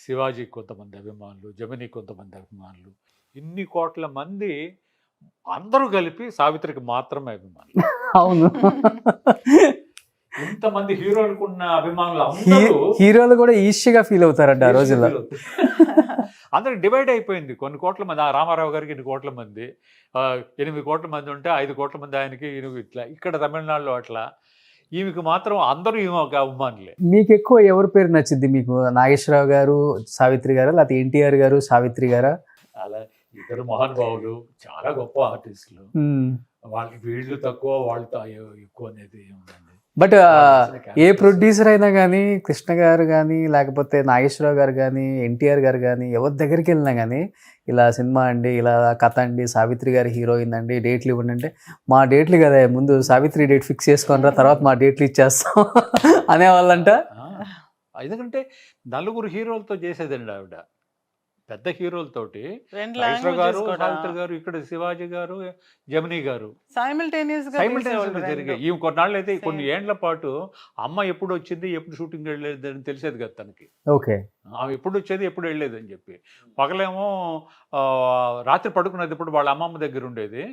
శివాజీకి కొంతమంది అభిమానులు, జమినికి కొంతమంది అభిమానులు, ఇన్ని కోట్ల మంది అందరూ కలిపి సావిత్రికి మాత్రమే అభిమానులు. అవును, ఇంతమంది హీరోలకు ఉన్న అభిమానులు అందరూ హీరోలు కూడా ఈజీగా ఫీల్ అవుతారంట ఆ రోజుల్లో. అందరికి డివైడ్ అయిపోయింది. కొన్ని కోట్ల మంది, రామారావు గారికి 2 కోట్ల మంది, 8 కోట్ల మంది ఉంటే 5 కోట్ల మంది ఆయనకి, ఇట్లా. ఇక్కడ తమిళనాడులో అట్లా. ఈమెకి మాత్రం అందరూ ఈమె ఒక అభిమానులే. మీకు ఎక్కువ ఎవరి పేరు నచ్చింది? మీకు నాగేశ్వరరావు గారు, సావిత్రి గారు, లేకపోతే ఎన్టీఆర్ గారు, సావిత్రి గారా? అలా ఇద్దరు మహానుభావులు, చాలా గొప్ప ఆర్టిస్టులు. వాళ్ళకి వీళ్ళు తక్కువ, వాళ్ళతో ఎక్కువ అనేది ఏముందండి. బట్ ఏ ప్రొడ్యూసర్ అయినా కానీ, కృష్ణ గారు కానీ, లేకపోతే నాగేశ్వరరావు గారు కానీ, ఎన్టీఆర్ గారు కానీ, ఎవరి దగ్గరికి వెళ్ళినా కానీ ఇలా సినిమా అండి, ఇలా కథ అండి, సావిత్రి గారి హీరోయిన్ అండి, డేట్లు ఇవ్వండి అంటే, మా డేట్లు కదా ముందు సావిత్రి డేట్ ఫిక్స్ చేసుకుని తర్వాత మా డేట్లు ఇచ్చేస్తాం అనేవాళ్ళంట. ఎందుకంటే 4 హీరోలతో చేసేదండి ఆవిడ, పెద్ద హీరోలతోటి. 2 నాగేశ్వరరావు గారు, సావిత్రి గారు, ఇక్కడ శివాజీ గారు, జమినీ గారు సైమల్టేనియస్ జరిగాయి. ఈ కొన్నాళ్ళు అయితే కొన్ని ఏండ్ల పాటు అమ్మ ఎప్పుడు వచ్చింది, ఎప్పుడు షూటింగ్ వెళ్ళేది అని తెలిసేది కదా తనకి. ఓకే, ఆమె ఎప్పుడు వచ్చేది, ఎప్పుడు వెళ్ళేది అని చెప్పి. పగలేమో రాత్రి పడుకునేది ఇప్పుడు వాళ్ళ అమ్మమ్మ దగ్గర ఉండేది,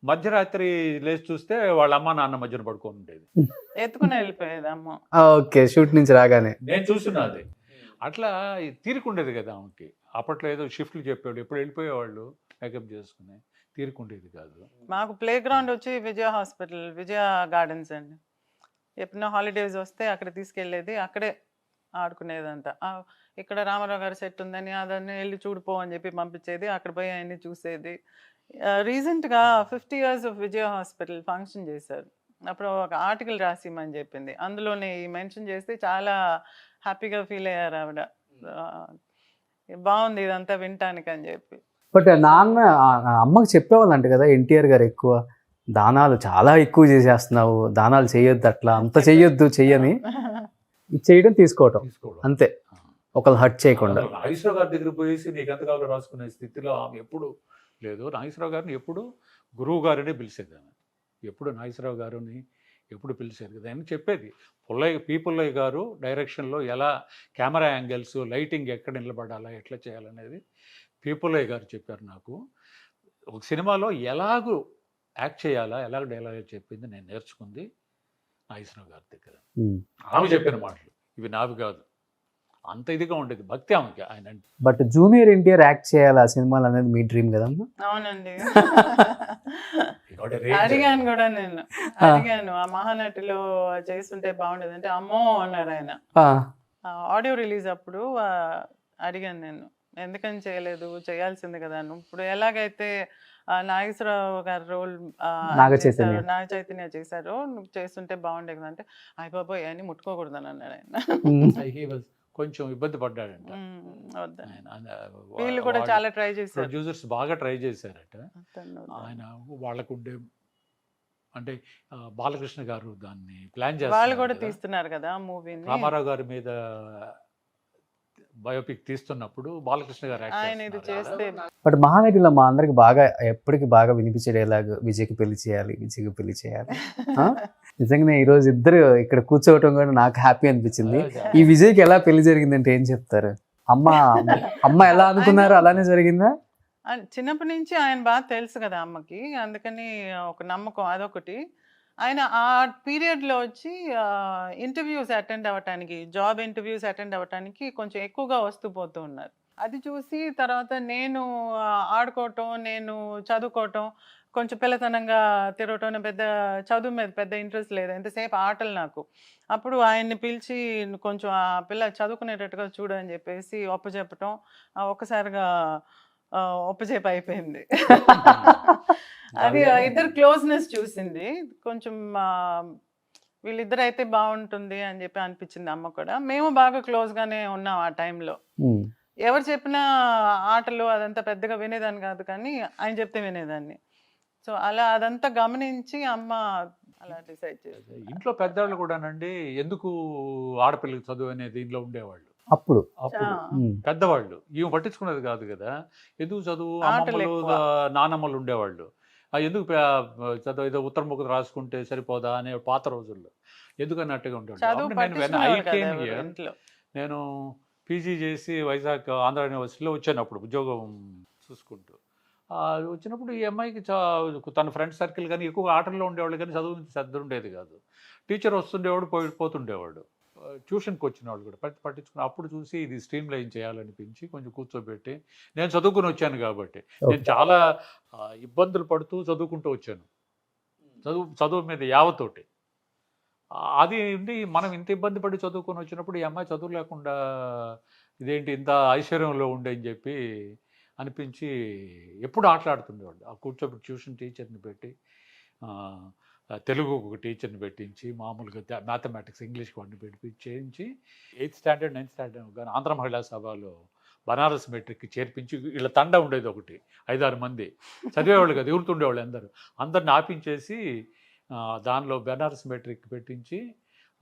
మధ్యరాత్రి లేచి చూస్తే వాళ్ళ అమ్మ నాన్న మధ్యన పడుకొని ఉండేది, ఎత్తుకుని వెళ్ళిపోయేది అమ్మ. ఓకే, షూట్ నుంచి రాగానే నేను చూస్తున్నది. అట్లా తీరుకుండేది కదా ఆమెకి. అప్పట్లో ఏదో షిఫ్ట్లు చెప్పాడు, ఎప్పుడు వెళ్ళిపోయేవాళ్ళు మేకప్ చేసుకుని, తీరుకుండేది కాదు. మాకు ప్లే గ్రౌండ్ వచ్చి విజయ హాస్పిటల్, విజయ గార్డెన్స్ అండి. ఎప్పుడో హాలిడేస్ వస్తే అక్కడ తీసుకెళ్ళేది, అక్కడే ఆడుకునేదంతా. ఇక్కడ రామారావు గారి సెట్ ఉందని అదన్నీ వెళ్ళి చూడిపో అని చెప్పి పంపించేది, అక్కడ పోయి అవన్నీ చూసేది. రీసెంట్గా 50 years of Vijaya hospital function చేశారు. అప్పుడు ఒక ఆర్టికల్ రాసిమని చెప్పింది, అందులోనే మెన్షన్ చేస్తే చాలా హ్యాపీగా ఫీల్ అయ్యారు ఆవిడ. బాగుంది ఇదంతా వినటానికి అని చెప్పి. బట్ నాన్న అమ్మకి చెప్పేవాళ్ళంట కదా ఎన్టీఆర్ గారు, ఎక్కువ దానాలు చాలా ఎక్కువ చేసేస్తున్నావు, దానాలు చేయొద్దు, అట్లా అంత చెయ్యొద్దు, చెయ్యని చేయడం తీసుకోవటం అంతే, ఒకళ్ళు హర్ట్ చేయకుండా. నాగేశ్వరరావు గారి దగ్గర పోయేసి నీకు ఎంత కావాలో రాసుకునే స్థితిలో ఆమె ఎప్పుడు లేదు. నాగేశ్వరరావు గారిని ఎప్పుడు గురువు గారినే పిలిచేది ఆమె, ఎప్పుడు నాగేశ్వరరావు గారిని ఎప్పుడు పిలిచారు కదా అని చెప్పేది. పుల్లయ్య గారు డైరెక్షన్లో ఎలా కెమెరా యాంగిల్స్, లైటింగ్ ఎక్కడ నిలబడాలా, ఎట్లా చేయాలనేది పుల్లయ్య గారు చెప్పారు నాకు. ఒక సినిమాలో ఎలాగూ యాక్ట్ చేయాలా, ఎలాగ డైలాగ్ చెప్పింది నేను నేర్చుకుంది నాగేశ్వరరావు గారి దగ్గర. ఆమె చెప్పిన మాటలు ఇవి నావి కాదు, అంత ఇదిగా ఉండేది భక్తి ఆమెకి ఆయన. బట్ జూనియర్ ఎన్టీఆర్ యాక్ట్ చేయాలి ఆ సినిమాలు అనేది మీ డ్రీమ్ కదమ్మా? అవునండి, అడిగాను కూడా, నేను అడిగాను ఆ మహానటిలో చేస్తుంటే బాగుండేది అంటే అమ్మో అన్నారు ఆయన. ఆడియో రిలీజ్ అప్పుడు అడిగాను నేను, ఎందుకని చేయలేదు, చేయాల్సింది కదా. ఇప్పుడు ఎలాగైతే నాగేశ్వరరావు గారి రోల్ నాగ చైతన్య. నాగ చైతన్య చేశారు, నువ్వు చేస్తుంటే బాగుండే కదా అంటే అయ్య బాబోయ్ అని ముట్టుకోకూడదని అన్నాడు ఆయన. He was కొంచెం ఇబ్బంది పడ్డాడంట. వద్దని. ఆయన వీళ్ళు కూడా చాలా ట్రై చేశారు. ప్రొడ్యూసర్స్ బాగా ట్రై చేశారట. అతను వద్దని. ఆయన వాళ్ళకుండే అంటే బాలకృష్ణ గారు దాన్ని ప్లాన్ వాళ్ళు కూడా చేస్తారు. తీస్తున్నారు కదా మూవీని, రామారావు గారి మీద బయోపిక్ తీస్తున్నప్పుడు బాలకృష్ణ గారు యాక్ట్ ఆయన ఇది చేస్తే బట్ మహానటిలో మా అందరికి బాగా ఎప్పటికీ బాగా వినిపించే డైలాగ్ విజయ్కి పెళ్లి చేయాలి, విజయ్కి పెళ్లి చేయాలి. ఆ? నిజంగానే ఈ రోజు ఇద్దరు ఇక్కడ కూర్చోవటం కూడా నాకు హ్యాపీ అనిపించింది. ఈ విజయ్కి ఎలా పెళ్లి జరిగిందంటే ఏం చెప్తారు? అమ్మ ఎలా అనుకున్నారు అలానే జరిగిందా? చిన్నప్పటి నుంచి ఆయన బాగా తెలుసు కదా అమ్మకి, అందుకని ఒక నమ్మకం అదొకటి. ఆయన ఆ పీరియడ్లో వచ్చి ఇంటర్వ్యూస్ అటెండ్ అవ్వటానికి, జాబ్ ఇంటర్వ్యూస్ అటెండ్ అవ్వటానికి కొంచెం ఎక్కువగా వస్తూ పోతూ ఉన్నారు. అది చూసి తర్వాత నేను ఆడుకోవటం, నేను చదువుకోవటం, కొంచెం పిల్లతనంగా తిరగటం, పెద్ద చదువు మీద పెద్ద ఇంట్రెస్ట్ లేదు, ఎంతసేపు ఆటలు నాకు. అప్పుడు ఆయన్ని పిలిచి కొంచెం ఆ పిల్ల చదువుకునేటట్టుగా చూడు అని చెప్పేసి ఒప్పచెప్పటం, ఒక్కసారిగా ఒప్పచేపు అయిపోయింది. అది ఇద్దరు క్లోజ్నెస్ చూసింది. కొంచెం వీళ్ళిద్దరు అయితే బాగుంటుంది అని చెప్పి అనిపించింది అమ్మ కూడా. మేము బాగా క్లోజ్గానే ఉన్నాం ఆ టైంలో. ఎవరు చెప్పినా ఆటలు అదంతా పెద్దగా వినేదాన్ని కాదు, కానీ ఆయన చెప్తే వినేదాన్ని. సో అలా అదంతా గమనించి అమ్మ అలా డిసైడ్ చేసి. ఇంట్లో పెద్దవాళ్ళు కూడానండి ఎందుకు ఆడపిల్లకి చదువు అనేది ఇంట్లో ఉండేవాళ్ళు. అప్పుడు పెద్దవాళ్ళు ఈమె పట్టించుకునేది కాదు కదా. ఎందుకు చదువు, అమ్మమ్మలు నానమ్మలు ఉండేవాళ్ళు. ఎందుకు చదువు ఏదో ఉత్తరముఖం రాసుకుంటే సరిపోదా అనే పాత రోజుల్లో ఎందుకన్నట్టుగా ఉండేవాళ్ళు. నేను పీజీ చేసి వైజాగ్ ఆంధ్ర యూనివర్సిటీలో వచ్చానప్పుడు ఉద్యోగం చూసుకుంటూ వచ్చినప్పుడు ఈ అమ్మాయికి తన ఫ్రెండ్ సర్కిల్ కానీ ఎక్కువ ఆటల్లో ఉండేవాళ్ళు, కానీ చదువు శ్రద్ధ ఉండేది కాదు. టీచర్ వస్తుండేవాడు, పోతుండేవాడు. ట్యూషన్కి వచ్చిన వాళ్ళు కూడా పట్టించుకుని అప్పుడు చూసి ఇది స్ట్రీమ్ లైన్ చేయాలనిపించి కొంచెం కూర్చోబెట్టి, నేను చదువుకుని వచ్చాను కాబట్టి నేను చాలా ఇబ్బందులు పడుతూ చదువుకుంటూ వచ్చాను. చదువు మీద యావతోటి అది ఉండి మనం ఇంత ఇబ్బంది పడి చదువుకొని వచ్చినప్పుడు ఈ అమ్మాయి చదువు లేకుండా ఇదేంటి ఇంత ఐశ్వర్యంలో ఉండే అని చెప్పి అనిపించి ఎప్పుడు ఆటలాడుతుండేవాళ్ళు. ఆ కూర్చోబెట్టి ట్యూషన్ టీచర్ని పెట్టి, తెలుగు ఒక టీచర్ని పెట్టించి, మామూలుగా మ్యాథమెటిక్స్ ఇంగ్లీష్ వాడిని పెట్టి చేయించి 8th స్టాండర్డ్ 9th స్టాండర్డ్ కానీ ఆంధ్ర మహిళా సభలో బనారస్ మెట్రిక్కి చేర్పించి, వీళ్ళ తండ ఉండేది ఒకటి 5-6 మంది చదివేవాళ్ళు కదా, ఎగురుతుండేవాళ్ళు అందరిని ఆపించేసి దానిలో బనారస్ మెట్రిక్ పెట్టించి,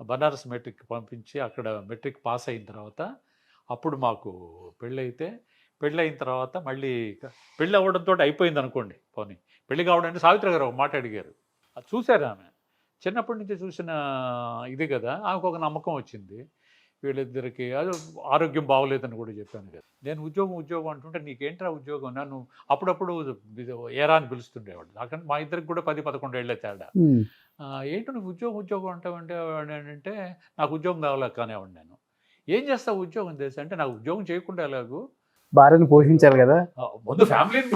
బనారస్ మెట్రిక్ పంపించి అక్కడ మెట్రిక్ పాస్ అయిన తర్వాత అప్పుడు మాకు పెళ్ళయిన తర్వాత మళ్ళీ పెళ్ళి అవ్వడంతో అయిపోయింది అనుకోండి. పోనీ పెళ్ళి కావడానికి సావిత్రి గారు ఒక మాట అడిగారు. అది చూశారు ఆమె, చిన్నప్పటి నుంచి చూసిన ఇది కదా, ఆమెకు ఒక నమ్మకం వచ్చింది. వీళ్ళిద్దరికి అది ఆరోగ్యం బాగోలేదని కూడా చెప్పాను కదా. నేను ఉద్యోగం అంటుంటే నీకేంట్రా ఉద్యోగం, నన్ను అప్పుడప్పుడు ఏరా అని పిలుస్తుండేవాడు. నాకంటే మా ఇద్దరికి కూడా 10-11 ఏళ్ళ తేడా. ఏంటో నువ్వు ఉద్యోగం అంటావంటే అంటే నాకు ఉద్యోగం కావాలా కానివ్వండి. నేను ఏం చేస్తావు ఉద్యోగం చేసి అంటే, నాకు ఉద్యోగం చేయకుండా ఎలాగూ భార్యను పోషించాలి కదా, ముందు ఫ్యామిలీని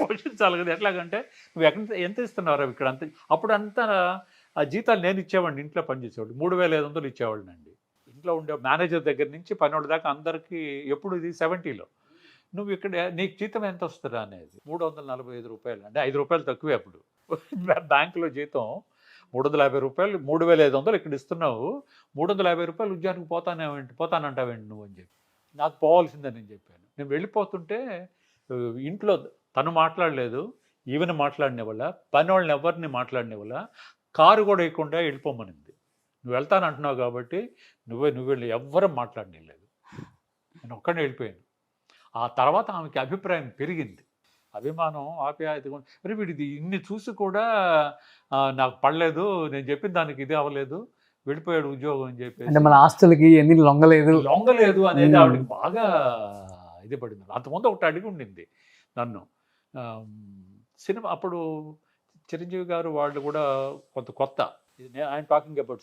పోషించాలి కదా. ఎట్లాగంటే నువ్వు ఎంత ఇస్తున్నావు ఇక్కడ అంత, అప్పుడు అంతా ఆ జీతాలు నేను ఇచ్చేవాడిని, ఇంట్లో పనిచేసేవాళ్ళు 3,500 ఇచ్చేవాళ్ళండి. ఇంట్లో ఉండే మేనేజర్ దగ్గర నుంచి పనివాళ్ళ దాకా అందరికీ. ఎప్పుడు ఇది 70లో. నువ్వు ఇక్కడ నీకు జీతం ఎంత వస్తుందా అనేది 345 రూపాయలు, అంటే 5 రూపాయలు తక్కువే అప్పుడు. బ్యాంకులో జీతం 350 రూపాయలు, 3,500 ఇక్కడ ఇస్తున్నావు, 350 రూపాయలు ఉద్యోగానికి పోతానంటావేంటి నువ్వు అని చెప్పి. నాకు పోవాల్సిందని నేను చెప్పాను. నేను వెళ్ళిపోతుంటే ఇంట్లో తను మాట్లాడలేదు, ఈవెన్ మాట్లాడినవాళ్ళ, పని వాళ్ళని ఎవరిని మాట్లాడినవాళ్ళ, కారు కూడా వేయకుండా వెళ్ళిపోమనింది. నువ్వు వెళ్తానంటున్నావు కాబట్టి నువ్వు వెళ్ళి ఎవ్వరూ మాట్లాడలేదు. నేను ఒక్కడే వెళ్ళిపోయాను. ఆ తర్వాత ఆమెకి అభిప్రాయం పెరిగింది, అభిమానం, ఆప్యాయత. మరి వీడిది ఇన్ని చూసి కూడా నాకు పడలేదు, నేను చెప్పిన దానికి ఇది అవ్వలేదు, వెళ్ళిపోయాడు ఉద్యోగం అని చెప్పి, మన ఆస్తులకి ఎన్ని లొంగలేదు అనేది ఆవిడకి బాగా ఇది పడింది. అంతకుముందు ఒకటి అడిగి ఉండింది నన్ను. సినిమా అప్పుడు చిరంజీవి గారు వాళ్ళు కూడా కొత్త. ఆయన టాకింగ్ అబౌట్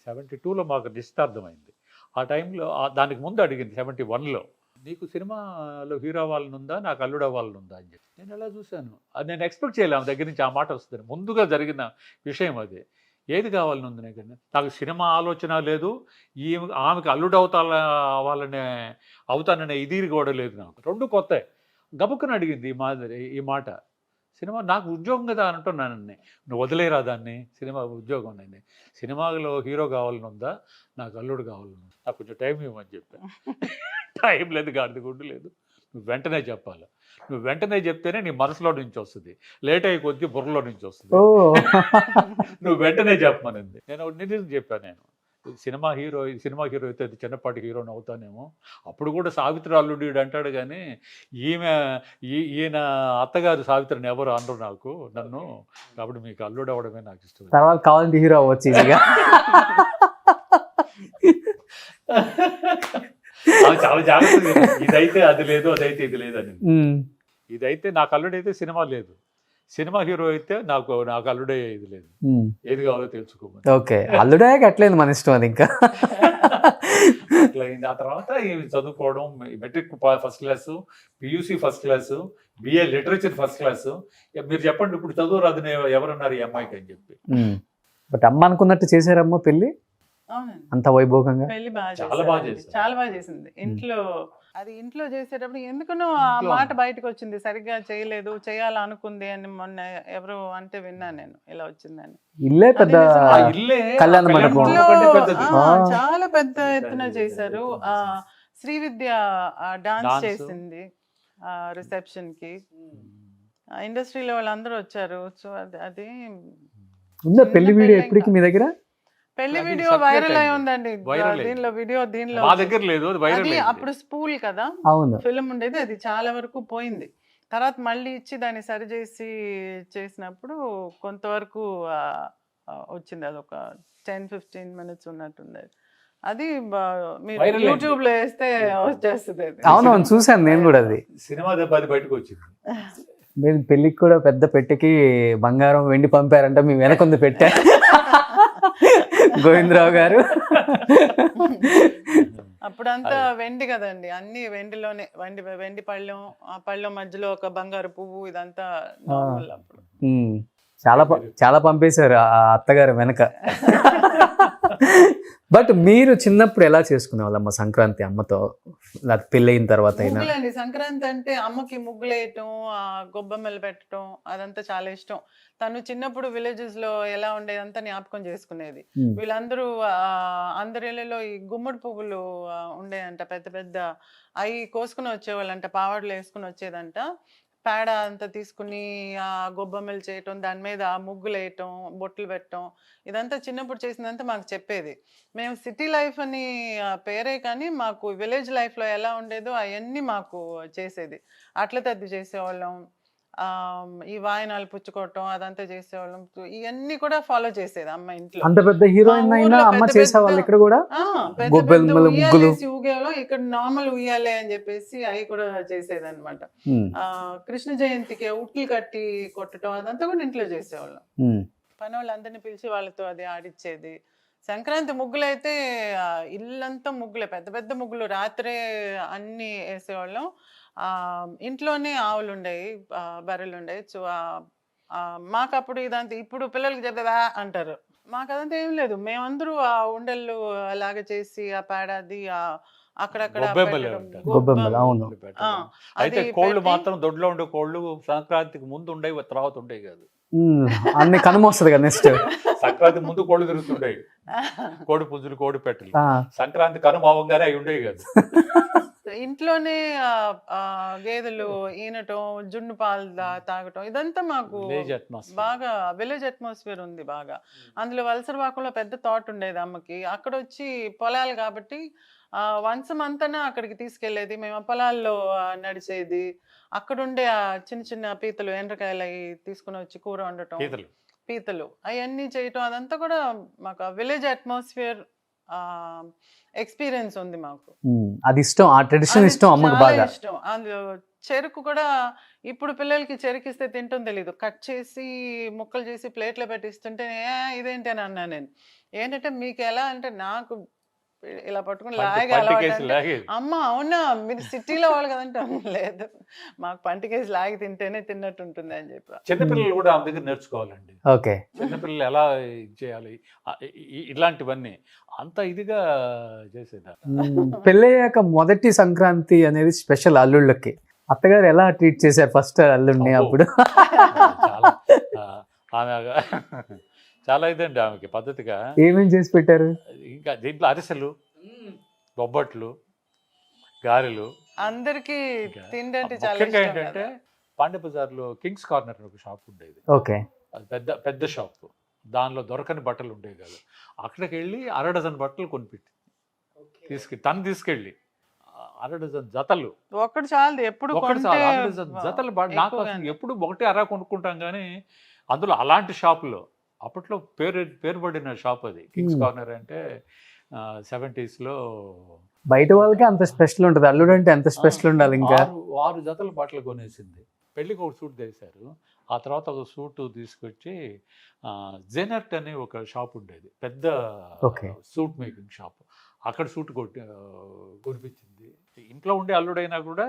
72లో మాకు నిశ్చితార్థమైంది. ఆ టైంలో దానికి ముందు అడిగింది 71లో, నీకు సినిమాలో హీరో అవ్వాలని ఉందా, నాకు అల్లుడు అవ్వాలని ఉందా అని చెప్పి. నేను ఎలా చూశాను, అది నేను ఎక్స్పెక్ట్ చేయలేము దగ్గర నుంచి ఆ మాట వస్తుంది. ముందుగా జరిగిన విషయం అది. ఏది కావాలని ఉంది నాకు సినిమా ఆలోచన లేదు, ఆమెకి అల్లుడు అవుతాననే ఇది కూడా లేదు నాకు. రెండు కొత్త. గబుక్కుని అడిగింది ఈ మాట. సినిమా నాకు ఉద్యోగం కదా అని అంటున్నానండి. నువ్వు వదిలేరా దాన్ని, సినిమా ఉద్యోగం నేను, సినిమాలో హీరో కావాలని ఉందా, నాకు అల్లుడు కావాలని ఉందా, నాకు కొంచెం టైం ఇవ్వమని చెప్పాను. టైం లేదు, గాడిద గుడ్డు లేదు, నువ్వు వెంటనే చెప్పాలి, నువ్వు వెంటనే చెప్తేనే నీ మనసులో నుంచి వస్తుంది, లేట్ అయ్యి కొద్ది బుర్రలో నుంచి వస్తుంది, నువ్వు వెంటనే చెప్పమనింది. నేను నిజం చెప్పాను. నేను సినిమా హీరో అయితే చిన్నపాటి హీరోని అవుతానేమో, అప్పుడు కూడా సావిత్రి అల్లుడు అంటాడు కానీ ఈయన అత్తగారు సావిత్రిని ఎవరు అనరు నాకు, నన్ను, కాబట్టి మీకు అల్లుడు అవ్వడమే నాకు ఇష్టం. తర్వాత కావాలంటే హీరో అవ్వచ్చు ఈజీగా. చాలా జాగ్రత్త, ఇదైతే అది లేదు, అదైతే ఇది లేదని. ఇదైతే నాకు అల్లుడైతే సినిమా లేదు, సినిమా హీరో అయితే నాకు అల్లుడే ఇది లేదు, ఏది కావాలో తెలుసుకోమని. ఓకే, అల్లుడే అట్లేదు, మన ఇష్టం అది. ఇంకా అట్లయింది. ఆ తర్వాత చదువుకోవడం, matric first class, PUC first class, BA literature first class. మీరు చెప్పండి, ఇప్పుడు చదువు రాదు ఎవరన్నారు ఈ అమ్మాయికి అని చెప్పి. బట్ అమ్మ అనుకున్నట్టు చేశారమ్మా పెళ్లి, అంత వైభోగంగా. పెళ్లి చాలా బాగా చేసింది, చాలా బాగా చేసింది. ఇంట్లో చేసేటప్పుడు ఎందుకనో ఆ మాట బయటకు వచ్చింది, సరిగ్గా చేయలేదు, చేయాలనుకుంది అని మొన్న ఎవరు అంటే విన్నా నేను, ఇలా వచ్చిందని. ఇల్లే పెద్ద కళ్యాణ మండపం, చాలా పెద్ద ఎత్తున చేశారు. శ్రీవిద్య డాన్స్ చేసింది రిసెప్షన్ కి, ఇండస్ట్రీలో వాళ్ళందరూ వచ్చారు. సో అది ఉందా పెళ్లి వీడియో ఎప్పటికి మీ దగ్గర? పెళ్లి వీడియో వైరల్ అయి ఉందండి. దీనిలో మా దగ్గర లేదు, అప్పుడు స్పూల్ కదా, ఫిల్మ్ ఉండేది, అది చాలా వరకు పోయింది. తర్వాత మళ్ళీ ఇచ్చి దాన్ని సరిచేసి చేసినప్పుడు కొంతవరకు వచ్చింది, అది ఒక 10-15 minutes ఉన్నట్టుంది. అది మీరు యూట్యూబ్ లో వేస్తే వచ్చేస్తుంది. అవునవును, చూసాను నేను కూడా. అది సినిమా దెబ్బ బయటకు వచ్చింది. మీరు పెళ్లికి కూడా పెద్ద పెట్టెకి బంగారం వెండి పంపారంట, మేము వెనకొంది పెట్టా గోవిందరావు గారు. అప్పుడంతా వెండి కదండి, అన్ని వెండిలోనే, వెండి పళ్ళెం, ఆ పళ్ళెం మధ్యలో ఒక బంగారు పువ్వు, ఇదంతా అప్పుడు. చాలా పంపేశారు ఆ అత్తగారు వెనక. బట్ మీరు చిన్నప్పుడు ఎలా చేసుకునే వాళ్ళమ్మ సంక్రాంతి అమ్మతో, పెళ్ళయిన తర్వాత అయినా? సంక్రాంతి అంటే అమ్మకి ముగ్గులేయటం, గొబ్బెమ్మలు పెట్టడం, అదంతా చాలా ఇష్టం. తను చిన్నప్పుడు విలేజెస్ లో ఎలా ఉండేదంతా జ్ఞాపకం చేసుకునేది. వీళ్ళందరూ అందరిలో ఈ గుమ్మడి పువ్వులు ఉండేదంట, పెద్ద పెద్ద, అవి కోసుకుని వచ్చేవాళ్ళంట, పావాడలు వేసుకుని వచ్చేదంట. పేడ అంతా తీసుకుని ఆ గొబ్బెమ్మలు చేయటం, దాని మీద ముగ్గులు వేయటం, బొట్లు పెట్టడం, ఇదంతా చిన్నప్పుడు చేసిందంతా మాకు చెప్పేది. మేము సిటీ లైఫ్ అని పేరే కానీ మాకు విలేజ్ లైఫ్లో ఎలా ఉండేదో అవన్నీ మాకు చేసేది. అట్ల తద్ది చేసేవాళ్ళం, ఈ వాయనాలు పుచ్చుకోవటం, అదంతా చేసేవాళ్ళం. ఇవన్నీ కూడా ఫాలో చేసేది అమ్మ ఇంట్లో. అంత పెద్ద హీరోయిన్ అయినా అమ్మ చేసేవాళ్ళు ఇక్కడ కూడా. ఊగేవాళ్ళం, ఇక్కడ నార్మల్ ఉయ్యాలే అని చెప్పేసి అవి కూడా చేసేది అనమాట. కృష్ణ జయంతికి ఉట్లు కట్టి కొట్టడం, అదంతా కూడా ఇంట్లో చేసేవాళ్ళం. పని వాళ్ళందరినీ పిలిచి వాళ్ళతో అది ఆడిచ్చేది. సంక్రాంతి ముగ్గులు అయితే ఇల్లంతా ముగ్గులే, పెద్ద పెద్ద ముగ్గులు, రాత్రే అన్ని వేసేవాళ్ళం. ఇంట్లోనే ఆవులు ఉండేవి, బర్రెలు ఉండేవి. సో మాకు అప్పుడు ఇదంతా, ఇప్పుడు పిల్లలకి చెప్తే వా అంటారు, మాకు అదంతా ఏం లేదు. మేమందరూ ఆ ఉండళ్ళు అలాగే చేసి ఆ పేడది అక్కడక్కడ అయితే కోళ్ళు మాత్రం దొడ్లో ఉండే కోళ్ళు సంక్రాంతికి ముందు ఉండేవి, తర్వాత ఉండేవి కాదు, అన్ని కనుమొస్తుంది కదా. నెక్స్ట్ సంక్రాంతి ముందు కోళ్ళు తిరుగుతుండేవి, కోడి పుంజులు, కోడి పెట్టలు. సంక్రాంతి కనుమవంగానే అవి ఉండేవి కాదు. ఇంట్లోనే గేదెలు ఈనటం, జున్ను పాలు తాగటం, ఇదంతా మాకు బాగా విలేజ్ అట్మాస్ఫియర్ ఉంది బాగా. అందులో వలసరవాకంలో పెద్ద తోట ఉండేది అమ్మకి, అక్కడ వచ్చి పొలాలు కాబట్టి వన్స్ మంత్ అక్కడికి తీసుకెళ్లేది. మేము పొలాల్లో నడిచేది, అక్కడుండే చిన్న చిన్న పీతలు, ఎండ్రకాయలు అవి తీసుకుని వచ్చి కూర వండటం, పీతలు అవన్నీ చేయటం, అదంతా కూడా మాకు విలేజ్ అట్మాస్ఫియర్ ఎక్స్పీరియన్స్ ఉంది మాకు. అది ఇష్టం, ఆ ట్రెడిషన్ ఇష్టం అమ్మకు బాగా ఇష్టం. అందులో చెరుకు కూడా ఇప్పుడు పిల్లలకి చెరుకు ఇస్తే తింటాం తెలీదు, కట్ చేసి ముక్కలు చేసి ప్లేట్లో పెట్టిస్తుంటే ఇదేంటి అని అన్నా నేను. ఏంటంటే మీకు ఎలా అంటే, నాకు ఇలా పట్టుకుని లాగే అలవాటు. అమ్మ అవునా, మీరు సిటీలో వాళ్ళు కదంటే, లేదు మాకు పంటికేసి లాగి తింటేనే తిన్నట్టు ఉంటుంది అని చెప్పి. చిన్నపిల్లలు కూడా ఆమె దగ్గర నేర్చుకోవాలండి. ఓకే, చిన్నపిల్లలు ఎలా చేయాలి, ఇలాంటివన్నీ అంత ఇదిగా చేసేదా. పెళ్ళయ్యాక మొదటి సంక్రాంతి అనేది స్పెషల్ అల్లుళ్ళకి. అత్తగారు ఎలా ట్రీట్ చేశారు ఫస్ట్ అల్లుడిని అప్పుడు? చాలా ఆమె చాలా ఇదండి ఆమెకి పద్ధతిగా. ఏమేం చేసి పెట్టారు? ఇంకా దీంట్లో అరిసెలు, బొబ్బట్లు, గారెలు. అందరికి ఇంకా తిండి అంటే చాలా ముఖ్యంగా ఇష్టం ఏంటంటే కదా. పాండ్య బజార్లో కింగ్స్ కార్నర్ అని ఒక షాప్ ఉండేది. ఓకే. అది పెద్ద పెద్ద షాప్. దానిలో దొరకని బట్టలు ఉండేవి కాదు. అక్కడికి వెళ్ళి 1/2 డజన్ బట్టలు కొనిపెట్టి తను తీసుకెళ్ళి 1/2 డజన్ జతలు. ఒక్కడు చాలదు, ఎప్పుడు ఒకటి కొంటే 1/2 డజన్ జతలు నాకు ఎక్కువగానే. అసలు ఎప్పుడు 1-2 కొనుక్కుంటాం కానీ అందులో అలాంటి షాపులో అప్పట్లో పేరు పడిన షాప్ అది. కింగ్స్ కార్నర్ అంటే 70s బయట వాళ్ళకి అంత స్పెషల్ ఉంటుంది, అల్లుడు అంటే ఎంత స్పెషల్ ఉండాలి. ఇంకా 6 జతల బట్టలు కొనేసింది. పెళ్ళికి ఒక సూట్ తెశారు. ఆ తర్వాత ఒక సూట్ తీసుకొచ్చి జెనర్ట్ అని ఒక షాప్ ఉండేది, పెద్ద సూట్ మేకింగ్ షాప్. అక్కడ సూట్ కొనిపించింది. ఇంట్లో ఉండే అల్లుడైనా కూడా,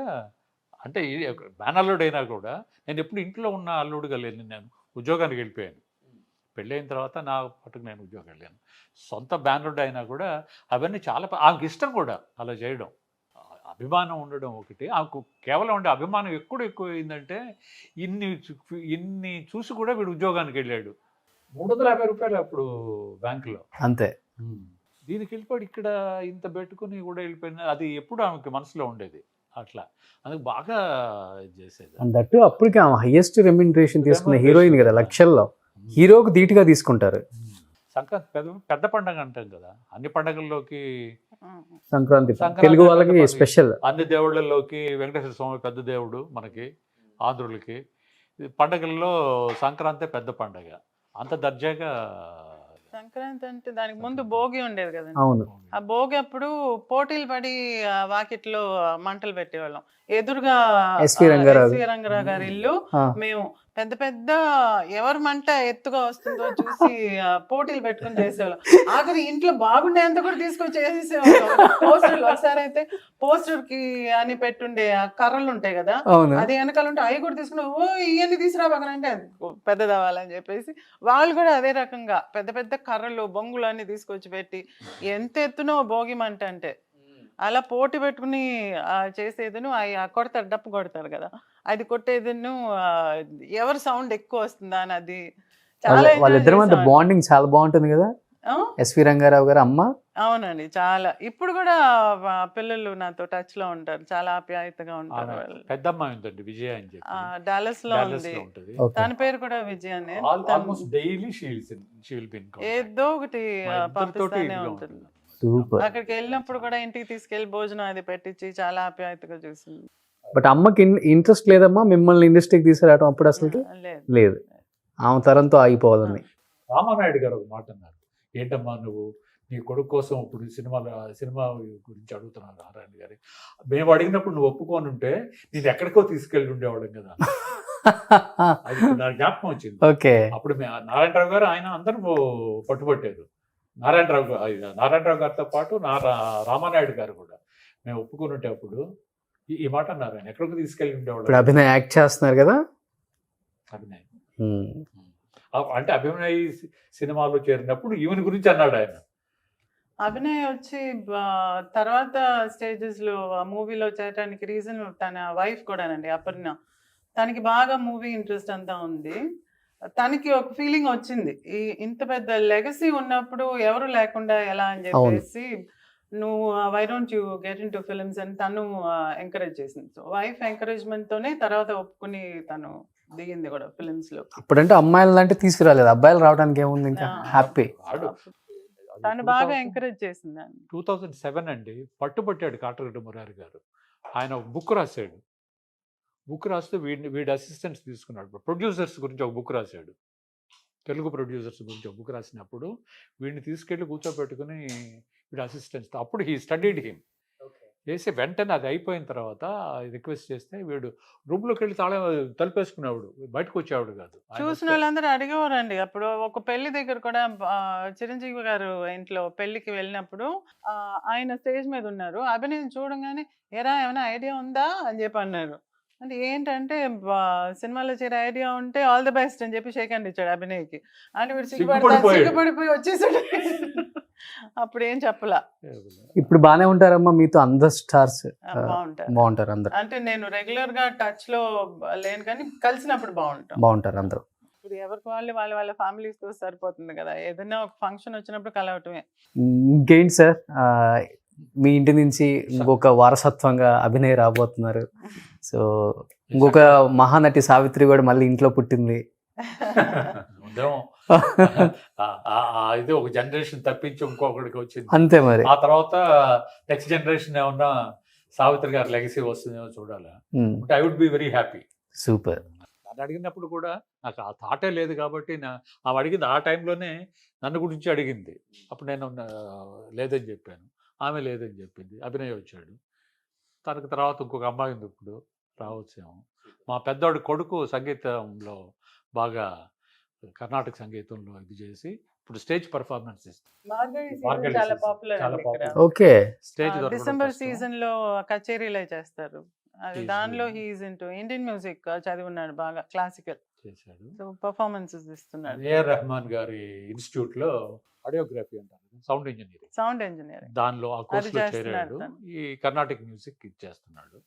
అంటే మేనల్లుడైనా కూడా, నేను ఎప్పుడు ఇంట్లో ఉన్న అల్లుడుగా లేను. నేను ఉద్యోగానికి వెళ్ళిపోయాను. పెళ్ళైన తర్వాత నా పట్టుకు నేను ఉద్యోగం వెళ్ళాను. సొంత బ్యానర్డ్ అయినా కూడా అవన్నీ చాలా ఆమెకి ఇష్టం కూడా అలా చేయడం. అభిమానం ఉండడం ఒకటి. ఆమెకు కేవలం ఉండే అభిమానం ఎక్కువ అయిందంటే ఇన్ని చూసి కూడా వీడు ఉద్యోగానికి వెళ్ళాడు. 350 రూపాయలు అప్పుడు బ్యాంకులో అంతే. దీనికి వెళ్ళిపోయాడు. ఇక్కడ ఇంత పెట్టుకుని కూడా వెళ్ళిపోయిన అది ఎప్పుడు ఆమెకి మనసులో ఉండేది. అట్లా అందుకు బాగా చేసేది. దట్టు అప్పటికి ఆమె హైయెస్ట్ రెమ్యూనరేషన్ తీసుకున్న హీరోయిన్ కదా, లక్షల్లో. హీరోకు ధీటుగా తీసుకుంటారు. సంక్రాంతి పెద్ద పండగ అంటాం కదా. అన్ని పండగల్లోకి సంక్రాంతి తెలుగు వాళ్ళకి స్పెషల్. అన్ని దేవుళ్ళలోకి వెంకటేశ్వర స్వామి పెద్ద దేవుడు మనకి ఆంధ్రులకి. పండగల్లో సంక్రాంతి పెద్ద పండగ. అంత దర్జాగా సంక్రాంతి అంటే దానికి ముందు భోగి ఉండేది కదండి. అవును. ఆ భోగి అప్పుడు పోటీలు పడి వాకిట్లో మంటలు పెట్టేవాళ్ళం. ఎదురుగా ఎస్వి రంగారావు గారి ఇల్లు. మేము పెద్ద పెద్ద ఎవరి మంట ఎత్తుగా వస్తుందో చూసి పోటీలు పెట్టుకుని చేసేవాళ్ళం. ఆఖరి ఇంట్లో బాగుండేంత కూడా తీసుకొచ్చి చేసేసేవాళ్ళం. పోస్టర్లు ఒకసారి అయితే పోస్టర్ కి అని పెట్టుండే ఆ కర్రలు ఉంటాయి కదా, అది వెనకాల ఉంటే అవి కూడా తీసుకుని ఇవన్నీ తీసుకురాబాకంటే పెద్దది అవ్వాలని చెప్పేసి వాళ్ళు కూడా అదే రకంగా పెద్ద పెద్ద కర్రలు బొంగులు అన్ని తీసుకొచ్చి పెట్టి ఎంత ఎత్తునో భోగి మంట అంటే అలా పోటీ పెట్టుకుని చేసేదను. అవి కొడతారు, డప్పు కొడతారు కదా, అది కొట్టేదను ఎవరు సౌండ్ ఎక్కువ వస్తుందా అని. అది చాలా వాళ్ళిద్దరి మధ్య బాండింగ్ చాలా బాగుంటుంది కదా, ఎస్వి రంగారావు గారు అమ్మ. అవునండి, చాలా. ఇప్పుడు కూడా పిల్లలు నాతో టచ్ లో ఉంటారు, చాలా ఆప్యాయతగా ఉంటారు. పెద్ద అమ్మాయి ఉందండి, విజయ అని చెప్పి, డాలస్ లో ఉంది. తన పేరు కూడా విజయనే. ఏదో ఒకటి పంపిస్తూనే ఉంటుంది. అక్కడికి వెళ్ళినప్పుడు కూడా ఇంటికి తీసుకెళ్లి భోజనం అది పెట్టించి చాలా ఆప్యాయతగా చూసింది. బట్ అమ్మకి ఇంట్రెస్ట్ లేదమ్మా మిమ్మల్ని ఇండస్ట్రీకి తీసుకురావడం అప్పుడు అసలు లేదు, ఆమె తరంతో ఆగిపోవాలని. రామానాయుడు గారు ఒక మాట అన్నారు, ఏంటమ్మా నువ్వు నీ కొడుకు కోసం ఇప్పుడు సినిమా గురించి అడుగుతున్నావు నారాయణ గారి, మేము అడిగినప్పుడు నువ్వు ఒప్పుకొని ఉంటే నేను ఎక్కడికో తీసుకెళ్ళి ఉండేవాళ్ళం కదా. అది నాకు జ్ఞాపకం వచ్చింది. ఓకే. అప్పుడు నారాయణరావు గారు ఆయన అందరూ పట్టుబట్టారు. నారాయణరావు గారితో పాటు రామానాయుడు గారు కూడా మేము ఒప్పుకొని ఉంటే అప్పుడు ఈ మాట అన్నారు, ఆయన ఎక్కడికి తీసుకెళ్ళి ఉండేవాళ్ళు. అభినయ్ యాక్ట్ చేస్తున్నారు కదా, అభినయ్ అంటే అభినయ్ సినిమాలో చేరినప్పుడు ఈవెన్ గురించి అన్నాడు ఆయన. అభినయ్ వచ్చి తర్వాత స్టేజెస్ లో మూవీలో చేరడానికి రీజన్ తన వైఫ్ కూడానండి, అపర్ణ. తనకి బాగా మూవీ ఇంట్రెస్ట్ అంతా ఉంది. తనకి ఒక ఫీలింగ్ వచ్చింది, ఇంత పెద్ద లెగసీ ఉన్నప్పుడు ఎవరు లేకుండా ఎలా అని చెప్పేసి, నువ్వు why don't you get into films అని తను ఎంకరేజ్ చేసింది. సో వైఫ్ ఎంకరేజ్మెంట్ తోనే తర్వాత ఒప్పుకుని తను దిగింది కూడా ఫిల్మ్స్ లో. ఇప్పుడంటే అమ్మాయిలు అంటే తీసుకురాలేదు, అబ్బాయిలు రావడానికి ఏముంది, ఇంకా హ్యాపీ. తను బాగా ఎంకరేజ్ చేసింది. 2007 అండి, పట్టుబట్టాడు కాటరెడ్డి మురారి గారు. ఆయన బుక్ రాశాడు. బుక్ రాస్తే వీడి అసిస్టెంట్స్ తీసుకున్నాడు. ప్రొడ్యూసర్స్ గురించి ఒక బుక్ రాశాడు, తెలుగు ప్రొడ్యూసర్స్ గురించి ఒక బుక్ రాసినప్పుడు వీడిని తీసుకెళ్ళి కూర్చోబెట్టుకుని వీడి అసిస్టెంట్స్, అప్పుడు హీ స్టడీడ్ హిమ్ చేసి వెంటనే అది అయిపోయిన తర్వాత రిక్వెస్ట్ చేస్తే వీడు రూమ్లోకి వెళ్ళి తలుపేసుకునేవాడు, బయటకు వచ్చేవాడు కాదు. చూసిన వాళ్ళందరూ అడిగేవారండి. అప్పుడు ఒక పెళ్లి దగ్గర కూడా చిరంజీవి గారు ఇంట్లో పెళ్లికి వెళ్ళినప్పుడు ఆయన స్టేజ్ మీద ఉన్నారు, అభినయం చూడంగానే ఎరా ఏమైనా ఐడియా ఉందా అని చెప్పి అన్నారు. అంటే ఏంటంటే సినిమాలో చేరే ఐడియా ఉంటే ఆల్ ది బెస్ట్ అని చెప్పి షేక్ హ్యాండ్ ఇచ్చాడు అభినయ్కి. అంటే వీడు సిగ్గుపడిపోయి వచ్చేసాడు. అప్పుడు ఏం చెప్పలా. ఇప్పుడు బానే ఉంటారమ్మా మీతో అందరు స్టార్స్? బాగుంటారు. బాగుంటారు అందరు. అంటే నేను రెగ్యులర్ గా టచ్ లో లేను కానీ కలిసినప్పుడు బాగుంటారు అందరూ. ఇప్పుడు ఎవరికి వాళ్ళ ఫ్యామిలీస్ తో సరిపోతుంది కదా, ఏదైనా ఒక ఫంక్షన్ వచ్చినప్పుడు కలవటమే. ఇంకేంటి సార్, మీ ఇంటి నుంచి ఇంకొక వారసత్వంగా అభినయ్ రాబోతున్నారు. సో ఇంకొక మహానటి సావిత్రి కూడా మళ్ళీ ఇంట్లో పుట్టింది. ఇది ఒక జనరేషన్ తప్పించి ఇంకొకటికి వచ్చింది అంతే మరి. ఆ తర్వాత నెక్స్ట్ జనరేషన్ ఏమన్నా సావిత్రి గారి లెగసీ వస్తుందేమో చూడాలి. I would be very happy. Super. నన్ను అడిగినప్పుడు కూడా నాకు ఆ థాటే లేదు కాబట్టి ఆమె అడిగింది ఆ టైంలోనే నన్ను గురించి అడిగింది. అప్పుడు నేను లేదని చెప్పాను, ఆమె లేదని చెప్పింది. అభినయ్ వచ్చాడు, తనకు తర్వాత ఇంకొక అమ్మాయి ఉంది, ఇప్పుడు రావచ్చేమో. మా పెద్దవాడి కొడుకు సంగీతంలో బాగా కర్ణాటక సంగీతంలో ఇది చేసి ఇప్పుడు స్టేజ్ పర్ఫార్మెన్స్ ఇస్తాడు. చాలా popular. Okay. Stage December season లో కచేరీలే చేస్తారు. అది దానిలో హీఈస్ ఇంటూ ఇండియన్ మ్యూజిక్ చదివి ఉన్నాడు, బాగా క్లాసికల్ చేశాడు. సో పర్ఫార్మెన్సెస్ ఇస్తున్నాడు. ఏఆర్ రెహమాన్ గారి ఇన్స్టిట్యూట్ లో ఆడియోగ్రఫీ అంటారు, సౌండ్ ఇంజనీరింగ్, దానిలో ఆ కోర్స్ లో చేరాడు. ఈ కర్ణాటక మ్యూజిక్ ఇది చేస్తున్నాడు.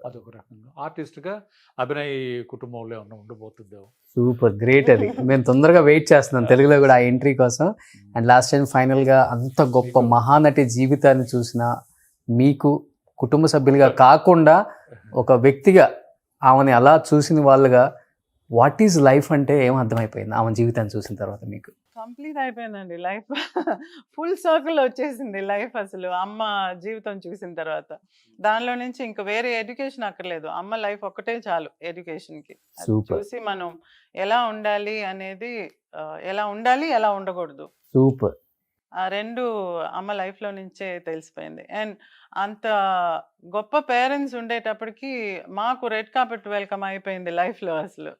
అదొక రకంగా ఆర్టిస్ట్ గా అభినయ్ కుటుంబంలో ఏమన్నా ఉండబోతుందో. Super, great. అది మేము తొందరగా వెయిట్ చేస్తున్నాం తెలుగులో కూడా ఆ ఎంట్రీ కోసం. అండ్ లాస్ట్ టైం ఫైనల్ గా అంత గొప్ప మహానటి జీవితాన్ని చూసిన మీకు కుటుంబ సభ్యులుగా కాకుండా ఒక వ్యక్తిగా ఆమెని అలా చూసిన వాళ్ళుగా వాట్ ఈజ్ లైఫ్ అంటే ఏం అర్థమైపోయింది ఆమె జీవితాన్ని చూసిన తర్వాత మీకు? కంప్లీట్ అయిపోయిందండి లైఫ్. ఫుల్ సర్కిల్ వచ్చేసింది లైఫ్. అసలు అమ్మ జీవితం చూసిన తర్వాత దానిలో నుంచి ఇంకా వేరే ఎడ్యుకేషన్ అక్కర్లేదు, అమ్మ లైఫ్ ఒక్కటే చాలు ఎడ్యుకేషన్కి. చూసి మనం ఎలా ఉండాలి అనేది, ఎలా ఉండాలి ఎలా ఉండకూడదు, సూపర్, ఆ రెండు అమ్మ లైఫ్లో నుంచే తెలిసిపోయింది. అండ్ అంత గొప్ప పేరెంట్స్ ఉండేటప్పటికి మాకు రెడ్ కార్పెట్ వెల్కమ్ అయిపోయింది లైఫ్లో. అసలు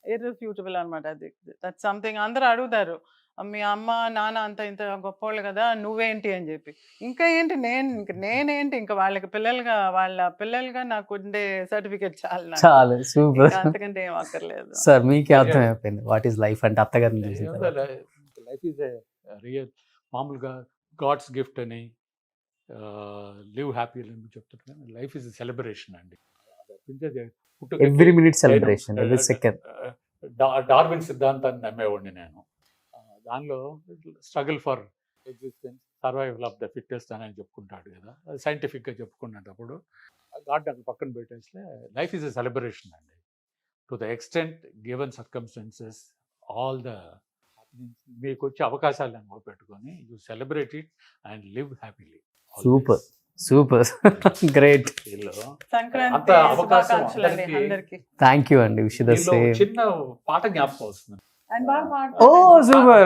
ఇర్రిఫ్యూటబుల్ అనమాట. అది దట్ సంథింగ్. అందరూ అడుగుతారు, మీ అమ్మ నాన్న అంత ఇంత గొప్పవాళ్ళు కదా, నువ్వేంటి అని చెప్పి. ఇంకా ఏంటి, నేనేంటి, ఇంకా వాళ్ళ పిల్లలుగా నాకు ఉండే సర్టిఫికేట్ చాలు. సూపర్, అంతకంటే ఏం అక్కర్లేదు. సార్ మీకే అర్థమైపోయింది వాట్ ఈస్ లైఫ్ అంటే అత్తగారిని లైఫ్ ఈజ్ రియల్. మామూలుగా గాడ్స్ గిఫ్ట్ అని లివ్ హ్యాపీ అని చెప్తుంటాను. లైఫ్ ఈజ్ సెలబ్రేషన్ అండి. Every minute celebration, every second. Darwin సిద్ధాంతాన్ని నమ్మేవాడిని నేను. దానిలో struggle for existence, survival of the fittest అని చెప్పుకుంటాడు కదా, అది సైంటిఫిక్గా చెప్పుకునేటప్పుడు గాడ్ అక్కడ పక్కన పెట్టేస్తే లైఫ్ ఈజ్ ఎ సెలబ్రేషన్ అండి. To the extent given circumstances, all the మీకు వచ్చే అవకాశాలను పెట్టుకొని you celebrate it and live happily. Super super, great. అంత అవకాశం థ్యాంక్ యూ అండి. Wish the same. చిన్న పాట జ్ఞాపకం వస్తుంది. ఓ సూపర్.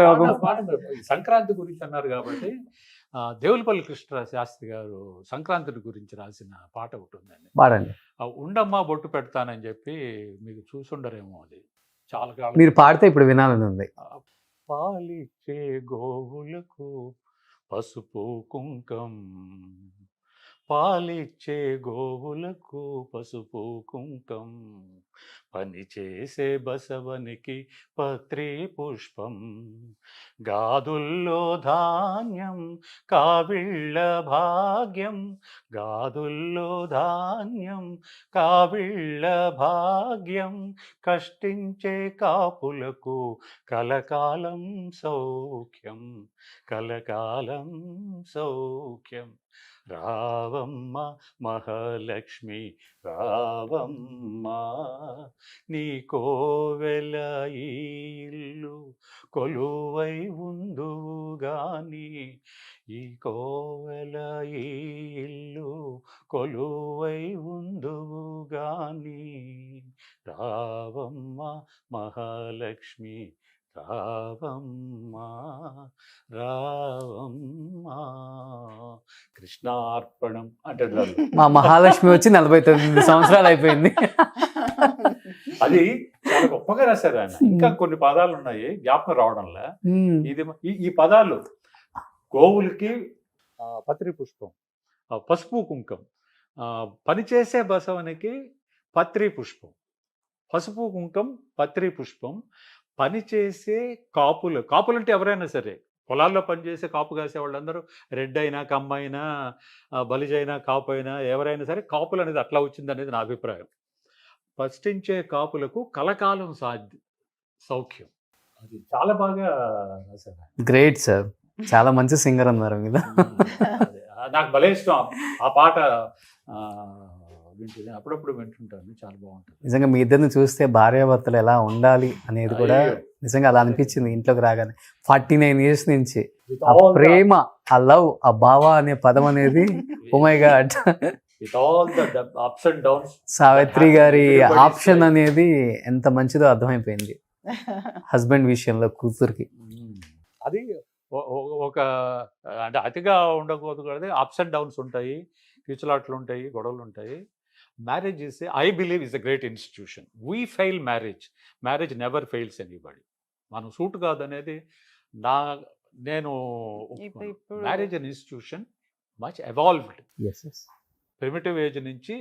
సంక్రాంతి గురించి అన్నారు కాబట్టి దేవులపల్లి కృష్ణ శాస్త్రి గారు సంక్రాంతి గురించి రాసిన పాట ఒకటి ఉందండి, పాడండి. ఉండమ్మా బొట్టు పెడతానని చెప్పి మీకు చూసుండరేమో, అది చాలా కాలం. మీరు పాడితే ఇప్పుడు వినాలని ఉంది. పాలిచ్చే గోవులకు పసుపు కుంకం, పాలిచ్చే గోవులకు పసుపు కుంకం, పని చేసే బసవనికి పత్రి పుష్పం, గాదుల్లో ధాన్యం కావిళ్ళ భాగ్యం, గాదుల్లో ధాన్యం కావిళ్ళ భాగ్యం, కష్టించే కాపులకు కలకాలం సౌఖ్యం, కలకాలం సౌఖ్యం. రావమ్మ మహాలక్ష్మి రావమ్మ, నీ కోవెల ఇల్లు కొలువై ఉందువు గాని, ఈ కోవెల ఇల్లు కొలువై ఉందువు గాని, రావమ్మ మహాలక్ష్మి రావమ్మ రావమ్మ. కృష్ణార్పణం అంటాడు. మా మహాలక్ష్మి వచ్చి 49 సంవత్సరాలు అయిపోయింది. అది చాలా గొప్పగా రాశారు ఆయన. ఇంకా కొన్ని పదాలు ఉన్నాయి జ్ఞాపకం రావడంలో. ఇది ఈ పదాలు గోవులకి పత్రి పుష్పం, పసుపు కుంకం, పనిచేసే బసవనికి పత్రి పుష్పం, పసుపు కుంకం పత్రి పుష్పం, పనిచేసే కాపులు అంటే ఎవరైనా సరే, పొలాల్లో పనిచేసే కాపు కాసే వాళ్ళందరూ రెడ్ అయినా కమ్మ అయినా బలిజ అయినా కాపు అయినా ఎవరైనా సరే కాపులు అనేది అట్లా వచ్చింది అనేది నా అభిప్రాయం. ఫస్టించే కాపులకు కలకాలం సౌఖ్యం. అది చాలా బాగా రాశారు. గ్రేట్ సార్, చాలా మంచి సింగర్ అన్నారు మీద. అదే, నాకు భలే ఇష్టం ఆ పాట. వింటుంది, అప్పుడప్పుడు వింటుంటాను, చాలా బాగుంటుంది. నిజంగా మీ ఇద్దరిని చూస్తే భార్యాభర్తలు ఎలా ఉండాలి అనేది కూడా అయ్యో. నిజంగా అలా అనిపించింది ఇంట్లోకి రాగానే. 49 years నుంచి With ఆ all the- ప్రేమ, ఆ లవ్, ఆ భావ అనే పదం అనేది oh my god. with all the ups and downs, Savitri గారి Everybody's ఆప్షన్ life. అనేది ఎంత మంచిదో అర్థమైపోయింది హస్బెండ్ విషయంలో కూతురికి. అది ఒక అంటే అతిగా ఉండకూడదు కదా, అప్స్ అండ్ డౌన్స్ ఉంటాయి, కీచులాట్లు ఉంటాయి, గొడవలు ఉంటాయి. Marriage is I believe is a great institution. We fail marriage never fails anybody. మనం సూట్ కాదు అనేది నేను ఇప్పుడు- marriage an institution much evolved. Primitive age నుంచి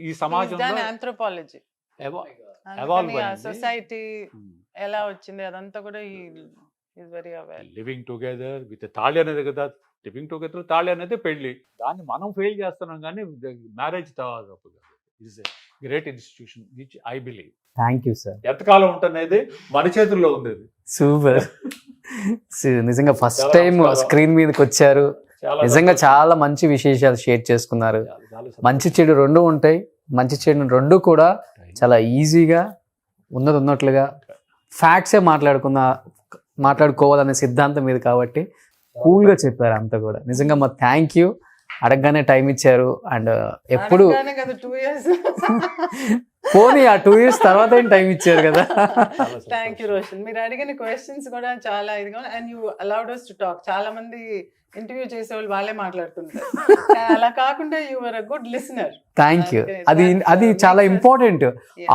ఈ సమాజంలో ఆంథ్రోపాలజీ evolve అయింది. సొసైటీ ఎలా వచ్చింది అదంతా కూడా very aware. Living together with తాళి అనేది కదా, లివింగ్ టుగెదర్ తాళి అనేది పెళ్లి. దాన్ని మనం ఫెయిల్ చేస్తున్నాం కానీ మ్యారేజ్ తప్పు కాదు. It's great institution which I believe. Thank you sir. ఎంతకాలం ఉంటున్నది మన చేతుల్లో ఉంది. అది సూపర్. నిజంగా ఫస్ట్ చాలా టైం నమస్కారం. స్క్రీన్ మీదకి వచ్చారు. నిజంగా చాలా మంచి విషయాలు షేర్ చేసుకున్నారు. మంచి చెడు రెండు ఉంటాయి. మంచి చెడు రెండు కూడా చాలా ఈజీగా ఉన్నట్లుగా ఫ్యాక్ట్సే మాట్లాడుకోవాలనే సిద్ధాంతం మీద కాబట్టి కూల్గా చెప్పారు అంతా కూడా. నిజంగా మా థ్యాంక్ యూ. అడగగానే టైం ఇచ్చారు. అండ్ ఎప్పుడు కదా 2 years. పోనీ ఆ 2 years తర్వాత టైం ఇచ్చారు కదా. Thank you Roshan. మీరు అడిగిన క్వశ్చన్స్ కూడా చాలా ఇదిగా, and you allowed us to talk. చాలా మంది ఇంటర్వ్యూ చేసే వాళ్ళు వాళ్ళే మాట్లాడుతుంటారు. అలా కాకుండా you are a good listener. Thank you. అది చాలా ఇంపార్టెంట్.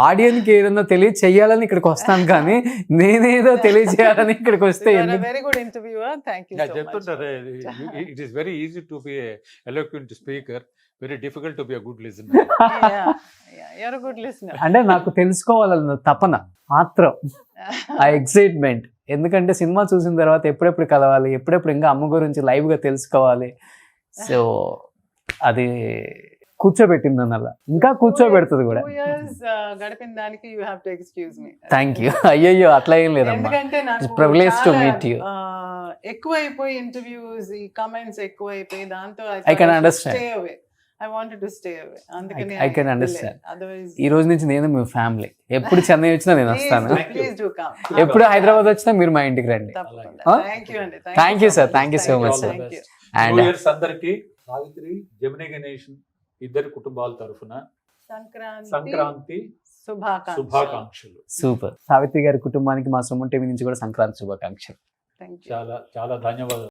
ఆడియన్కి ఏదన్నా తెలియచేయాలని ఇక్కడికి వస్తాను కానీ నేనేదో తెలియచేయాలని ఇక్కడికి వస్తే very good interviewer. Thank you. చెప్తుంటారు, it is very easy to be eloquent speaker, very difficult to be a good listener. You're a good listener. అంటే నాకు తెలుసుకోవాలన్న తపన, ఆత్రం, ఆ ఎక్సైట్మెంట్. ఎందుకంటే సినిమా చూసిన తర్వాత ఎప్పుడెప్పుడు కలవాలి, ఎప్పుడెప్పుడు ఇంకా అమ్మ గురించి లైవ్గా తెలుసుకోవాలి. సో అది కూర్చోబెట్టింది అలా, ఇంకా కూర్చోబెడుతుంది కూడా. 2 years గడిపిన దానికి you have to excuse me. Thank you. అయ్యో అట్లా ఏం లేదమ్మా. ఎందుకంటే నాకు ప్రివిలేజ్ టు మీట్ యూ. ఎక్కువైపోయి ఇంటర్వ్యూస్, ఈ కమెంట్స్ ఎక్కువైపోయి దాంతో I can understand. stay away. I wanted to stay away. అందుకని I can understand. Otherwise, ఈ రోజు నుంచి నేను మీ ఫ్యామిలీ. ఎప్పుడు చెన్నై వచ్చినా నేను వస్తాను. please do come. ఎప్పుడు హైదరాబాద్ వచ్చినా మీరు మా ఇంటికి రండి. తప్పకుండా. Huh? Thank you అండి. Thank you, sir. Thank you so much, sir. Thank you. And అందరికి సావిత్రి, జెమినీ గణేష్ ఇద్దరి కుటుంబాల తరఫున సంక్రాంతి శుభాకాంక్షలు. సూపర్. సావిత్రి గారి కుటుంబానికి మా సుమన్ టీవీ నుంచి కూడా సంక్రాంతి శుభాకాంక్షలు. Thank you. చాలా చాలా ధన్యవాదాలు.